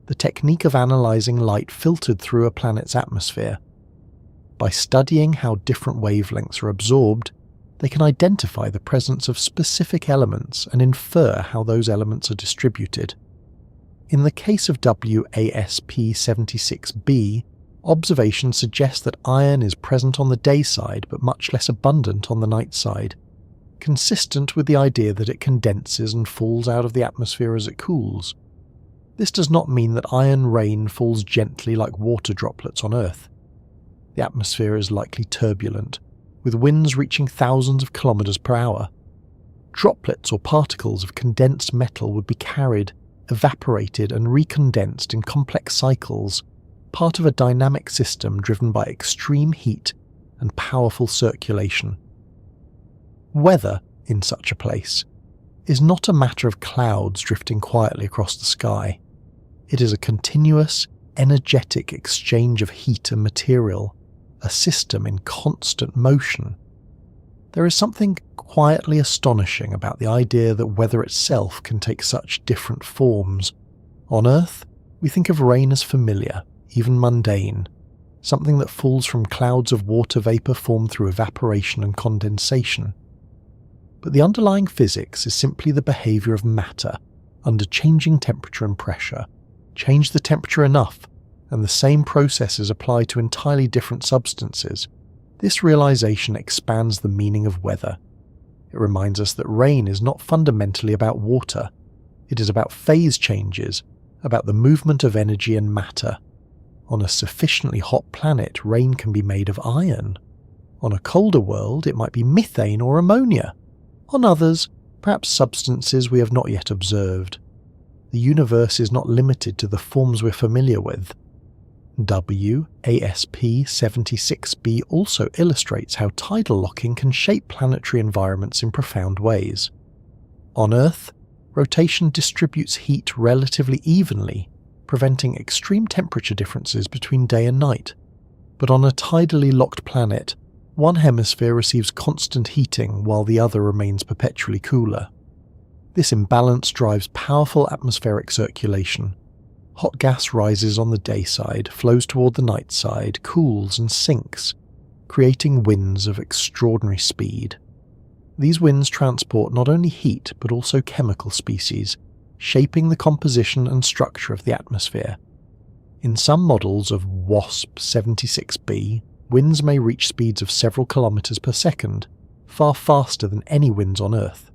the technique of analysing light filtered through a planet's atmosphere. By studying how different wavelengths are absorbed, they can identify the presence of specific elements and infer how those elements are distributed. In the case of WASP-76b, observations suggest that iron is present on the day side but much less abundant on the night side. consistent with the idea that it condenses and falls out of the atmosphere as it cools. This does not mean that iron rain falls gently like water droplets on Earth. The atmosphere is likely turbulent, with winds reaching thousands of kilometers per hour. Droplets or particles of condensed metal would be carried, evaporated and recondensed in complex cycles, part of a dynamic system driven by extreme heat and powerful circulation. Weather in such a place is not a matter of clouds drifting quietly across the sky. It is a continuous, energetic exchange of heat and material, a system in constant motion. There is something quietly astonishing about the idea that weather itself can take such different forms. On Earth, we think of rain as familiar, even mundane, something that falls from clouds of water vapour formed through evaporation and condensation. But the underlying physics is simply the behaviour of matter under changing temperature and pressure. Change the temperature enough, and the same processes apply to entirely different substances. This realization expands the meaning of weather. It reminds us that rain is not fundamentally about water. It is about phase changes, about the movement of energy and matter. On a sufficiently hot planet, rain can be made of iron. On a colder world, it might be methane or ammonia. On others, perhaps substances we have not yet observed. The universe is not limited to the forms we're familiar with. WASP-76b also illustrates how tidal locking can shape planetary environments in profound ways. On Earth, rotation distributes heat relatively evenly, preventing extreme temperature differences between day and night. But on a tidally locked planet, one hemisphere receives constant heating while the other remains perpetually cooler. This imbalance drives powerful atmospheric circulation. Hot gas rises on the day side, flows toward the night side, cools and sinks, creating winds of extraordinary speed. These winds transport not only heat but also chemical species, shaping the composition and structure of the atmosphere. In some models of WASP-76b, winds may reach speeds of several kilometers per second, far faster than any winds on Earth.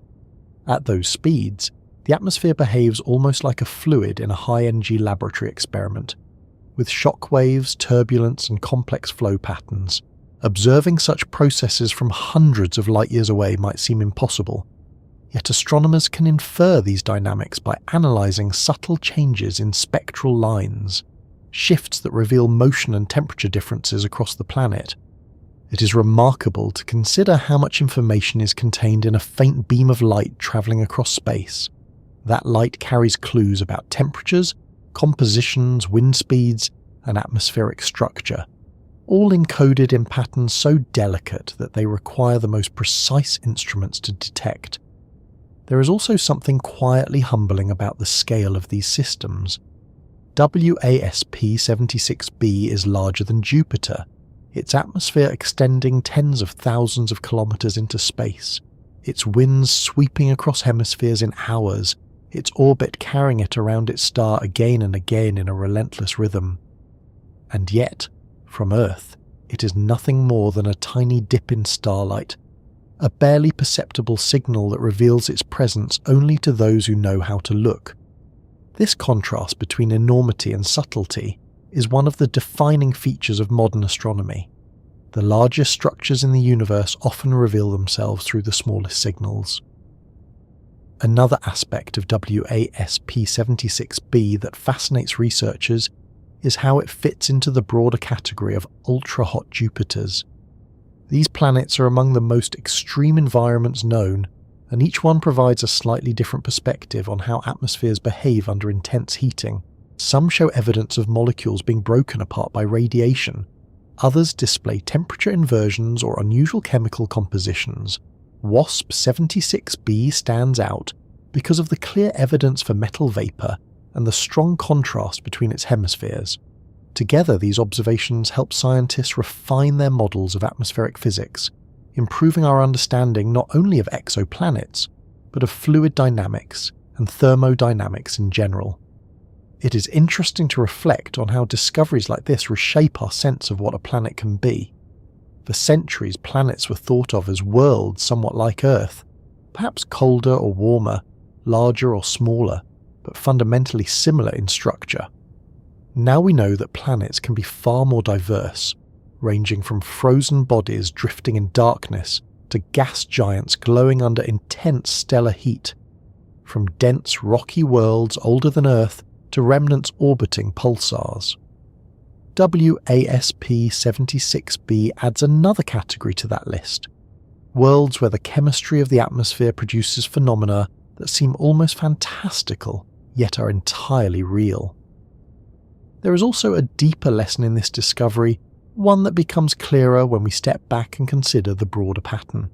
At those speeds, the atmosphere behaves almost like a fluid in a high-energy laboratory experiment, with shock waves, turbulence and complex flow patterns. Observing such processes from hundreds of light-years away might seem impossible, yet astronomers can infer these dynamics by analysing subtle changes in spectral lines, shifts that reveal motion and temperature differences across the planet. It is remarkable to consider how much information is contained in a faint beam of light travelling across space. That light carries clues about temperatures, compositions, wind speeds, and atmospheric structure, all encoded in patterns so delicate that they require the most precise instruments to detect. There is also something quietly humbling about the scale of these systems. WASP-76b is larger than Jupiter, its atmosphere extending tens of thousands of kilometers into space, its winds sweeping across hemispheres in hours, its orbit carrying it around its star again and again in a relentless rhythm. And yet, from Earth, it is nothing more than a tiny dip in starlight, a barely perceptible signal that reveals its presence only to those who know how to look. This contrast between enormity and subtlety is one of the defining features of modern astronomy. The largest structures in the universe often reveal themselves through the smallest signals. Another aspect of WASP-76b that fascinates researchers is how it fits into the broader category of ultra-hot Jupiters. These planets are among the most extreme environments known, and each one provides a slightly different perspective on how atmospheres behave under intense heating. Some show evidence of molecules being broken apart by radiation. Others display temperature inversions or unusual chemical compositions. WASP-76b stands out because of the clear evidence for metal vapour and the strong contrast between its hemispheres. Together, these observations help scientists refine their models of atmospheric physics, improving our understanding not only of exoplanets, but of fluid dynamics and thermodynamics in general. It is interesting to reflect on how discoveries like this reshape our sense of what a planet can be. For centuries, planets were thought of as worlds somewhat like Earth, perhaps colder or warmer, larger or smaller, but fundamentally similar in structure. Now we know that planets can be far more diverse, ranging from frozen bodies drifting in darkness to gas giants glowing under intense stellar heat, from dense rocky worlds older than Earth to remnants orbiting pulsars. WASP-76b adds another category to that list, worlds where the chemistry of the atmosphere produces phenomena that seem almost fantastical, yet are entirely real. There is also a deeper lesson in this discovery, one that becomes clearer when we step back and consider the broader pattern.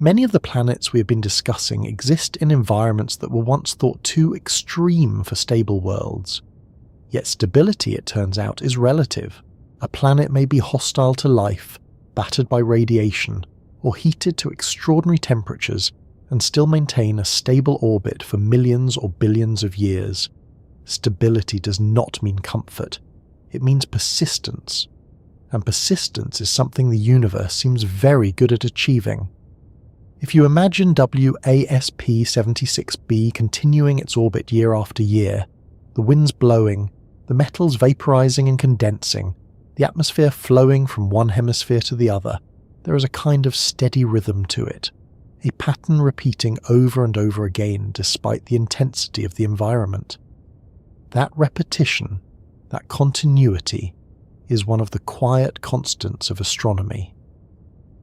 Many of the planets we have been discussing exist in environments that were once thought too extreme for stable worlds. Yet stability, it turns out, is relative. A planet may be hostile to life, battered by radiation, or heated to extraordinary temperatures, and still maintain a stable orbit for millions or billions of years. Stability does not mean comfort. It means persistence. And persistence is something the universe seems very good at achieving. If you imagine WASP-76b continuing its orbit year after year, the winds blowing, the metals vaporizing and condensing, the atmosphere flowing from one hemisphere to the other, there is a kind of steady rhythm to it, a pattern repeating over and over again despite the intensity of the environment. That repetition, that continuity, is one of the quiet constants of astronomy.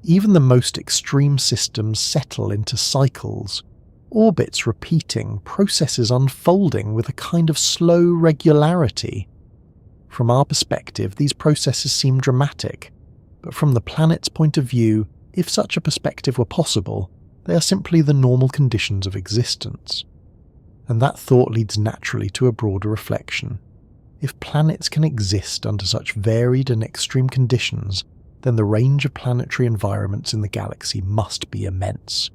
Even the most extreme systems settle into cycles, orbits repeating, processes unfolding with a kind of slow regularity. From our perspective, these processes seem dramatic, but from the planet's point of view, if such a perspective were possible, they are simply the normal conditions of existence. And that thought leads naturally to a broader reflection. If planets can exist under such varied and extreme conditions, then the range of planetary environments in the galaxy must be immense.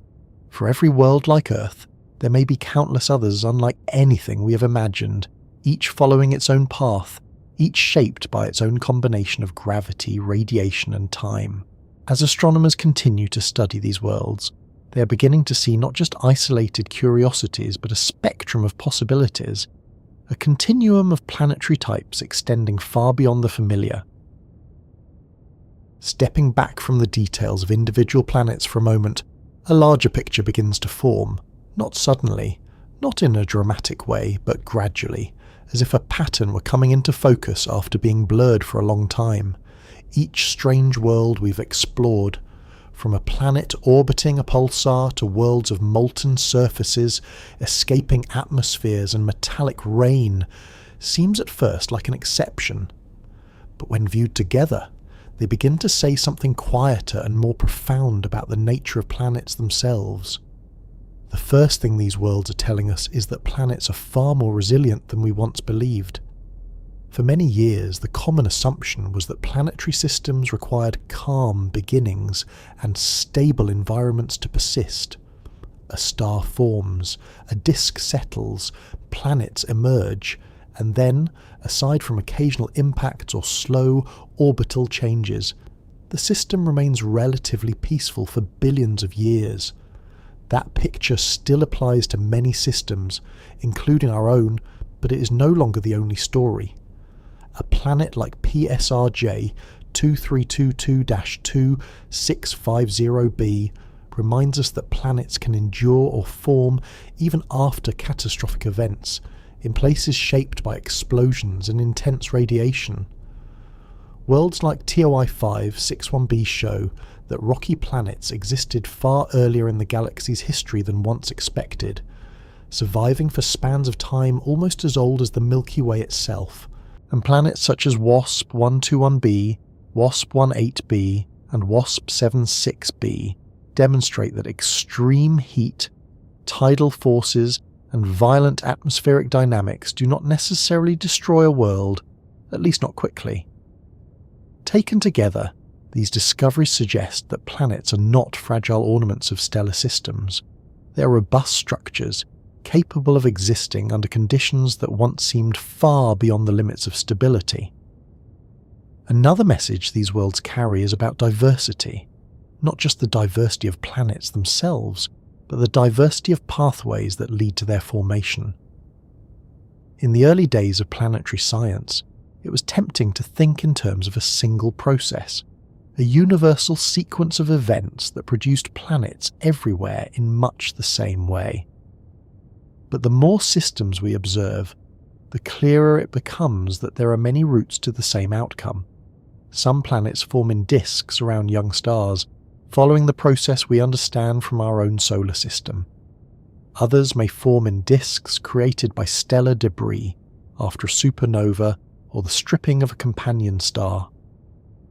For every world like Earth, there may be countless others unlike anything we have imagined, each following its own path, each shaped by its own combination of gravity, radiation, and time. As astronomers continue to study these worlds, they are beginning to see not just isolated curiosities, but a spectrum of possibilities, a continuum of planetary types extending far beyond the familiar. Stepping back from the details of individual planets for a moment, a larger picture begins to form, not suddenly, not in a dramatic way, but gradually, as if a pattern were coming into focus after being blurred for a long time. Each strange world we've explored, from a planet orbiting a pulsar to worlds of molten surfaces, escaping atmospheres and metallic rain, seems at first like an exception. But when viewed together, they begin to say something quieter and more profound about the nature of planets themselves. The first thing these worlds are telling us is that planets are far more resilient than we once believed. For many years, the common assumption was that planetary systems required calm beginnings and stable environments to persist. A star forms, a disk settles, planets emerge, and then, aside from occasional impacts or slow orbital changes, the system remains relatively peaceful for billions of years. That picture still applies to many systems, including our own, but it is no longer the only story. A planet like PSRJ 2322-2650b reminds us that planets can endure or form even after catastrophic events, in places shaped by explosions and intense radiation. Worlds like TOI 561b show that rocky planets existed far earlier in the galaxy's history than once expected, surviving for spans of time almost as old as the Milky Way itself, and planets such as WASP 121b, WASP 18b, and WASP 76b demonstrate that extreme heat, tidal forces, and violent atmospheric dynamics do not necessarily destroy a world, at least not quickly. Taken together, these discoveries suggest that planets are not fragile ornaments of stellar systems. They are robust structures, capable of existing under conditions that once seemed far beyond the limits of stability. Another message these worlds carry is about diversity, not just the diversity of planets themselves, but the diversity of pathways that lead to their formation. In the early days of planetary science, it was tempting to think in terms of a single process, a universal sequence of events that produced planets everywhere in much the same way. But the more systems we observe, the clearer it becomes that there are many routes to the same outcome. Some planets form in disks around young stars, following the process we understand from our own solar system. Others may form in disks created by stellar debris after a supernova or the stripping of a companion star.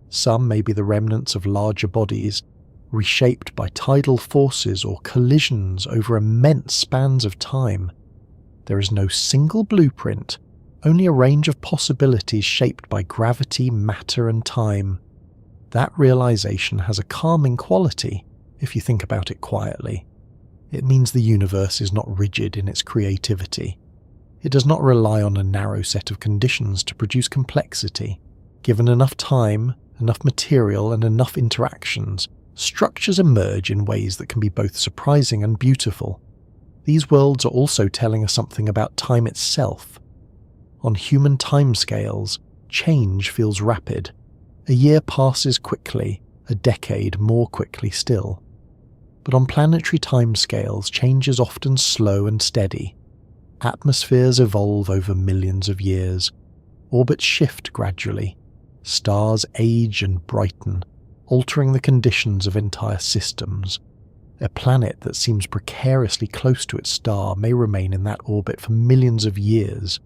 Some may be the remnants of larger bodies, reshaped by tidal forces or collisions over immense spans of time. There is no single blueprint, only a range of possibilities shaped by gravity, matter, and time. That realization has a calming quality, if you think about it quietly. It means the universe is not rigid in its creativity. It does not rely on a narrow set of conditions to produce complexity. Given enough time, enough material, and enough interactions, structures emerge in ways that can be both surprising and beautiful. These worlds are also telling us something about time itself. On human timescales, change feels rapid. A year passes quickly, a decade more quickly still. But on planetary timescales, change is often slow and steady. Atmospheres evolve over millions of years. Orbits shift gradually. Stars age and brighten, altering the conditions of entire systems. A planet that seems precariously close to its star may remain in that orbit for millions of years.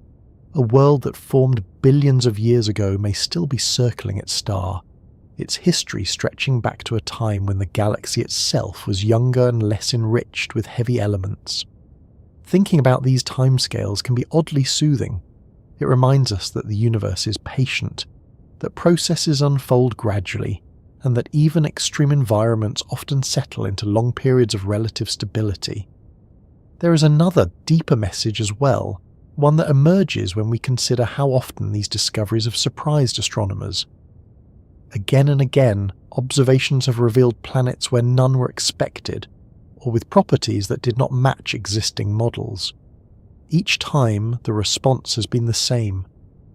A world that formed billions of years ago may still be circling its star, its history stretching back to a time when the galaxy itself was younger and less enriched with heavy elements. Thinking about these timescales can be oddly soothing. It reminds us that the universe is patient, that processes unfold gradually, and that even extreme environments often settle into long periods of relative stability. There is another, deeper message as well, one that emerges when we consider how often these discoveries have surprised astronomers. Again and again, observations have revealed planets where none were expected, or with properties that did not match existing models. Each time, the response has been the same: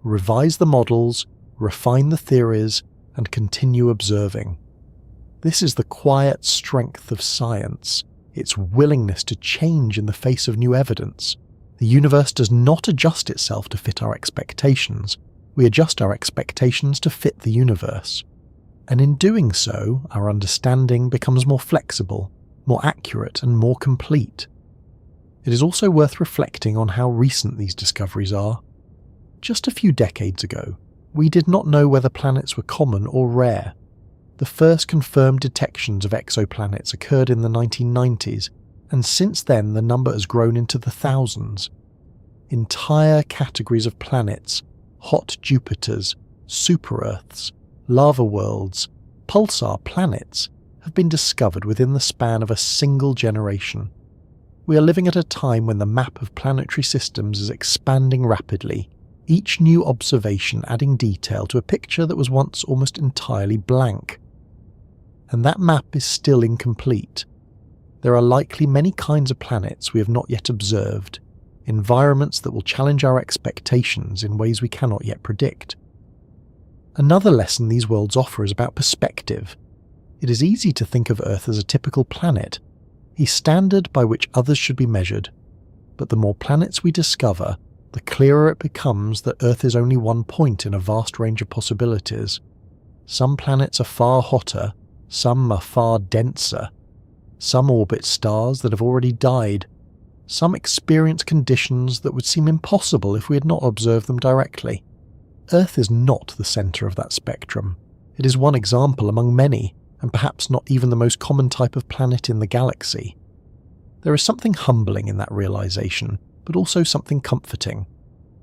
revise the models, refine the theories, and continue observing. This is the quiet strength of science, its willingness to change in the face of new evidence. The universe does not adjust itself to fit our expectations. We adjust our expectations to fit the universe. And in doing so, our understanding becomes more flexible, more accurate, and more complete. It is also worth reflecting on how recent these discoveries are. Just a few decades ago, we did not know whether planets were common or rare. The first confirmed detections of exoplanets occurred in the 1990s, and since then the number has grown into the thousands. Entire categories of planets, hot Jupiters, super-Earths, lava worlds, pulsar planets, have been discovered within the span of a single generation. We are living at a time when the map of planetary systems is expanding rapidly, each new observation adding detail to a picture that was once almost entirely blank. And that map is still incomplete. There are likely many kinds of planets we have not yet observed, environments that will challenge our expectations in ways we cannot yet predict. Another lesson these worlds offer is about perspective. It is easy to think of Earth as a typical planet, a standard by which others should be measured. But the more planets we discover, the clearer it becomes that Earth is only one point in a vast range of possibilities. Some planets are far hotter, some are far denser. Some orbit stars that have already died. Some experience conditions that would seem impossible if we had not observed them directly. Earth is not the centre of that spectrum. It is one example among many, and perhaps not even the most common type of planet in the galaxy. There is something humbling in that realization, but also something comforting.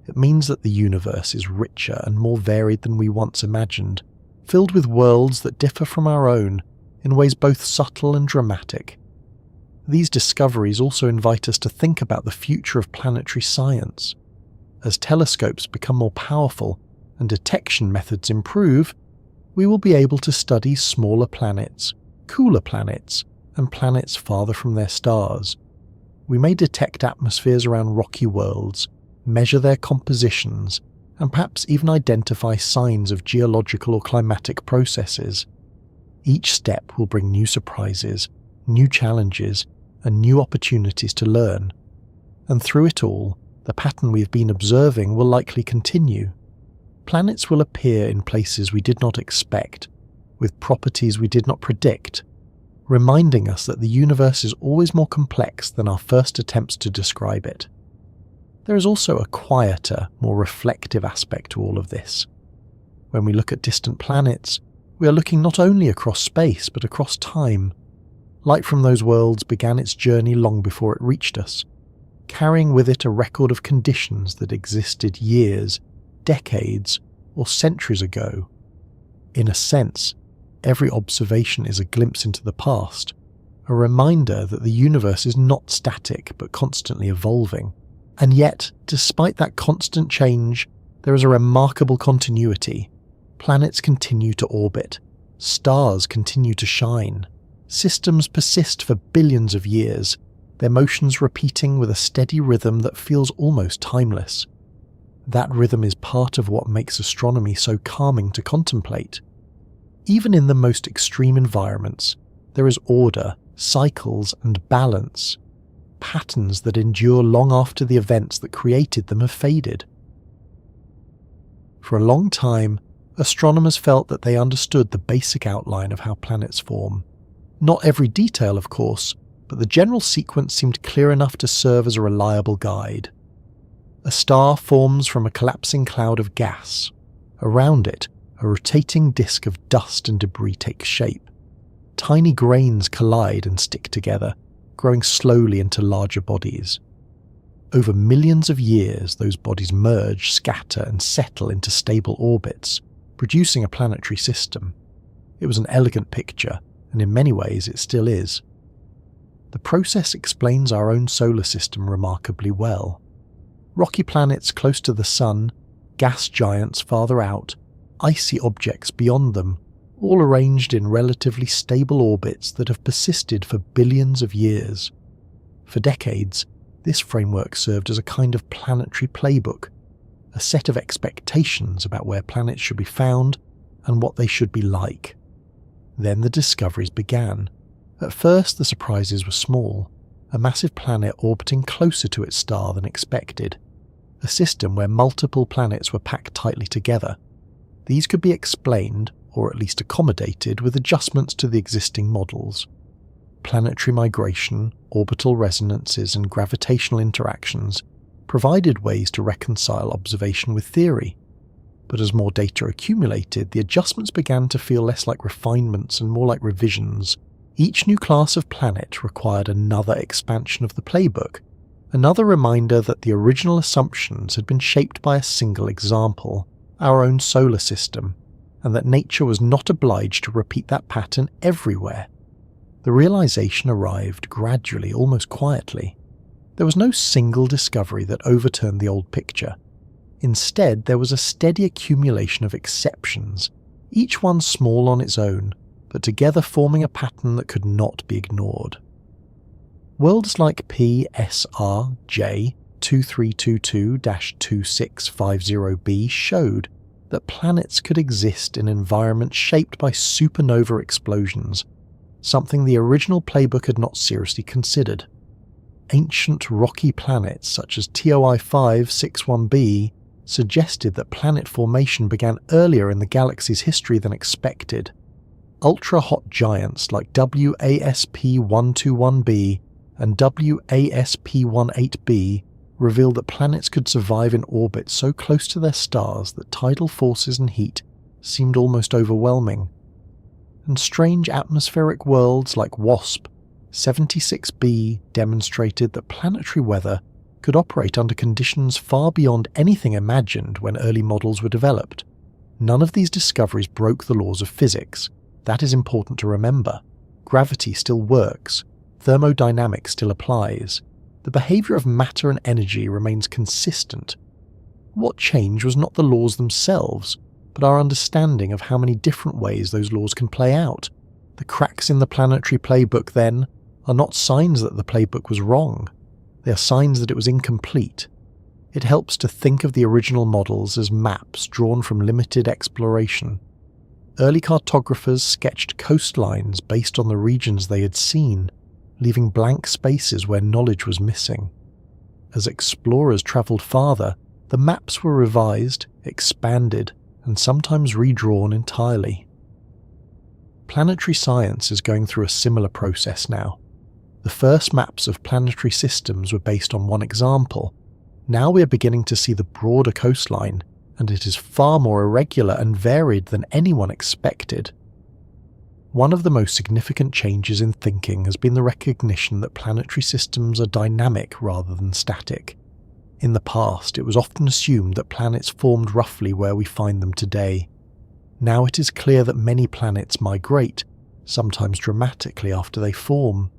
It means that the universe is richer and more varied than we once imagined, filled with worlds that differ from our own in ways both subtle and dramatic. These discoveries also invite us to think about the future of planetary science. As telescopes become more powerful and detection methods improve, we will be able to study smaller planets, cooler planets, and planets farther from their stars. We may detect atmospheres around rocky worlds, measure their compositions, and perhaps even identify signs of geological or climatic processes. Each step will bring new surprises, new challenges, and new opportunities to learn. And through it all, the pattern we've been observing will likely continue. Planets will appear in places we did not expect, with properties we did not predict, reminding us that the universe is always more complex than our first attempts to describe it. There is also a quieter, more reflective aspect to all of this. When we look at distant planets, we are looking not only across space but across time. Light from those worlds began its journey long before it reached us, carrying with it a record of conditions that existed years, decades, or centuries ago. In a sense, every observation is a glimpse into the past, a reminder that the universe is not static but constantly evolving. And yet, despite that constant change, there is a remarkable continuity. Planets continue to orbit, stars continue to shine, systems persist for billions of years, their motions repeating with a steady rhythm that feels almost timeless. That rhythm is part of what makes astronomy so calming to contemplate. Even in the most extreme environments, there is order, cycles, and balance. Patterns that endure long after the events that created them have faded. For a long time, astronomers felt that they understood the basic outline of how planets form. Not every detail, of course, but the general sequence seemed clear enough to serve as a reliable guide. A star forms from a collapsing cloud of gas. Around it, a rotating disk of dust and debris takes shape. Tiny grains collide and stick together, growing slowly into larger bodies. Over millions of years, those bodies merge, scatter, and settle into stable orbits, producing a planetary system. It was an elegant picture, and in many ways it still is. The process explains our own solar system remarkably well. Rocky planets close to the Sun, gas giants farther out, icy objects beyond them, all arranged in relatively stable orbits that have persisted for billions of years. For decades, this framework served as a kind of planetary playbook, a set of expectations about where planets should be found and what they should be like. Then the discoveries began. At first, the surprises were small, a massive planet orbiting closer to its star than expected, a system where multiple planets were packed tightly together. These could be explained, or at least accommodated, with adjustments to the existing models. Planetary migration, orbital resonances, and gravitational interactions provided ways to reconcile observation with theory. But as more data accumulated, the adjustments began to feel less like refinements and more like revisions. Each new class of planet required another expansion of the playbook, another reminder that the original assumptions had been shaped by a single example, our own solar system, and that nature was not obliged to repeat that pattern everywhere. The realization arrived gradually, almost quietly. There was no single discovery that overturned the old picture. Instead, there was a steady accumulation of exceptions, each one small on its own, but together forming a pattern that could not be ignored. Worlds like PSRJ 2322-2650b showed that planets could exist in environments shaped by supernova explosions, something the original playbook had not seriously considered. Ancient rocky planets such as TOI 561b suggested that planet formation began earlier in the galaxy's history than expected. Ultra-hot giants like WASP-121b and WASP-18b revealed that planets could survive in orbit so close to their stars that tidal forces and heat seemed almost overwhelming. And strange atmospheric worlds like WASP-76b demonstrated that planetary weather could operate under conditions far beyond anything imagined when early models were developed. None of these discoveries broke the laws of physics. That is important to remember. Gravity still works. Thermodynamics still applies. The behavior of matter and energy remains consistent. What changed was not the laws themselves, but our understanding of how many different ways those laws can play out. The The cracks in the planetary playbook, then, are not signs that the playbook was wrong. They are signs that it was incomplete. It helps to think of the original models as maps drawn from limited exploration. Early cartographers sketched coastlines based on the regions they had seen, leaving blank spaces where knowledge was missing. As explorers travelled farther, the maps were revised, expanded, and sometimes redrawn entirely. Planetary science is going through a similar process now. The first maps of planetary systems were based on one example. Now we are beginning to see the broader coastline, and it is far more irregular and varied than anyone expected. One of the most significant changes in thinking has been the recognition that planetary systems are dynamic rather than static. In the past, it was often assumed that planets formed roughly where we find them today. Now it is clear that many planets migrate, sometimes dramatically after they form.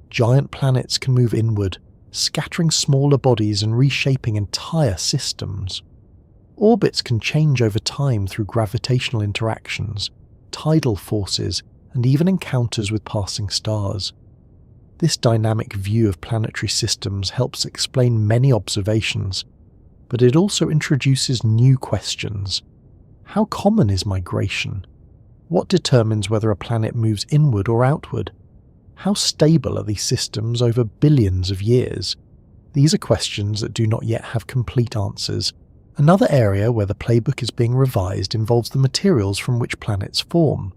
Giant planets can move inward, scattering smaller bodies and reshaping entire systems. Orbits can change over time through gravitational interactions, tidal forces, and even encounters with passing stars. This dynamic view of planetary systems helps explain many observations, but it also introduces new questions. How common is migration? What determines whether a planet moves inward or outward? How stable are these systems over billions of years? These are questions that do not yet have complete answers. Another area where the playbook is being revised involves the materials from which planets form.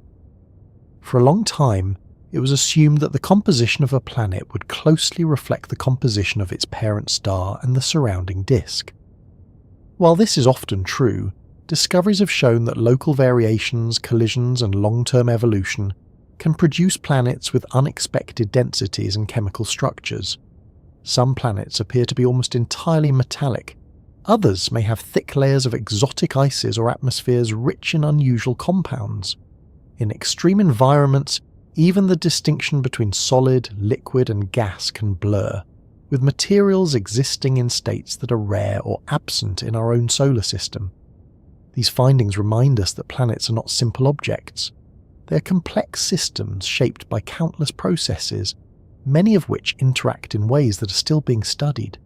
For a long time, it was assumed that the composition of a planet would closely reflect the composition of its parent star and the surrounding disk. While this is often true, discoveries have shown that local variations, collisions, and long-term evolution can produce planets with unexpected densities and chemical structures. Some planets appear to be almost entirely metallic. Others may have thick layers of exotic ices or atmospheres rich in unusual compounds. In extreme environments, even the distinction between solid, liquid, and gas can blur, with materials existing in states that are rare or absent in our own solar system. These findings remind us that planets are not simple objects. They are complex systems shaped by countless processes, many of which interact in ways that are still being studied.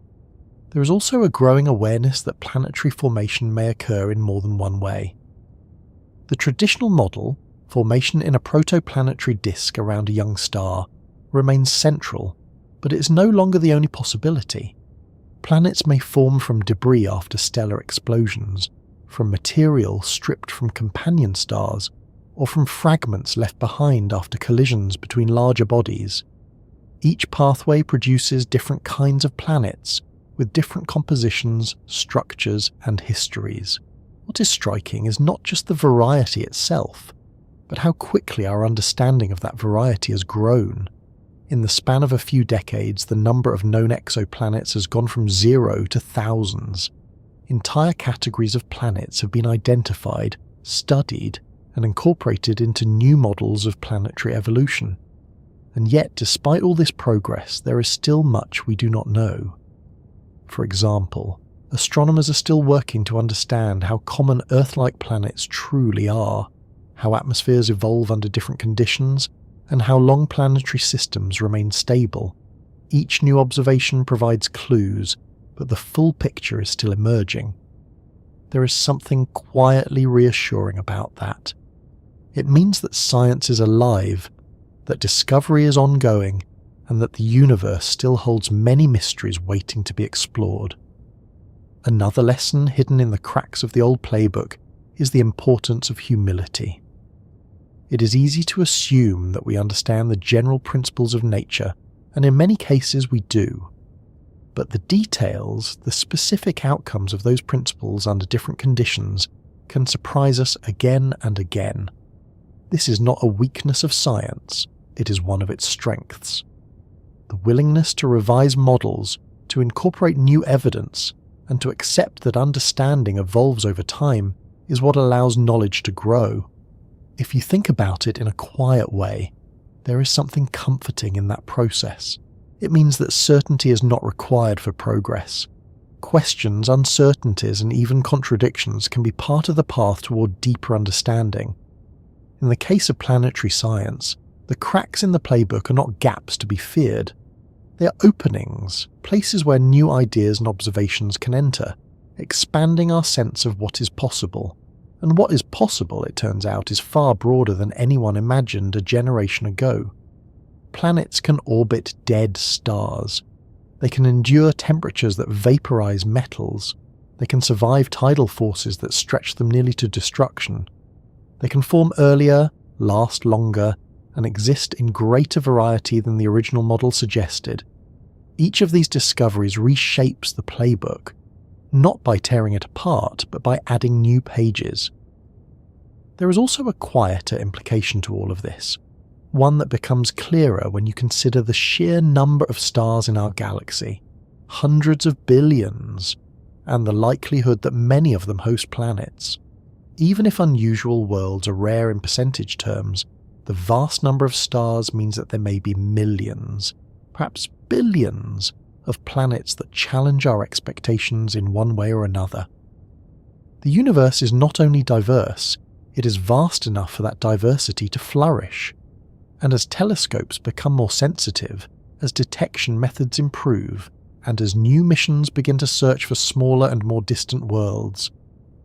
There is also a growing awareness that planetary formation may occur in more than one way. The traditional model, formation in a protoplanetary disk around a young star, remains central, but it is no longer the only possibility. Planets may form from debris after stellar explosions, from material stripped from companion stars, or from fragments left behind after collisions between larger bodies. Each pathway produces different kinds of planets, with different compositions, structures, and histories. What is striking is not just the variety itself, but how quickly our understanding of that variety has grown. In the span of a few decades, the number of known exoplanets has gone from 0 to thousands. Entire categories of planets have been identified, studied, and incorporated into new models of planetary evolution. And yet, despite all this progress, there is still much we do not know. For example, astronomers are still working to understand how common Earth-like planets truly are, how atmospheres evolve under different conditions, and how long planetary systems remain stable. Each new observation provides clues, but the full picture is still emerging. There is something quietly reassuring about that. It means that science is alive, that discovery is ongoing, and that the universe still holds many mysteries waiting to be explored. Another lesson hidden in the cracks of the old playbook is the importance of humility. It is easy to assume that we understand the general principles of nature, and in many cases we do. But the details, the specific outcomes of those principles under different conditions, can surprise us again and again. This is not a weakness of science, it is one of its strengths. The willingness to revise models, to incorporate new evidence, and to accept that understanding evolves over time is what allows knowledge to grow. If you think about it in a quiet way, there is something comforting in that process. It means that certainty is not required for progress. Questions, uncertainties, and even contradictions can be part of the path toward deeper understanding. In the case of planetary science, The cracks in the playbook are not gaps to be feared. They are openings, places where new ideas and observations can enter, expanding our sense of what is possible. And what is possible, it turns out, is far broader than anyone imagined a generation ago. Planets can orbit dead stars. They can endure temperatures that vaporize metals. They can survive tidal forces that stretch them nearly to destruction. They can form earlier, last longer, and exist in greater variety than the original model suggested. Each of these discoveries reshapes the playbook, not by tearing it apart, but by adding new pages. There is also a quieter implication to all of this, one that becomes clearer when you consider the sheer number of stars in our galaxy, hundreds of billions, and the likelihood that many of them host planets. Even if unusual worlds are rare in percentage terms, the vast number of stars means that there may be millions, perhaps billions, of planets that challenge our expectations in one way or another. The universe is not only diverse, it is vast enough for that diversity to flourish. And as telescopes become more sensitive, as detection methods improve, and as new missions begin to search for smaller and more distant worlds,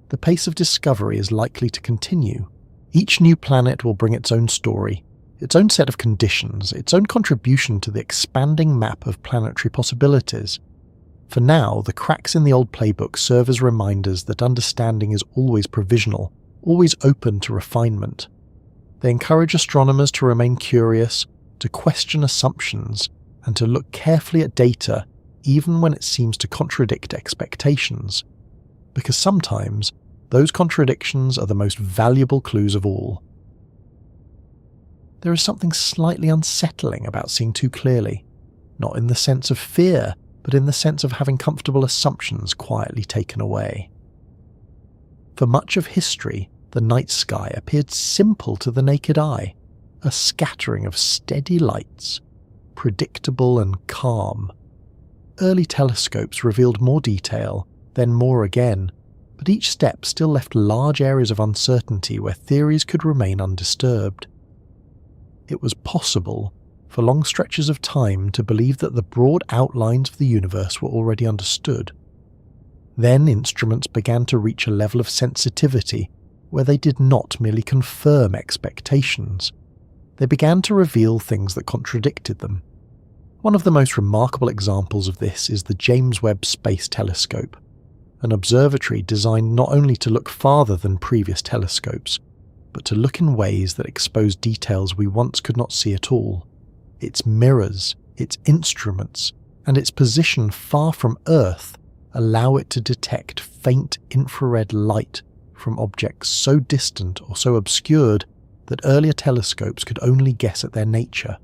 the pace of discovery is likely to continue. Each new planet will bring its own story, its own set of conditions, its own contribution to the expanding map of planetary possibilities. For now, the cracks in the old playbook serve as reminders that understanding is always provisional, always open to refinement. They encourage astronomers to remain curious, to question assumptions, and to look carefully at data even when it seems to contradict expectations. Because sometimes, those contradictions are the most valuable clues of all. There is something slightly unsettling about seeing too clearly, not in the sense of fear, but in the sense of having comfortable assumptions quietly taken away. For much of history, the night sky appeared simple to the naked eye, a scattering of steady lights, predictable and calm. Early telescopes revealed more detail, then more again, but each step still left large areas of uncertainty where theories could remain undisturbed. It was possible, for long stretches of time, to believe that the broad outlines of the universe were already understood. Then instruments began to reach a level of sensitivity where they did not merely confirm expectations. They began to reveal things that contradicted them. One of the most remarkable examples of this is the James Webb Space Telescope, an observatory designed not only to look farther than previous telescopes, but to look in ways that expose details we once could not see at all. Its mirrors, its instruments, and its position far from Earth allow it to detect faint infrared light from objects so distant or so obscured that earlier telescopes could only guess at their nature.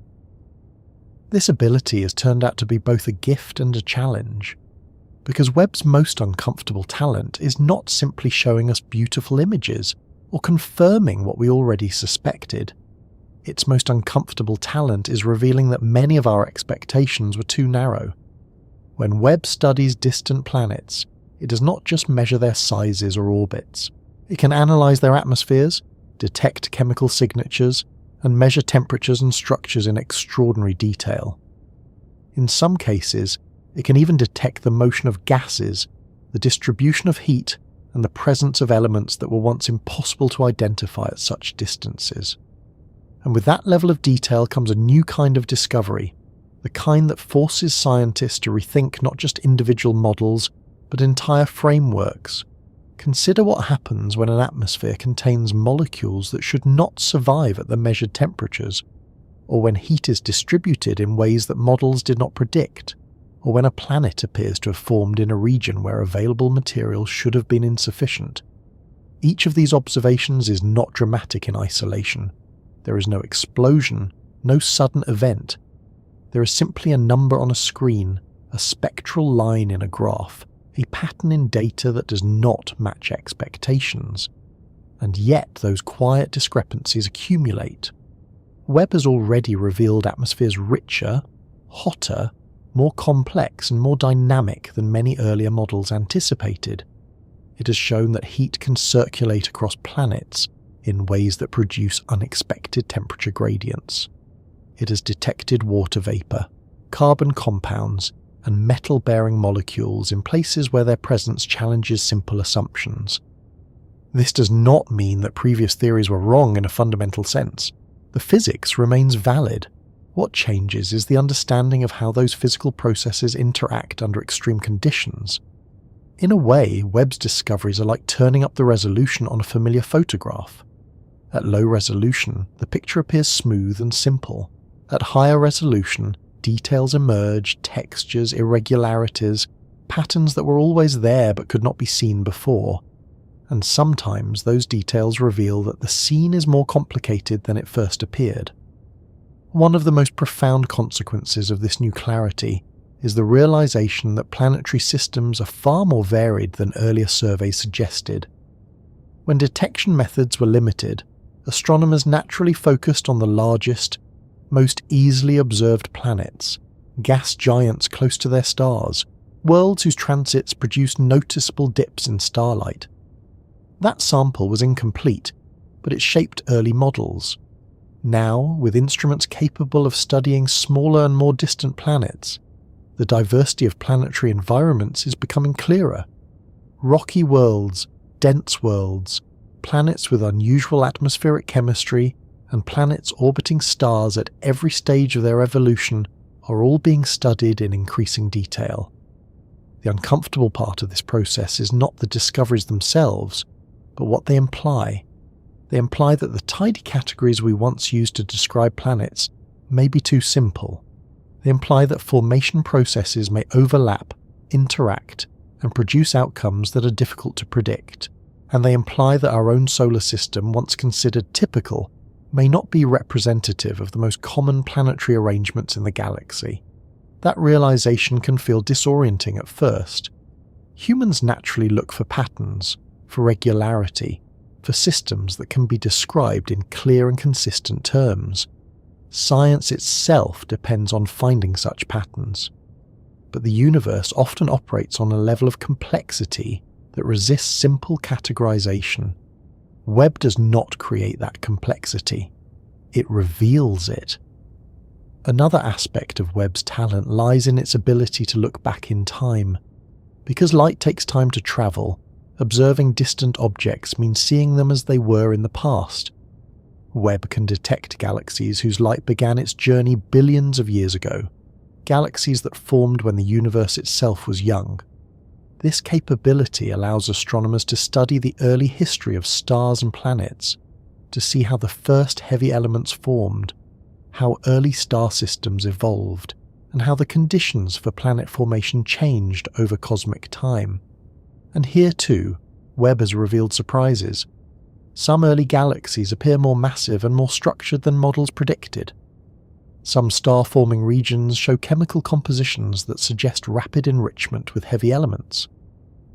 This ability has turned out to be both a gift and a challenge, because Webb's most uncomfortable talent is not simply showing us beautiful images or confirming what we already suspected. Its most uncomfortable talent is revealing that many of our expectations were too narrow. When Webb studies distant planets, it does not just measure their sizes or orbits. It can analyze their atmospheres, detect chemical signatures, and measure temperatures and structures in extraordinary detail. In some cases, it can even detect the motion of gases, the distribution of heat, and the presence of elements that were once impossible to identify at such distances. And with that level of detail comes a new kind of discovery, the kind that forces scientists to rethink not just individual models, but entire frameworks. Consider what happens when an atmosphere contains molecules that should not survive at the measured temperatures, or when heat is distributed in ways that models did not predict, or when a planet appears to have formed in a region where available materials should have been insufficient. Each of these observations is not dramatic in isolation. There is no explosion, no sudden event. There is simply a number on a screen, a spectral line in a graph, a pattern in data that does not match expectations. And yet those quiet discrepancies accumulate. Webb has already revealed atmospheres richer, hotter, more complex and more dynamic than many earlier models anticipated. It has shown that heat can circulate across planets in ways that produce unexpected temperature gradients. it has detected water vapour, carbon compounds, and metal-bearing molecules in places where their presence challenges simple assumptions. This does not mean that previous theories were wrong in a fundamental sense. The physics remains valid. What changes is the understanding of how those physical processes interact under extreme conditions. In a way, Webb's discoveries are like turning up the resolution on a familiar photograph. At low resolution, the picture appears smooth and simple. At higher resolution, details emerge, textures, irregularities, patterns that were always there but could not be seen before. And sometimes those details reveal that the scene is more complicated than it first appeared. One of the most profound consequences of this new clarity is the realization that planetary systems are far more varied than earlier surveys suggested. When detection methods were limited, astronomers naturally focused on the largest, most easily observed planets, gas giants close to their stars, worlds whose transits produced noticeable dips in starlight. That sample was incomplete, but it shaped early models. Now, with instruments capable of studying smaller and more distant planets, the diversity of planetary environments is becoming clearer. Rocky worlds, dense worlds, planets with unusual atmospheric chemistry, and planets orbiting stars at every stage of their evolution are all being studied in increasing detail. The uncomfortable part of this process is not the discoveries themselves, but what they imply. They imply that the tidy categories we once used to describe planets may be too simple. They imply that formation processes may overlap, interact, and produce outcomes that are difficult to predict. And they imply that our own solar system, once considered typical, may not be representative of the most common planetary arrangements in the galaxy. That realization can feel disorienting at first. Humans naturally look for patterns, for regularity, for systems that can be described in clear and consistent terms. Science itself depends on finding such patterns. But the universe often operates on a level of complexity that resists simple categorization. Webb does not create that complexity. It reveals it. Another aspect of Webb's talent lies in its ability to look back in time. Because light takes time to travel, observing distant objects means seeing them as they were in the past. Webb can detect galaxies whose light began its journey billions of years ago, galaxies that formed when the universe itself was young. This capability allows astronomers to study the early history of stars and planets, to see how the first heavy elements formed, how early star systems evolved, and how the conditions for planet formation changed over cosmic time. And here too, Webb has revealed surprises. Some early galaxies appear more massive and more structured than models predicted. Some star-forming regions show chemical compositions that suggest rapid enrichment with heavy elements.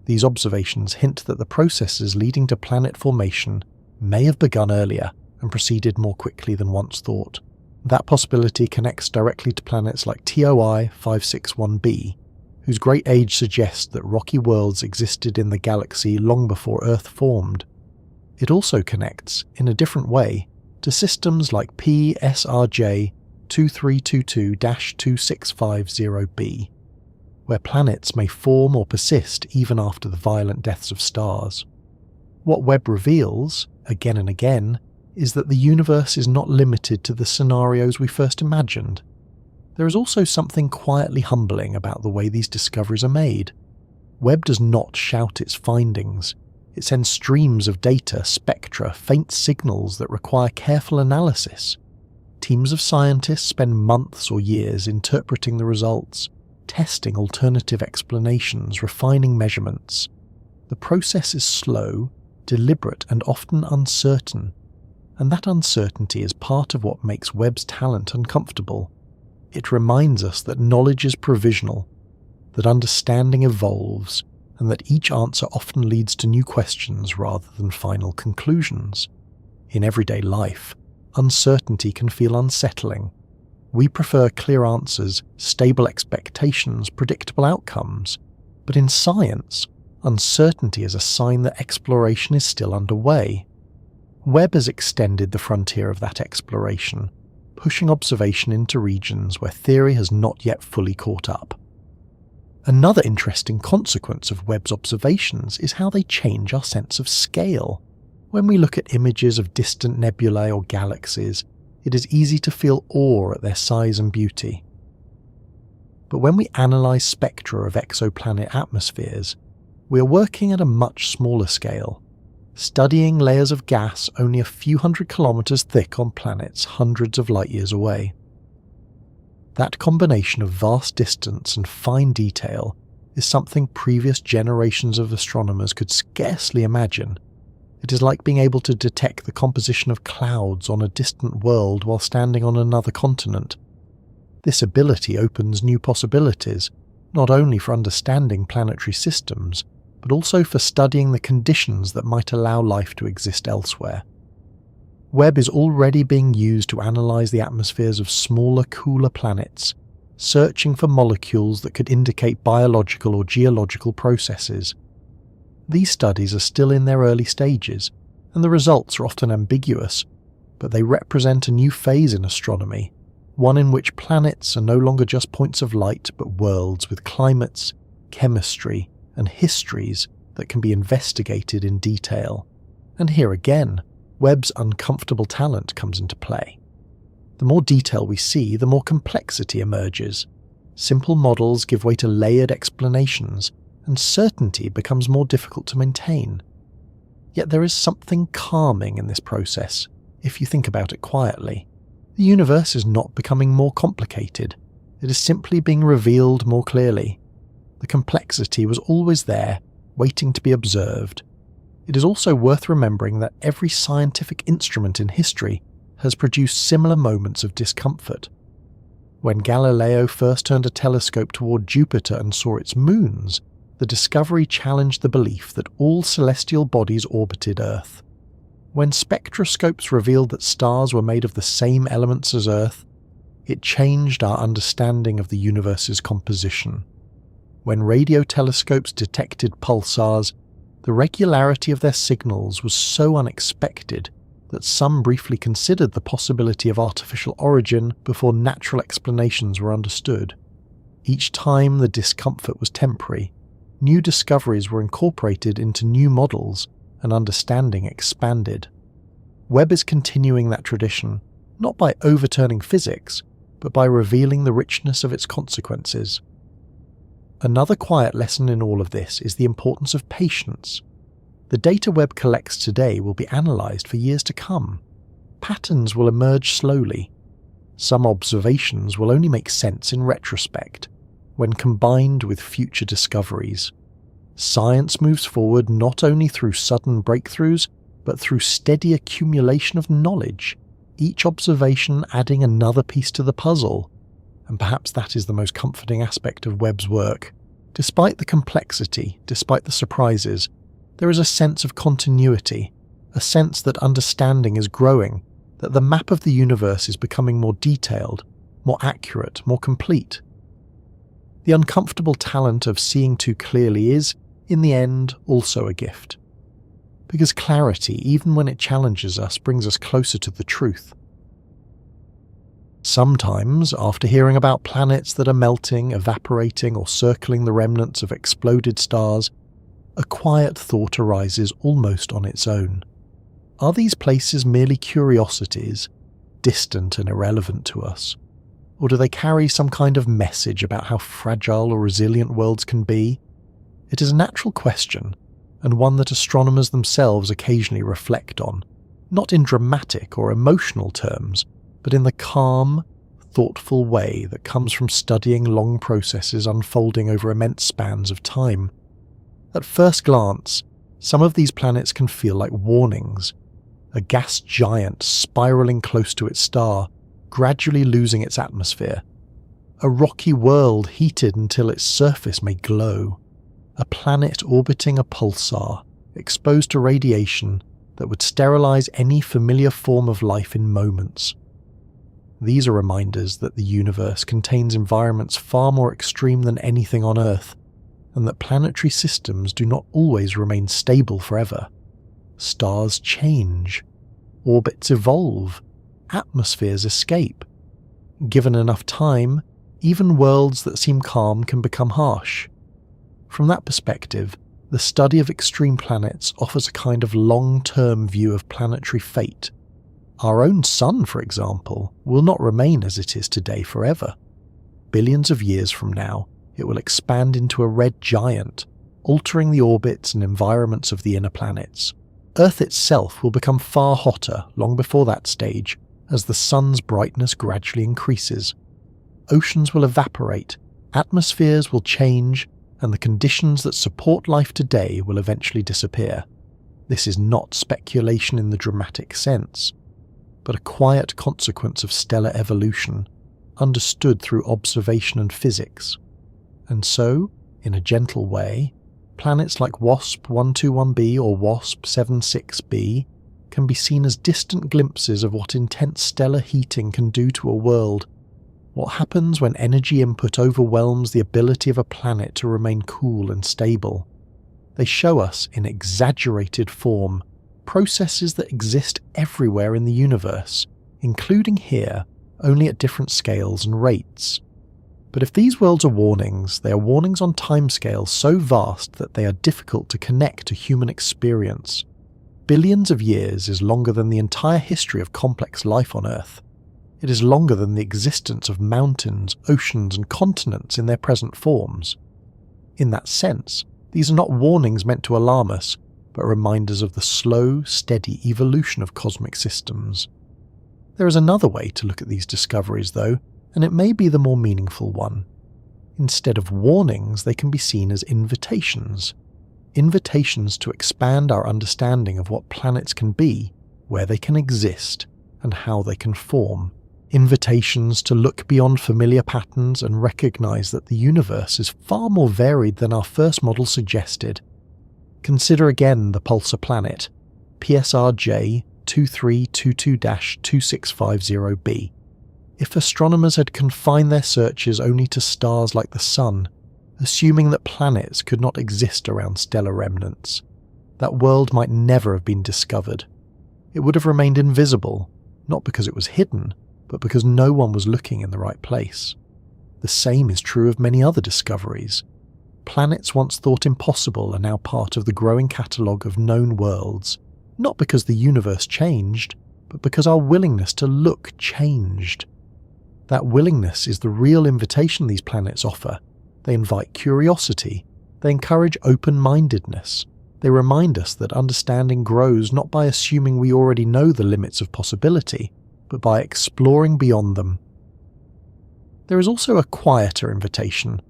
These observations hint that the processes leading to planet formation may have begun earlier and proceeded more quickly than once thought. That possibility connects directly to planets like TOI 561b, whose great age suggests that rocky worlds existed in the galaxy long before Earth formed. It also connects, in a different way, to systems like PSRJ 2322-2650b, where planets may form or persist even after the violent deaths of stars. What Webb reveals, again and again, is that the universe is not limited to the scenarios we first imagined. There is also something quietly humbling about the way these discoveries are made. Webb does not shout its findings. It sends streams of data, spectra, faint signals that require careful analysis. Teams of scientists spend months or years interpreting the results, testing alternative explanations, refining measurements. The process is slow, deliberate, and often uncertain. And that uncertainty is part of what makes Webb's talent uncomfortable. It reminds us that knowledge is provisional, that understanding evolves, and that each answer often leads to new questions rather than final conclusions. In everyday life, uncertainty can feel unsettling. We prefer clear answers, stable expectations, predictable outcomes. But in science, uncertainty is a sign that exploration is still underway. Webb has extended the frontier of that exploration, pushing observation into regions where theory has not yet fully caught up. Another interesting consequence of Webb's observations is how they change our sense of scale. When we look at images of distant nebulae or galaxies, it is easy to feel awe at their size and beauty. But when we analyse spectra of exoplanet atmospheres, we are working at a much smaller scale, studying layers of gas only a few hundred kilometres thick on planets hundreds of light years away. That combination of vast distance and fine detail is something previous generations of astronomers could scarcely imagine. It is like being able to detect the composition of clouds on a distant world while standing on another continent. This ability opens new possibilities, not only for understanding planetary systems, but also for studying the conditions that might allow life to exist elsewhere. Webb is already being used to analyse the atmospheres of smaller, cooler planets, searching for molecules that could indicate biological or geological processes. These studies are still in their early stages, and the results are often ambiguous, but they represent a new phase in astronomy, one in which planets are no longer just points of light but worlds with climates, chemistry, and histories that can be investigated in detail. And here again, Webb's uncomfortable talent comes into play. The more detail we see, the more complexity emerges. Simple models give way to layered explanations, and certainty becomes more difficult to maintain. Yet there is something calming in this process, if you think about it quietly. The universe is not becoming more complicated, it is simply being revealed more clearly. The complexity was always there, waiting to be observed. It is also worth remembering that every scientific instrument in history has produced similar moments of discomfort. When Galileo first turned a telescope toward Jupiter and saw its moons, the discovery challenged the belief that all celestial bodies orbited Earth. When spectroscopes revealed that stars were made of the same elements as Earth, it changed our understanding of the universe's composition. When radio telescopes detected pulsars, the regularity of their signals was so unexpected that some briefly considered the possibility of artificial origin before natural explanations were understood. Each time the discomfort was temporary, new discoveries were incorporated into new models and understanding expanded. Webb is continuing that tradition, not by overturning physics, but by revealing the richness of its consequences. Another quiet lesson in all of this is the importance of patience. The data Webb collects today will be analysed for years to come. Patterns will emerge slowly. Some observations will only make sense in retrospect, when combined with future discoveries. Science moves forward not only through sudden breakthroughs, but through steady accumulation of knowledge, each observation adding another piece to the puzzle. And perhaps that is the most comforting aspect of Webb's work. Despite the complexity, despite the surprises, there is a sense of continuity, a sense that understanding is growing, that the map of the universe is becoming more detailed, more accurate, more complete. The uncomfortable talent of seeing too clearly is, in the end, also a gift. Because clarity, even when it challenges us, brings us closer to the truth. Sometimes, after hearing about planets that are melting, evaporating, or circling the remnants of exploded stars, a quiet thought arises almost on its own. Are these places merely curiosities, distant and irrelevant to us? Or do they carry some kind of message about how fragile or resilient worlds can be? It is a natural question, and one that astronomers themselves occasionally reflect on, not in dramatic or emotional terms, but in the calm, thoughtful way that comes from studying long processes unfolding over immense spans of time. At first glance, some of these planets can feel like warnings. A gas giant spiralling close to its star, gradually losing its atmosphere. A rocky world heated until its surface may glow. A planet orbiting a pulsar, exposed to radiation that would sterilize any familiar form of life in moments. These are reminders that the universe contains environments far more extreme than anything on Earth, and that planetary systems do not always remain stable forever. Stars change, orbits evolve, atmospheres escape, Given enough time, even worlds that seem calm can become harsh. From that perspective, the study of extreme planets offers a kind of long-term view of planetary fate. Our own sun, for example, will not remain as it is today forever. Billions of years from now, it will expand into a red giant, altering the orbits and environments of the inner planets. Earth itself will become far hotter long before that stage, as the sun's brightness gradually increases. Oceans will evaporate, atmospheres will change, and the conditions that support life today will eventually disappear. This is not speculation in the dramatic sense, but a quiet consequence of stellar evolution, understood through observation and physics. And so, in a gentle way, planets like WASP 121b or WASP 76b can be seen as distant glimpses of what intense stellar heating can do to a world. What happens when energy input overwhelms the ability of a planet to remain cool and stable? They show us, in exaggerated form, processes that exist everywhere in the universe, including here, only at different scales and rates. But if these worlds are warnings, they are warnings on timescales so vast that they are difficult to connect to human experience. Billions of years is longer than the entire history of complex life on Earth. It is longer than the existence of mountains, oceans, and continents in their present forms. In that sense, these are not warnings meant to alarm us, but reminders of the slow, steady evolution of cosmic systems. There is another way to look at these discoveries, though, and it may be the more meaningful one. Instead of warnings, they can be seen as invitations. Invitations to expand our understanding of what planets can be, where they can exist, and how they can form. Invitations to look beyond familiar patterns and recognize that the universe is far more varied than our first model suggested. Consider again the pulsar planet, PSRJ 2322-2650b. If astronomers had confined their searches only to stars like the Sun, assuming that planets could not exist around stellar remnants, that world might never have been discovered. It would have remained invisible, not because it was hidden, but because no one was looking in the right place. The same is true of many other discoveries. Planets once thought impossible are now part of the growing catalogue of known worlds, not because the universe changed, but because our willingness to look changed. That willingness is the real invitation these planets offer. They invite curiosity. They encourage open-mindedness. They remind us that understanding grows not by assuming we already know the limits of possibility, but by exploring beyond them. There is also a quieter invitation,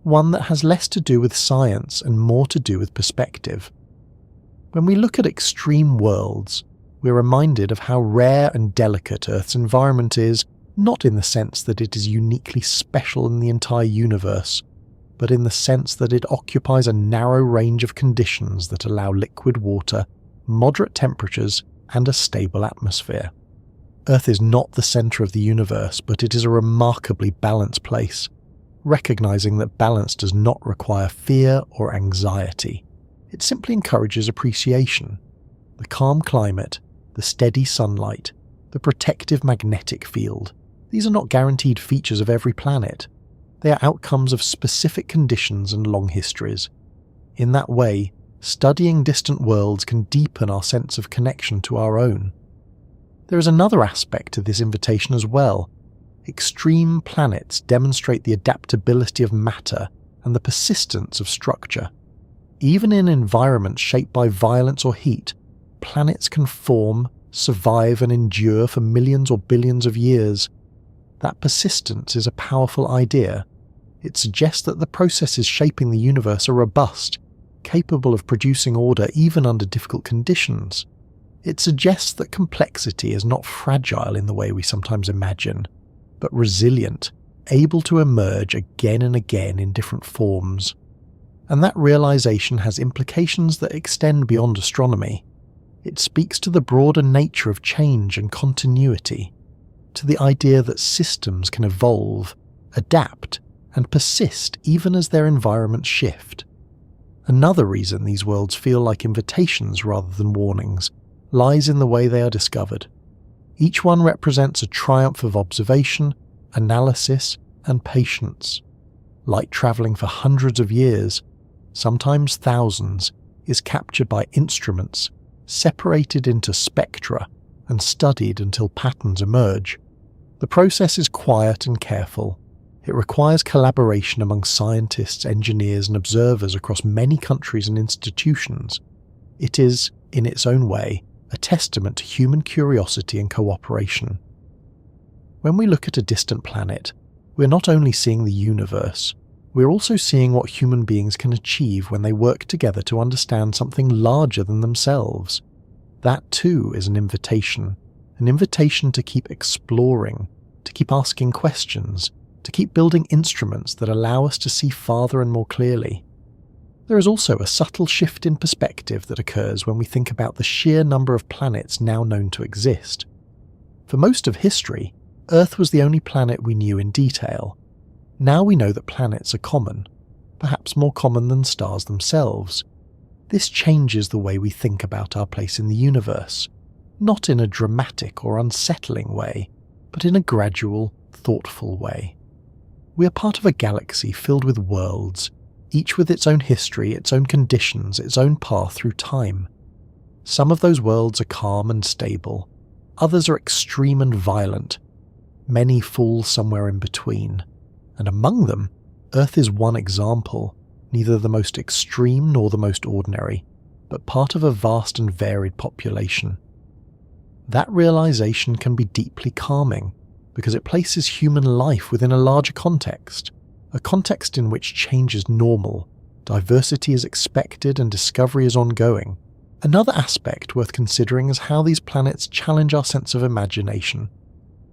one that has less to do with science and more to do with perspective. When we look at extreme worlds, we're reminded of how rare and delicate Earth's environment is, not in the sense that it is uniquely special in the entire universe, but in the sense that it occupies a narrow range of conditions that allow liquid water, moderate temperatures, and a stable atmosphere. Earth is not the centre of the universe, but it is a remarkably balanced place, recognizing that balance does not require fear or anxiety. It simply encourages appreciation. The calm climate, the steady sunlight, the protective magnetic field, these are not guaranteed features of every planet. They are outcomes of specific conditions and long histories. In that way, studying distant worlds can deepen our sense of connection to our own. There is another aspect to this invitation as well. Extreme planets demonstrate the adaptability of matter and the persistence of structure. Even in environments shaped by violence or heat, planets can form, survive and endure for millions or billions of years. That persistence is a powerful idea. It suggests that the processes shaping the universe are robust, capable of producing order even under difficult conditions. It suggests that complexity is not fragile in the way we sometimes imagine, but resilient, able to emerge again and again in different forms. And that realization has implications that extend beyond astronomy. It speaks to the broader nature of change and continuity, to the idea that systems can evolve, adapt, and persist even as their environments shift. Another reason these worlds feel like invitations rather than warnings lies in the way they are discovered. Each one represents a triumph of observation, analysis, and patience. Light travelling for hundreds of years, sometimes thousands, is captured by instruments, separated into spectra, and studied until patterns emerge. The process is quiet and careful. It requires collaboration among scientists, engineers, and observers across many countries and institutions. It is, in its own way, a testament to human curiosity and cooperation. When we look at a distant planet, we're not only seeing the universe, we're also seeing what human beings can achieve when they work together to understand something larger than themselves. That too is an invitation to keep exploring, to keep asking questions, to keep building instruments that allow us to see farther and more clearly. There is also a subtle shift in perspective that occurs when we think about the sheer number of planets now known to exist. For most of history, Earth was the only planet we knew in detail. Now we know that planets are common, perhaps more common than stars themselves. This changes the way we think about our place in the universe, not in a dramatic or unsettling way, but in a gradual, thoughtful way. We are part of a galaxy filled with worlds, each with its own history, its own conditions, its own path through time. Some of those worlds are calm and stable, others are extreme and violent. Many fall somewhere in between, and among them, Earth is one example, neither the most extreme nor the most ordinary, but part of a vast and varied population. That realization can be deeply calming, because it places human life within a larger context, a context in which change is normal, diversity is expected, and discovery is ongoing. Another aspect worth considering is how these planets challenge our sense of imagination.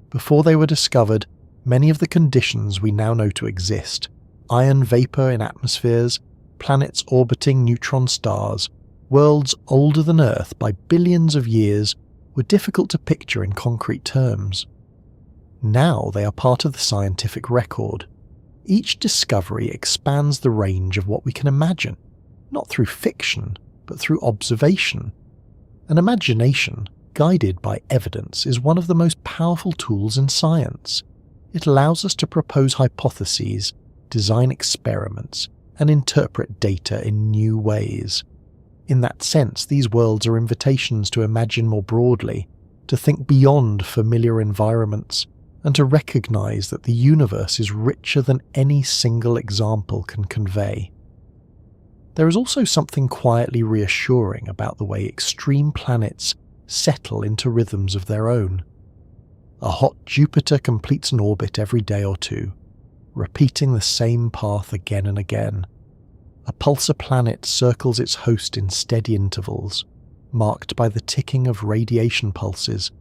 Before they were discovered, many of the conditions we now know to exist, iron vapor in atmospheres, planets orbiting neutron stars, worlds older than Earth by billions of years, were difficult to picture in concrete terms. Now they are part of the scientific record. Each discovery expands the range of what we can imagine, not through fiction, but through observation. An imagination, guided by evidence, is one of the most powerful tools in science. It allows us to propose hypotheses, design experiments, and interpret data in new ways. In that sense, these worlds are invitations to imagine more broadly, to think beyond familiar environments, and to recognize that the universe is richer than any single example can convey. There is also something quietly reassuring about the way extreme planets settle into rhythms of their own. A hot Jupiter completes an orbit every day or two, repeating the same path again and again. A pulsar planet circles its host in steady intervals, marked by the ticking of radiation pulses.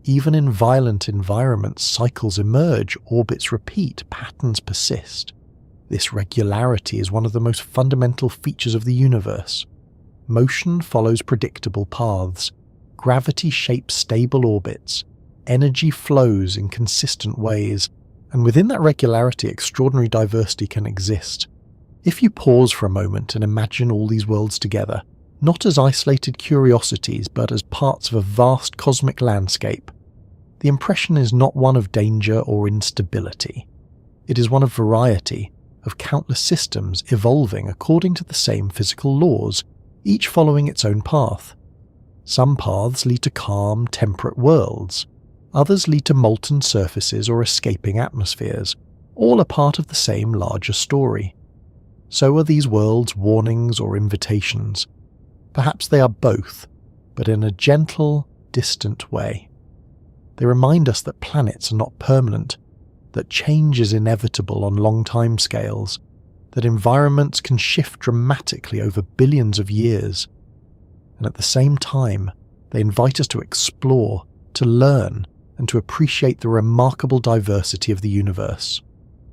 Even in violent environments, cycles emerge, orbits repeat, patterns persist. This regularity is one of the most fundamental features of the universe. Motion follows predictable paths, gravity shapes stable orbits, energy flows in consistent ways, and within that regularity extraordinary diversity can exist. If you pause for a moment and imagine all these worlds together, not as isolated curiosities but as parts of a vast cosmic landscape, the impression is not one of danger or instability. It is one of variety, of countless systems evolving according to the same physical laws, each following its own path. Some paths lead to calm, temperate worlds. Others lead to molten surfaces or escaping atmospheres. All are part of the same larger story. So are these worlds warnings or invitations. Perhaps they are both, but in a gentle, distant way. They remind us that planets are not permanent, that change is inevitable on long time scales, that environments can shift dramatically over billions of years. And at the same time, they invite us to explore, to learn, and to appreciate the remarkable diversity of the universe.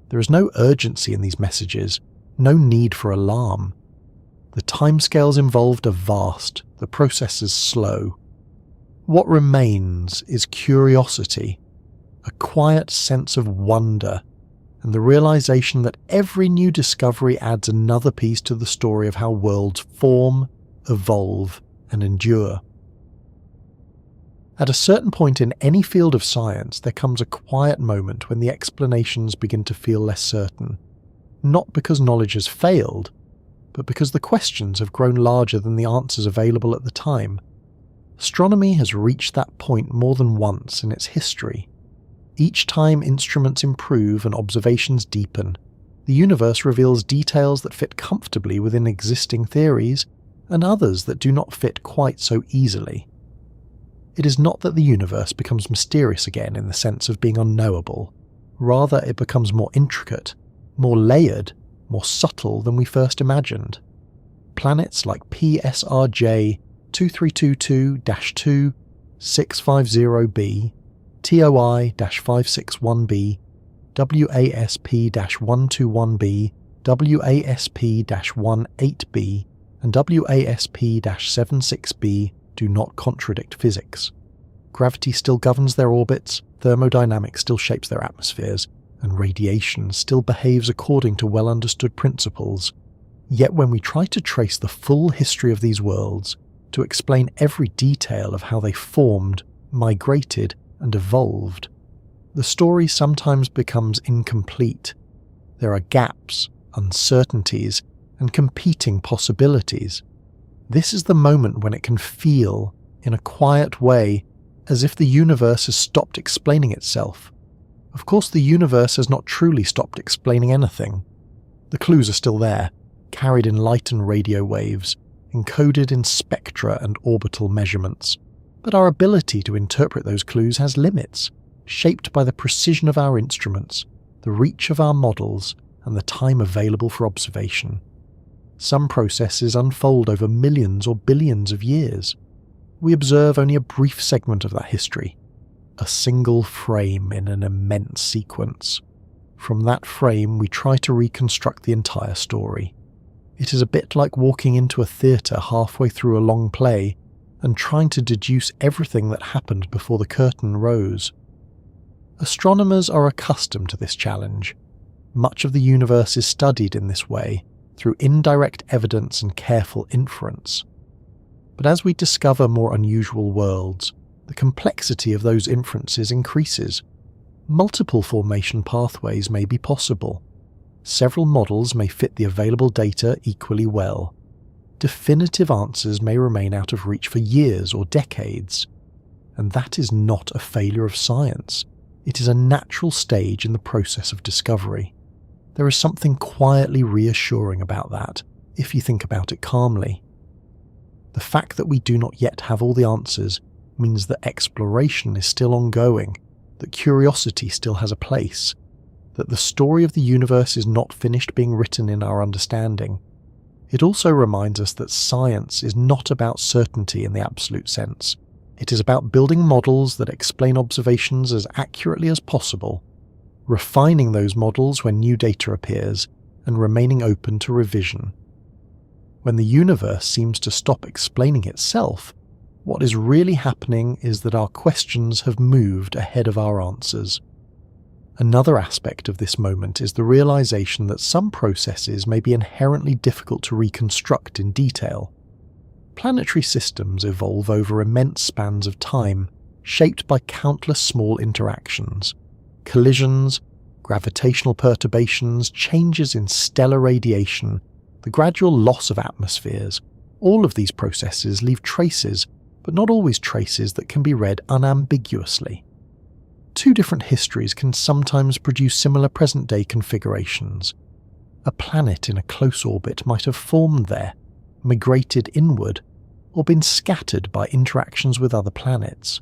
There is no urgency in these messages, no need for alarm. The timescales involved are vast, the process is slow. What remains is curiosity, a quiet sense of wonder, and the realization that every new discovery adds another piece to the story of how worlds form, evolve, and endure. At a certain point in any field of science, there comes a quiet moment when the explanations begin to feel less certain, not because knowledge has failed, but because the questions have grown larger than the answers available at the time. Astronomy has reached that point more than once in its history. Each time instruments improve and observations deepen, the universe reveals details that fit comfortably within existing theories and others that do not fit quite so easily. It is not that the universe becomes mysterious again in the sense of being unknowable. Rather, it becomes more intricate, more layered, more subtle than we first imagined. Planets like PSRJ 2322-2, 650b, TOI-561b, WASP-121b, WASP-18b, and WASP-76b do not contradict physics. Gravity still governs their orbits, thermodynamics still shapes their atmospheres, and radiation still behaves according to well-understood principles. Yet when we try to trace the full history of these worlds, to explain every detail of how they formed, migrated, and evolved, the story sometimes becomes incomplete. There are gaps, uncertainties, and competing possibilities. This is the moment when it can feel, in a quiet way, as if the universe has stopped explaining itself. Of course, the universe has not truly stopped explaining anything. The clues are still there, carried in light and radio waves, encoded in spectra and orbital measurements. But our ability to interpret those clues has limits, shaped by the precision of our instruments, the reach of our models, and the time available for observation. Some processes unfold over millions or billions of years. We observe only a brief segment of that history, a single frame in an immense sequence. From that frame, we try to reconstruct the entire story. It is a bit like walking into a theatre halfway through a long play and trying to deduce everything that happened before the curtain rose. Astronomers are accustomed to this challenge. Much of the universe is studied in this way, through indirect evidence and careful inference. But as we discover more unusual worlds, the complexity of those inferences increases. Multiple formation pathways may be possible. Several models may fit the available data equally well. Definitive answers may remain out of reach for years or decades. And that is not a failure of science. It is a natural stage in the process of discovery. There is something quietly reassuring about that, if you think about it calmly. The fact that we do not yet have all the answers means that exploration is still ongoing, that curiosity still has a place, that the story of the universe is not finished being written in our understanding. It also reminds us that science is not about certainty in the absolute sense. It is about building models that explain observations as accurately as possible, refining those models when new data appears, and remaining open to revision. When the universe seems to stop explaining itself, what is really happening is that our questions have moved ahead of our answers. Another aspect of this moment is the realization that some processes may be inherently difficult to reconstruct in detail. Planetary systems evolve over immense spans of time, shaped by countless small interactions. Collisions, gravitational perturbations, changes in stellar radiation, the gradual loss of atmospheres, all of these processes leave traces, but not always traces that can be read unambiguously. Two different histories can sometimes produce similar present-day configurations. A planet in a close orbit might have formed there, migrated inward, or been scattered by interactions with other planets.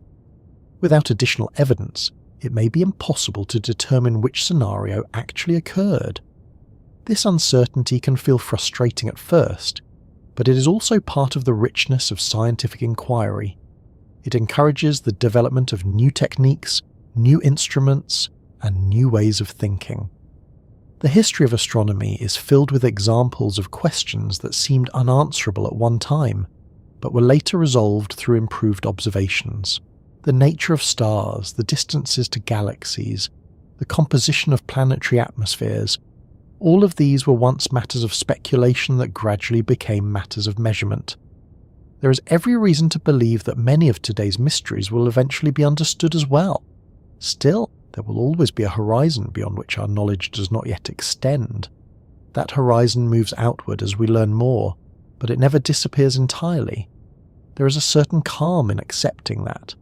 Without additional evidence, it may be impossible to determine which scenario actually occurred. This uncertainty can feel frustrating at first, but it is also part of the richness of scientific inquiry. It encourages the development of new techniques, new instruments, and new ways of thinking. The history of astronomy is filled with examples of questions that seemed unanswerable at one time, but were later resolved through improved observations. The nature of stars, the distances to galaxies, the composition of planetary atmospheres, all of these were once matters of speculation that gradually became matters of measurement. there is every reason to believe that many of today's mysteries will eventually be understood as well. Still, there will always be a horizon beyond which our knowledge does not yet extend. That horizon moves outward as we learn more, but it never disappears entirely. There is a certain calm in accepting that.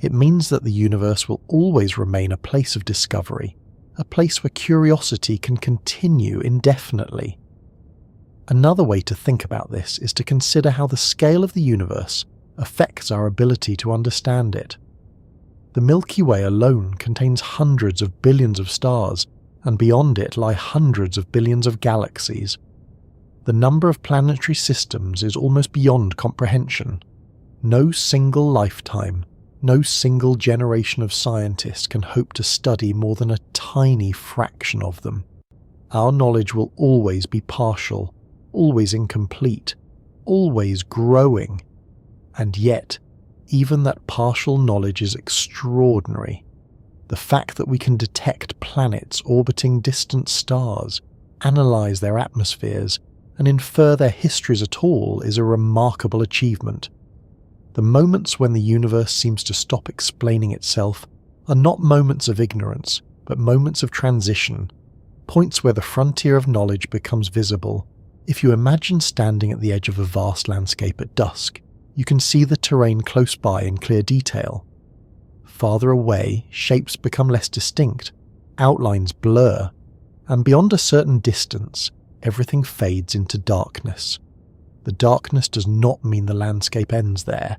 It means that the universe will always remain a place of discovery, a place where curiosity can continue indefinitely. Another way to think about this is to consider how the scale of the universe affects our ability to understand it. The Milky Way alone contains hundreds of billions of stars, and beyond it lie hundreds of billions of galaxies. The number of planetary systems is almost beyond comprehension. No single lifetime, no single generation of scientists can hope to study more than a tiny fraction of them. Our knowledge will always be partial, always incomplete, always growing. And yet, even that partial knowledge is extraordinary. The fact that we can detect planets orbiting distant stars, analyse their atmospheres, and infer their histories at all is a remarkable achievement. The moments when the universe seems to stop explaining itself are not moments of ignorance, but moments of transition, points where the frontier of knowledge becomes visible. If you imagine standing at the edge of a vast landscape at dusk, you can see the terrain close by in clear detail. Farther away, shapes become less distinct, outlines blur, and beyond a certain distance, everything fades into darkness. The darkness does not mean the landscape ends there.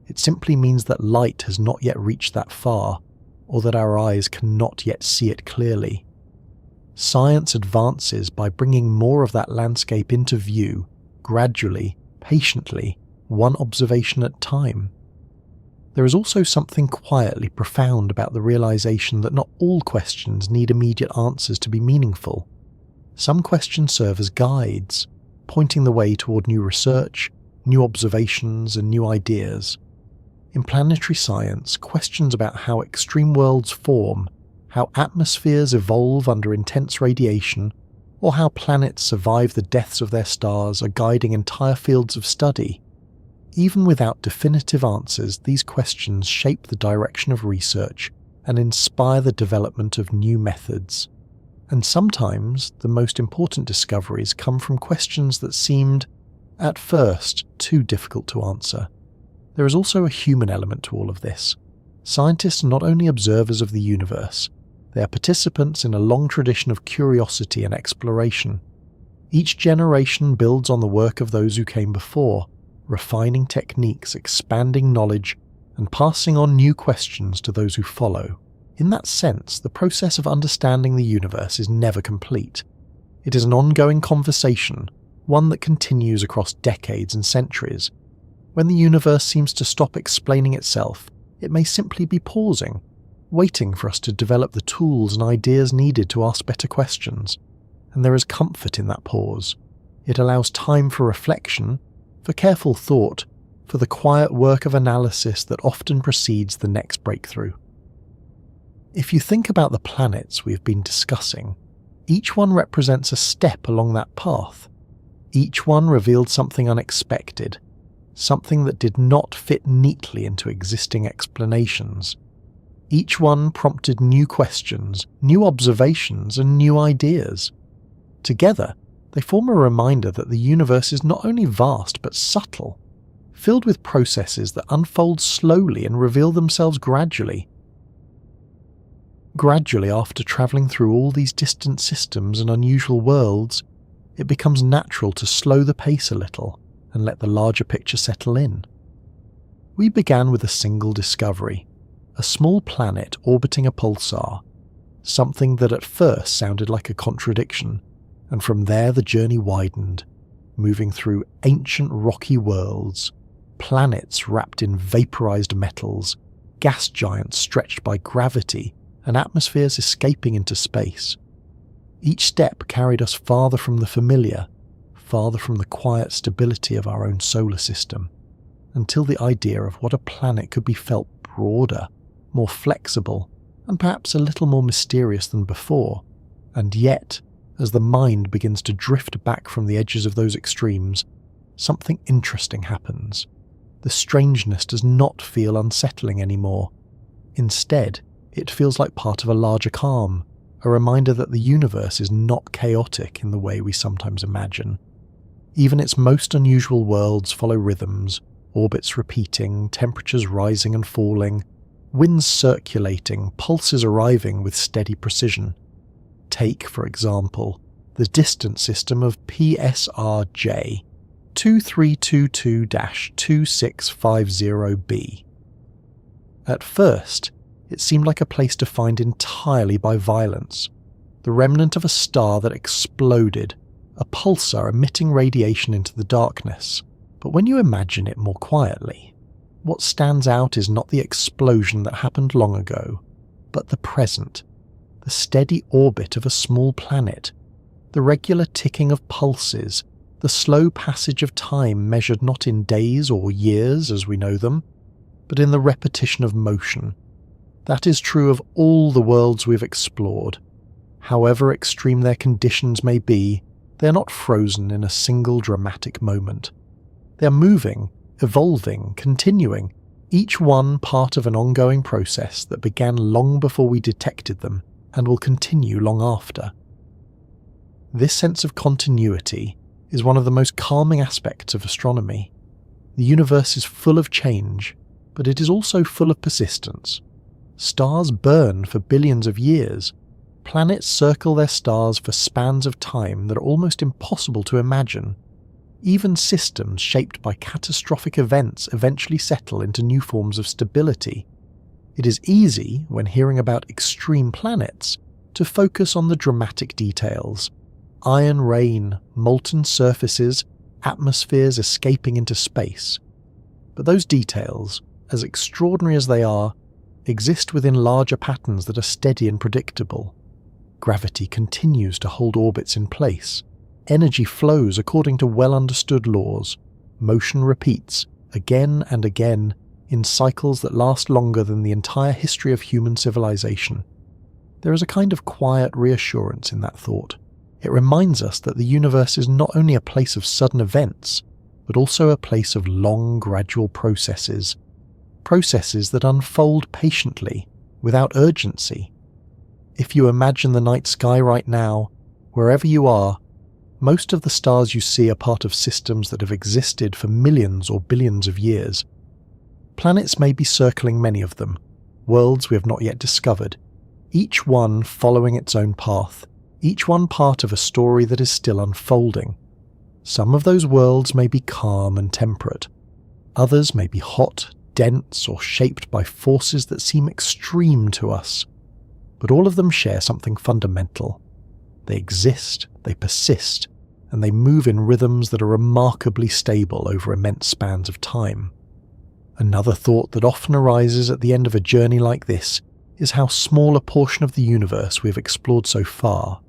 It simply means that light has not yet reached that far, or that our eyes cannot yet see it clearly. Science advances by bringing more of that landscape into view, gradually, patiently, one observation at a time. There is also something quietly profound about the realization that not all questions need immediate answers to be meaningful. Some questions serve as guides, pointing the way toward new research, new observations, and new ideas. In planetary science, questions about how extreme worlds form, how atmospheres evolve under intense radiation, or how planets survive the deaths of their stars are guiding entire fields of study. Even without definitive answers, these questions shape the direction of research and inspire the development of new methods. And sometimes, the most important discoveries come from questions that seemed, at first, too difficult to answer. There is also a human element to all of this. Scientists are not only observers of the universe, they are participants in a long tradition of curiosity and exploration. Each generation builds on the work of those who came before, refining techniques, expanding knowledge, and passing on new questions to those who follow. In that sense, the process of understanding the universe is never complete. It is an ongoing conversation, one that continues across decades and centuries. When the universe seems to stop explaining itself, it may simply be pausing, waiting for us to develop the tools and ideas needed to ask better questions. And there is comfort in that pause. It allows time for reflection, for careful thought, for the quiet work of analysis that often precedes the next breakthrough. If you think about the planets we've been discussing, each one represents a step along that path. Each one revealed something unexpected, something that did not fit neatly into existing explanations. Each one prompted new questions, new observations, and new ideas. Together, they form a reminder that the universe is not only vast but subtle, filled with processes that unfold slowly and reveal themselves gradually. Gradually, after travelling through all these distant systems and unusual worlds, it becomes natural to slow the pace a little and let the larger picture settle in. We began with a single discovery, a small planet orbiting a pulsar, something that at first sounded like a contradiction, and from there the journey widened, moving through ancient rocky worlds, planets wrapped in vaporized metals, gas giants stretched by gravity, and atmospheres escaping into space. Each step carried us farther from the familiar, farther from the quiet stability of our own solar system, until the idea of what a planet could be felt broader, more flexible, and perhaps a little more mysterious than before. And yet, as the mind begins to drift back from the edges of those extremes, something interesting happens. The strangeness does not feel unsettling anymore. Instead, it feels like part of a larger calm, a reminder that the universe is not chaotic in the way we sometimes imagine. Even its most unusual worlds follow rhythms, orbits repeating, temperatures rising and falling, winds circulating, pulses arriving with steady precision. Take, for example, the distance system of PSRJ 2322-2650b. At first, it seemed like a place defined entirely by violence, the remnant of a star that exploded, a pulsar emitting radiation into the darkness. But when you imagine it more quietly, what stands out is not the explosion that happened long ago, but the present, the steady orbit of a small planet, the regular ticking of pulses, the slow passage of time measured not in days or years as we know them, but in the repetition of motion. That is true of all the worlds we've explored. However extreme their conditions may be, they are not frozen in a single dramatic moment. They are moving, evolving, continuing, each one part of an ongoing process that began long before we detected them and will continue long after. This sense of continuity is one of the most calming aspects of astronomy. The universe is full of change, but it is also full of persistence. Stars burn for billions of years. Planets circle their stars for spans of time that are almost impossible to imagine. Even systems shaped by catastrophic events eventually settle into new forms of stability. It is easy, when hearing about extreme planets, to focus on the dramatic details. Iron rain, molten surfaces, atmospheres escaping into space. But those details, as extraordinary as they are, exist within larger patterns that are steady and predictable. Gravity continues to hold orbits in place. Energy flows according to well-understood laws. Motion repeats, again and again, in cycles that last longer than the entire history of human civilization. There is a kind of quiet reassurance in that thought. It reminds us that the universe is not only a place of sudden events, but also a place of long, gradual processes that unfold patiently, without urgency. If you imagine the night sky right now, wherever you are, most of the stars you see are part of systems that have existed for millions or billions of years. Planets may be circling many of them, worlds we have not yet discovered, each one following its own path, each one part of a story that is still unfolding. Some of those worlds may be calm and temperate. Others may be hot, dense, or shaped by forces that seem extreme to us. But all of them share something fundamental. They exist, they persist, and they move in rhythms that are remarkably stable over immense spans of time. Another thought that often arises at the end of a journey like this is how small a portion of the universe we have explored so far.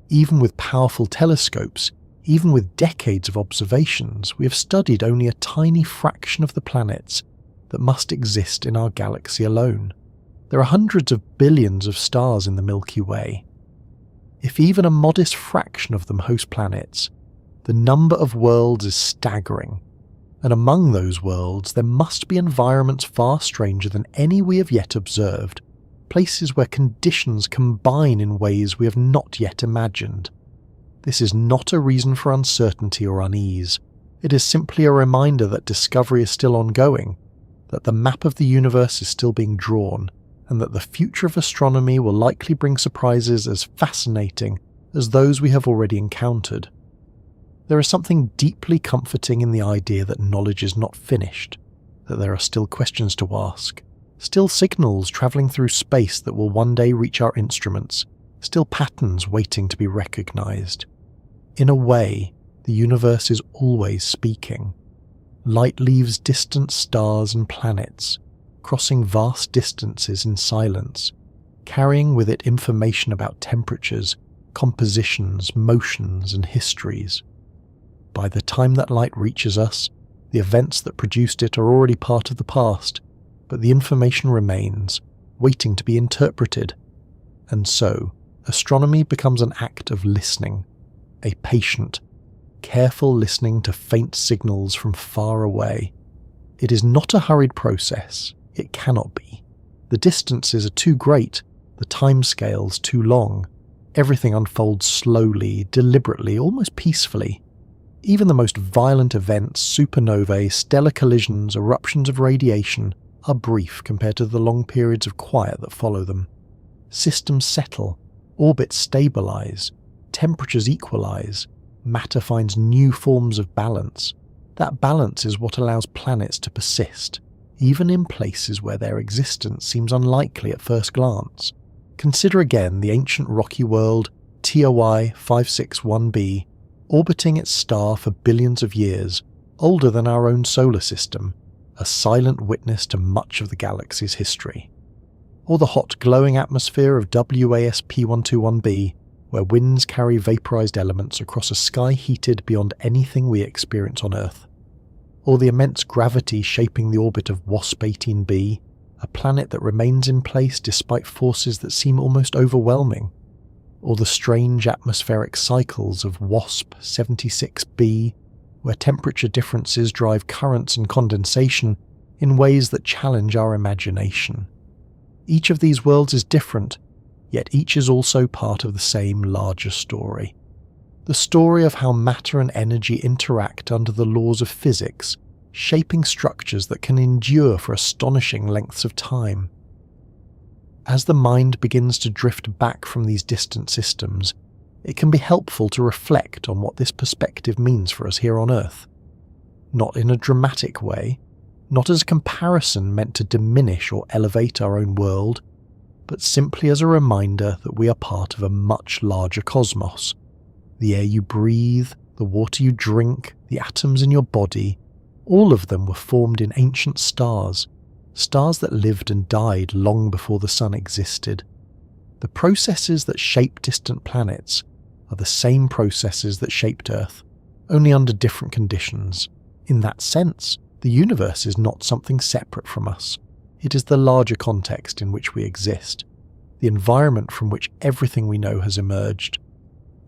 Even with powerful telescopes, even with decades of observations, we have studied only a tiny fraction of the planets that must exist in our galaxy alone. There are hundreds of billions of stars in the Milky Way. If even a modest fraction of them host planets, the number of worlds is staggering. And among those worlds, there must be environments far stranger than any we have yet observed, places where conditions combine in ways we have not yet imagined. This is not a reason for uncertainty or unease. It is simply a reminder that discovery is still ongoing, that the map of the universe is still being drawn, and that the future of astronomy will likely bring surprises as fascinating as those we have already encountered. There is something deeply comforting in the idea that knowledge is not finished, that there are still questions to ask, still signals travelling through space that will one day reach our instruments, still patterns waiting to be recognised. In a way, the universe is always speaking. Light leaves distant stars and planets, crossing vast distances in silence, carrying with it information about temperatures, compositions, motions, and histories. By the time that light reaches us, the events that produced it are already part of the past, but the information remains, waiting to be interpreted. And so, astronomy becomes an act of listening, a patient, careful listening to faint signals from far away. It is not a hurried process. It cannot be. The distances are too great, the timescales too long. Everything unfolds slowly, deliberately, almost peacefully. Even the most violent events, supernovae, stellar collisions, eruptions of radiation, are brief compared to the long periods of quiet that follow them. Systems settle, orbits stabilize, temperatures equalize, matter finds new forms of balance. That balance is what allows planets to persist, even in places where their existence seems unlikely at first glance. Consider again the ancient rocky world TOI 561b, orbiting its star for billions of years, older than our own solar system, a silent witness to much of the galaxy's history. Or the hot glowing atmosphere of WASP 121b, where winds carry vaporized elements across a sky heated beyond anything we experience on Earth. Or the immense gravity shaping the orbit of WASP 18b, a planet that remains in place despite forces that seem almost overwhelming. Or the strange atmospheric cycles of WASP 76b, where temperature differences drive currents and condensation in ways that challenge our imagination. Each of these worlds is different, yet each is also part of the same larger story. The story of how matter and energy interact under the laws of physics, shaping structures that can endure for astonishing lengths of time. As the mind begins to drift back from these distant systems, it can be helpful to reflect on what this perspective means for us here on Earth. Not in a dramatic way, not as a comparison meant to diminish or elevate our own world, but simply as a reminder that we are part of a much larger cosmos. The air you breathe, the water you drink, the atoms in your body, all of them were formed in ancient stars, stars that lived and died long before the sun existed. The processes that shape distant planets are the same processes that shaped Earth, only under different conditions. In that sense, the universe is not something separate from us. It is the larger context in which we exist, the environment from which everything we know has emerged.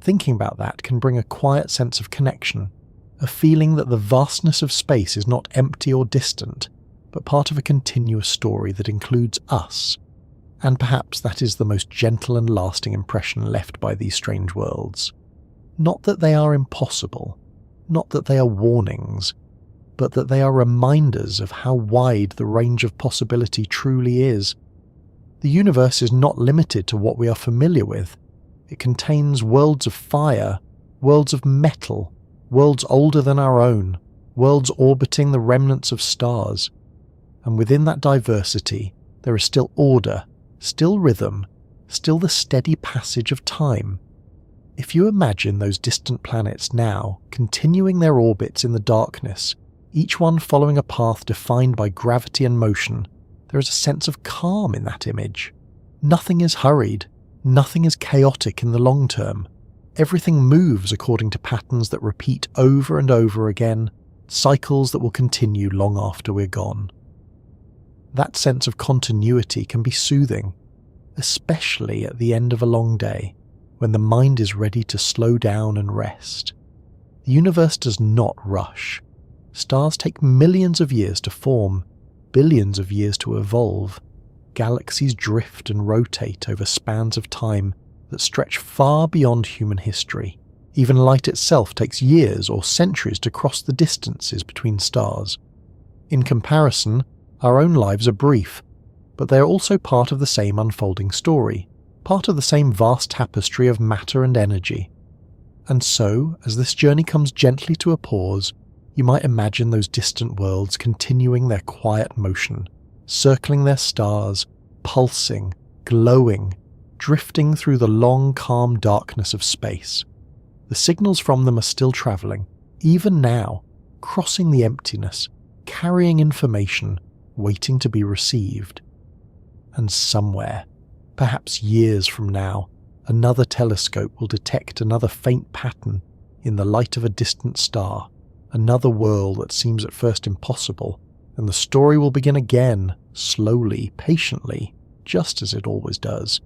Thinking about that can bring a quiet sense of connection, a feeling that the vastness of space is not empty or distant, but part of a continuous story that includes us. And perhaps that is the most gentle and lasting impression left by these strange worlds. Not that they are impossible, not that they are warnings, but that they are reminders of how wide the range of possibility truly is. The universe is not limited to what we are familiar with. It contains worlds of fire, worlds of metal, worlds older than our own, worlds orbiting the remnants of stars. And within that diversity, there is still order, still rhythm, still the steady passage of time. If you imagine those distant planets now continuing their orbits in the darkness, each one following a path defined by gravity and motion, there is a sense of calm in that image. Nothing is hurried, nothing is chaotic in the long term. Everything moves according to patterns that repeat over and over again, cycles that will continue long after we're gone. That sense of continuity can be soothing, especially at the end of a long day, when the mind is ready to slow down and rest. The universe does not rush. Stars take millions of years to form, billions of years to evolve. Galaxies drift and rotate over spans of time that stretch far beyond human history. Even light itself takes years or centuries to cross the distances between stars. In comparison, our own lives are brief, but they are also part of the same unfolding story, part of the same vast tapestry of matter and energy. And so, as this journey comes gently to a pause, you might imagine those distant worlds continuing their quiet motion, circling their stars, pulsing, glowing, drifting through the long, calm darkness of space. The signals from them are still travelling, even now, crossing the emptiness, carrying information, waiting to be received. And somewhere, perhaps years from now, another telescope will detect another faint pattern in the light of a distant star, another world that seems at first impossible, and the story will begin again, slowly, patiently, just as it always does.